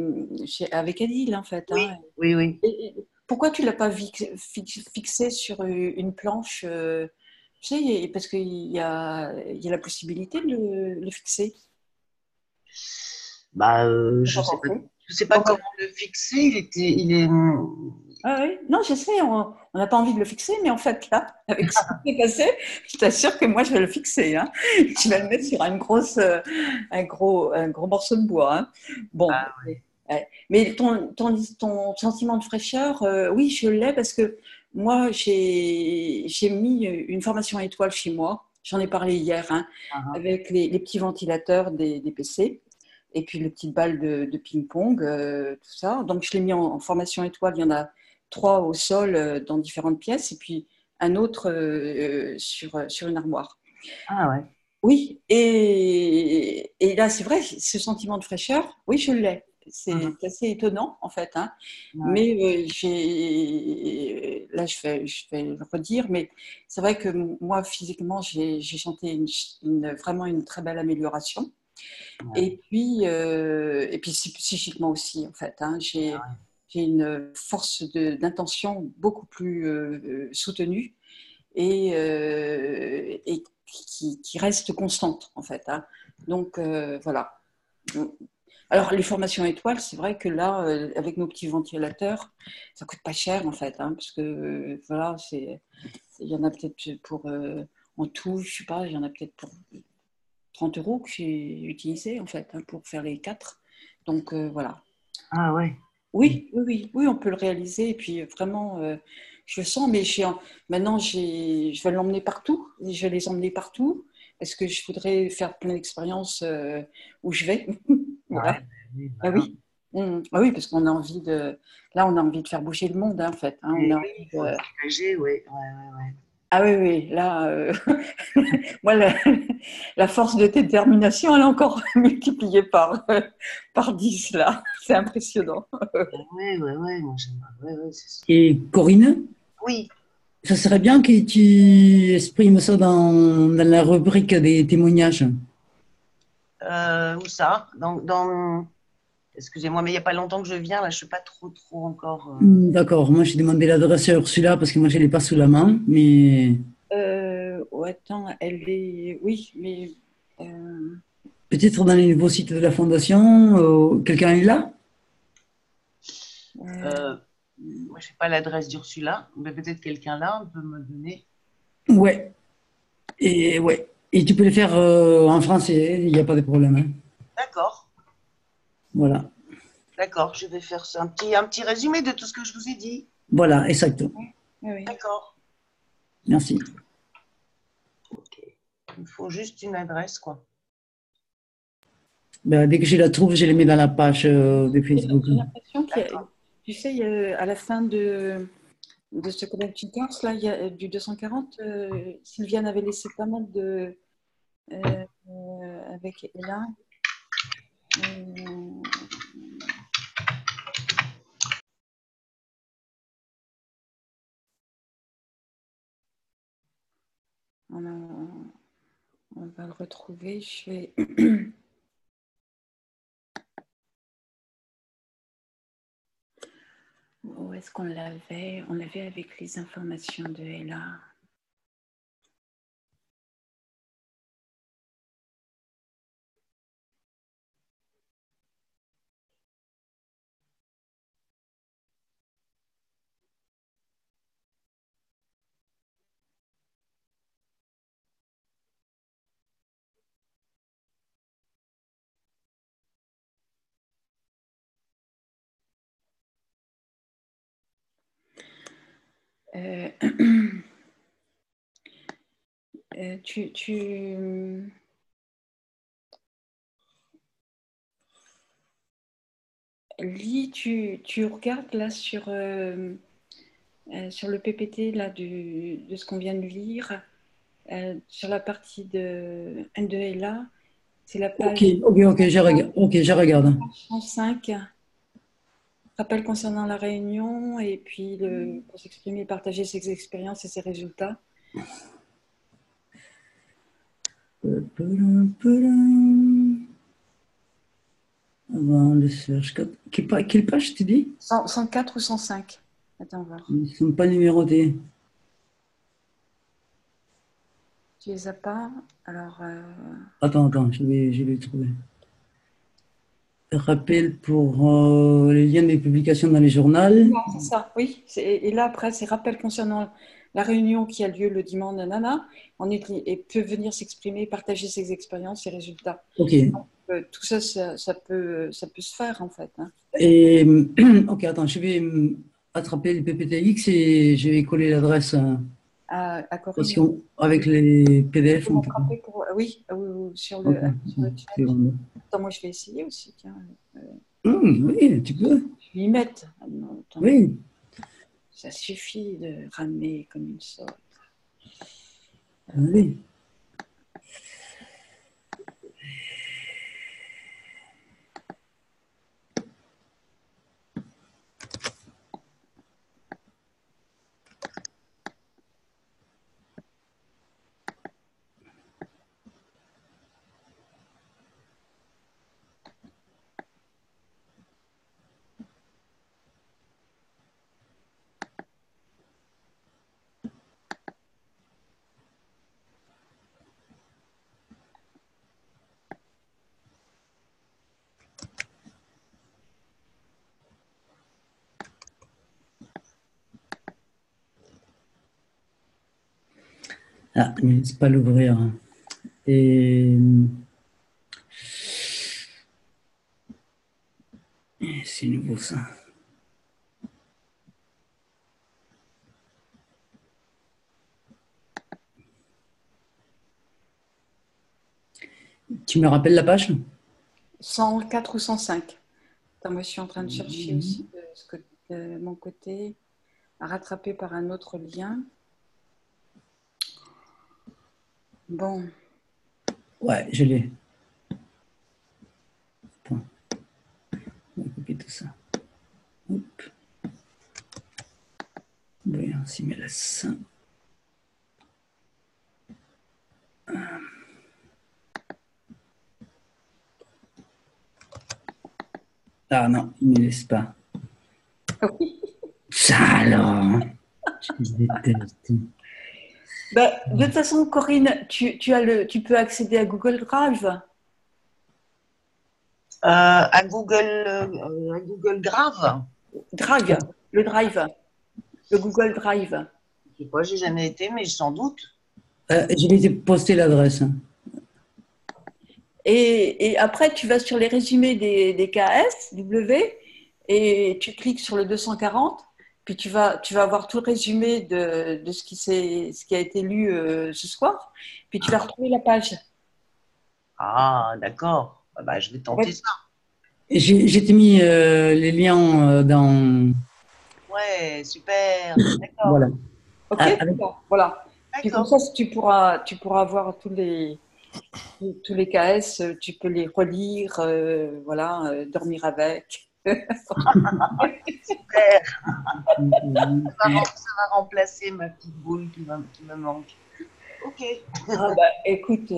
Speaker 1: avec Adil, en fait.
Speaker 5: Oui,
Speaker 1: Hein.
Speaker 5: oui.
Speaker 1: Et pourquoi tu ne l'as pas fixé sur une planche, tu sais, parce qu'il y a la possibilité de le fixer.
Speaker 5: Bah,
Speaker 1: J'ai
Speaker 5: je
Speaker 1: pas
Speaker 5: sais pas.
Speaker 1: compris.
Speaker 5: Je sais pas comment le fixer. Il est.
Speaker 1: Ah oui, non, je sais, on n'a pas envie de le fixer, mais en fait, là, avec ce qui s'est passé, je t'assure que moi, je vais le fixer. Hein. Je vais le mettre sur un gros morceau de bois. Hein. Bon,
Speaker 5: Ah, ouais.
Speaker 1: ouais. Mais ton sentiment de fraîcheur, oui, je l'ai parce que moi, j'ai mis une formation étoile chez moi. J'en ai parlé hier, hein, avec les petits ventilateurs des PC. Et puis les petites balles de ping-pong, tout ça. Donc, je l'ai mis en formation étoile. Il y en a 3 au sol dans différentes pièces et puis un autre sur une armoire.
Speaker 5: Ah ouais.
Speaker 1: Oui, et là, c'est vrai, ce sentiment de fraîcheur, oui, je l'ai. C'est assez étonnant, en fait. Hein.
Speaker 5: Ouais.
Speaker 1: Mais là, je vais le redire, mais c'est vrai que moi, physiquement, j'ai senti vraiment une très belle amélioration.
Speaker 5: Ouais.
Speaker 1: Et puis psychiquement aussi, en fait. Hein. J'ai une force d'intention beaucoup plus soutenue et qui reste constante, en fait. Hein. Donc, voilà. Alors, les formations étoiles, c'est vrai que là, avec nos petits ventilateurs, ça coûte pas cher, en fait. Hein, parce que, voilà, il y en a peut-être en tout, je sais pas, il y en a peut-être pour 30 € que j'ai utilisé, en fait, hein, pour faire les 4. Donc, voilà.
Speaker 5: Ah ouais.
Speaker 1: Oui, on peut le réaliser. Et puis, vraiment, je le sens, mais maintenant, je vais l'emmener partout. Je vais les emmener partout parce que je voudrais faire plein d'expériences où je vais. Voilà.
Speaker 5: Ouais, oui,
Speaker 1: Ah
Speaker 5: voilà.
Speaker 1: oui. Ah oui, parce qu'on a envie là, on a envie de faire bouger le monde, hein, en fait. Hein. On a envie
Speaker 5: Il faut partager, oui. Ouais.
Speaker 1: Ah oui, là, moi, la force de détermination, elle est encore multipliée par 10, là. C'est impressionnant.
Speaker 5: Ouais, moi j'aimerais. Ouais, c'est ça.
Speaker 2: Et Corinne,
Speaker 5: Oui,
Speaker 2: ça serait bien que tu exprimes ça dans la rubrique des témoignages.
Speaker 5: où ça? Excusez-moi, mais il n'y a pas longtemps que je viens, là, je ne suis pas trop encore.
Speaker 2: D'accord, moi j'ai demandé l'adresse à Ursula parce que moi je ne l'ai pas sous la main, mais
Speaker 1: Attends, elle est... Oui, mais...
Speaker 2: peut-être dans les nouveaux sites de la Fondation, quelqu'un est là?
Speaker 5: Moi, je n'ai pas l'adresse d'Ursula, mais peut-être quelqu'un là peut me donner.
Speaker 2: Ouais. Et tu peux le faire en français, il n'y a pas de problème. Hein.
Speaker 5: D'accord,
Speaker 2: Voilà.
Speaker 5: je vais faire ça, un petit résumé de tout ce que je vous ai dit.
Speaker 2: Voilà, exactement.
Speaker 1: Oui.
Speaker 5: D'accord.
Speaker 2: Merci.
Speaker 5: Ok. Il me faut juste une adresse, quoi.
Speaker 2: Ben, dès que je la trouve, je la mets dans la page de Facebook.
Speaker 1: J'ai l'impression qu'il y a... Tu sais, à la fin de ce Connecting Course, là, du 240, Sylviane avait laissé pas mal avec Ella. Euh, on va le retrouver. Je vais. Où est-ce qu'on l'avait? On l'avait avec les informations de Ella. Tu lis, tu regardes là sur le PPT là, de ce qu'on vient de lire, sur la partie de Ella, c'est la page
Speaker 2: Ok, je regarde.
Speaker 1: 105. Rappel concernant la réunion et puis pour s'exprimer, partager ses expériences et ses résultats.
Speaker 2: Avant le search. Quelle page tu dis?
Speaker 1: 104 ou 105. Attends, voir.
Speaker 2: Ils ne sont pas numérotés.
Speaker 1: Tu les as pas? Alors.
Speaker 2: Attends, je vais le trouver. Rappel pour les liens des publications dans les journaux.
Speaker 1: C'est ça, oui. Et là, après, c'est rappel concernant la réunion qui a lieu le dimanche, nanana. Et peut venir s'exprimer, partager ses expériences, ses résultats.
Speaker 2: Ok.
Speaker 1: Donc, tout ça, ça peut se faire, en fait. Hein.
Speaker 2: Et, ok, attends, je vais attraper le PPTX et je vais coller l'adresse.
Speaker 1: À Corinne.
Speaker 2: Parce qu'avec les PDF, on peut pas.
Speaker 1: Oui, sur le chat.
Speaker 2: C'est bon.
Speaker 1: Attends, moi, je vais essayer aussi. Tiens.
Speaker 2: Oui, tu peux.
Speaker 1: Je vais y mettre. Attends.
Speaker 2: Oui.
Speaker 1: Ça suffit de ramer comme une sorte.
Speaker 2: Allez. Ah, mais c'est pas l'ouvrir. Et c'est nouveau ça. Tu me rappelles la page?
Speaker 1: 104 ou 105. Attends, moi, je suis en train de chercher aussi de mon côté, à rattraper par un autre lien. Bon.
Speaker 2: Ouais, je l'ai. Attends. On va copier tout ça. Hop. Voyons s'il me laisse. Ah non, il ne me laisse pas. Ça alors. Je déteste.
Speaker 1: Ben, de toute façon, Corinne, tu peux accéder à Google Drive.
Speaker 5: À Google Grave.
Speaker 1: Drive, le Drive, le Google Drive.
Speaker 5: Je sais pas, j'ai jamais été, mais sans doute.
Speaker 2: Je vais te poster l'adresse.
Speaker 1: Et après, tu vas sur les résumés des KSW et tu cliques sur le 240. Puis tu vas avoir tout le résumé de ce qui a été lu ce soir. Puis tu vas retrouver la page.
Speaker 5: Ah, d'accord. Bah, je vais tenter ça.
Speaker 2: J'ai mis les liens dans.
Speaker 5: Ouais, super. D'accord.
Speaker 2: Voilà.
Speaker 1: Ok,
Speaker 2: Ah,
Speaker 1: voilà. Puis comme
Speaker 5: D'accord.
Speaker 1: ça, tu pourras voir tous les tous les KS, tu peux les relire, voilà, dormir avec.
Speaker 5: Super. Ça va remplacer ma petite boule qui me manque. Ok.
Speaker 1: Ah bah, écoute,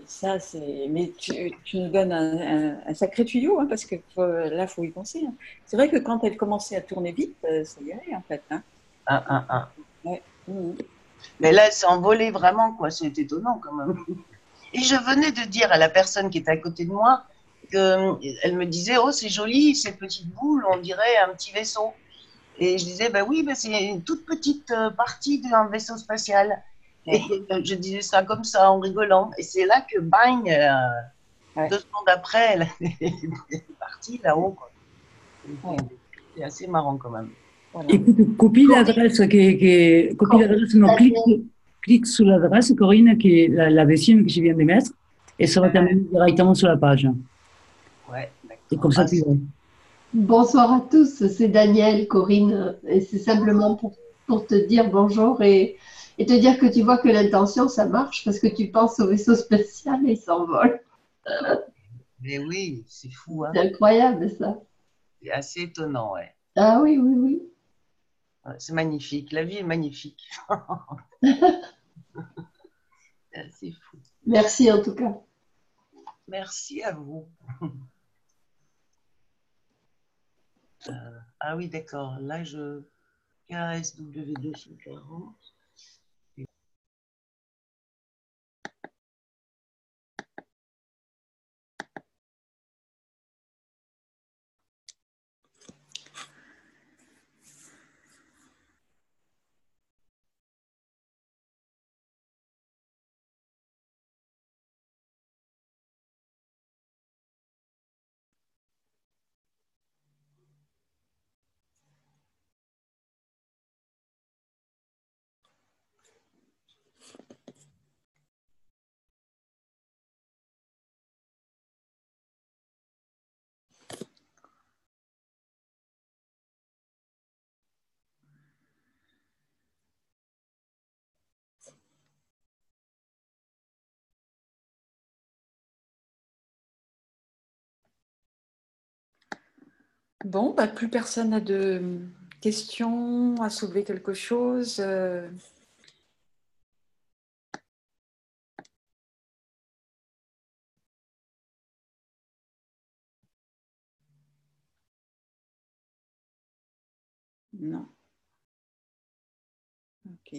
Speaker 1: ça c'est. Mais tu nous donnes un sacré tuyau, hein, parce que là, il faut y penser. Hein. C'est vrai que quand elle commençait à tourner vite, ça y allait en fait. Hein. Ouais. Mmh.
Speaker 5: Mais là, elle s'est envolée vraiment, quoi. C'est étonnant quand même. Et je venais de dire à la personne qui était à côté de moi qu'elle me disait, oh, c'est joli, ces petites boules, on dirait un petit vaisseau. Et je disais, ben oui, ben c'est une toute petite partie d'un vaisseau spatial. Et je disais ça comme ça, en rigolant. Et c'est là que, bang, 2 secondes après, elle est partie là-haut. Ouais. C'est assez marrant quand même.
Speaker 2: Voilà. Écoute, copie l'adresse, copie l'adresse, non, clique sur l'adresse, Corinne, qui est la deuxième que je viens de mettre, et ça va t'amener directement sur la page.
Speaker 5: Ouais,
Speaker 2: et comme ça, tu verras.
Speaker 6: Bonsoir à tous, c'est Daniel, Corinne, et c'est simplement pour te dire bonjour et te dire que tu vois que l'intention, ça marche parce que tu penses au vaisseau spatial et il s'envole.
Speaker 5: Mais oui, c'est fou. Hein.
Speaker 6: C'est incroyable ça.
Speaker 5: C'est assez étonnant, ouais.
Speaker 6: Ah oui, oui, oui.
Speaker 5: C'est magnifique, la vie est magnifique. C'est fou.
Speaker 6: Merci en tout cas.
Speaker 5: Merci à vous. Ah oui, d'accord. Là, je KSW 240.
Speaker 1: Bon, bah, plus personne n'a de questions, à soulever quelque chose. Non. Ok.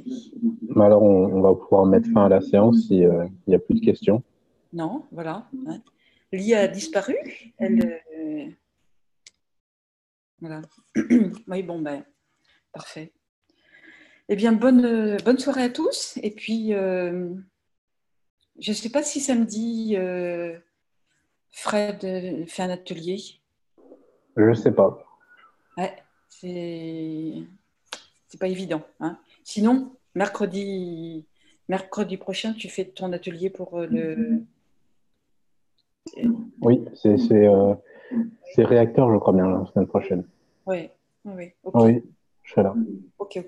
Speaker 4: Alors, on va pouvoir mettre fin à la séance s'il n'y a plus de questions.
Speaker 1: Non, voilà. Hein. Lia a disparu. Elle, voilà. Oui, bon, ben, parfait. Eh bien, bonne soirée à tous. Et puis, je ne sais pas si samedi, Fred fait un atelier.
Speaker 4: Je ne sais pas.
Speaker 1: Ouais, c'est pas évident. Hein. Sinon, mercredi prochain, tu fais ton atelier pour le...
Speaker 4: Oui, c'est réacteur, je crois bien, la semaine prochaine.
Speaker 1: Oui, okay.
Speaker 4: Oui, je serai là.
Speaker 1: Ok.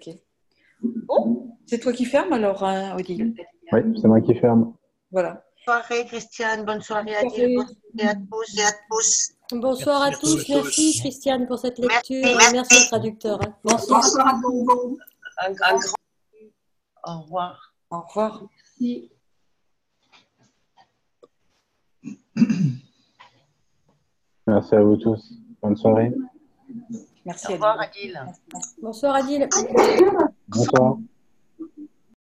Speaker 1: Bon, c'est toi qui fermes alors, hein, Odile.
Speaker 4: Oui, c'est moi qui ferme.
Speaker 1: Voilà.
Speaker 5: Bonne soirée, Christiane. Bonne soirée, Adil. Bonne soirée à tous et à tous.
Speaker 7: Bonsoir à tous. Merci, Christiane, pour cette lecture. Merci au traducteur. Hein.
Speaker 6: Bonsoir à vous.
Speaker 5: Un grand au revoir.
Speaker 1: Au revoir.
Speaker 6: Merci.
Speaker 4: Merci à vous tous. Bonne soirée.
Speaker 1: Merci.
Speaker 5: Au revoir, Adil.
Speaker 7: Bonsoir, Adil.
Speaker 4: Bonsoir.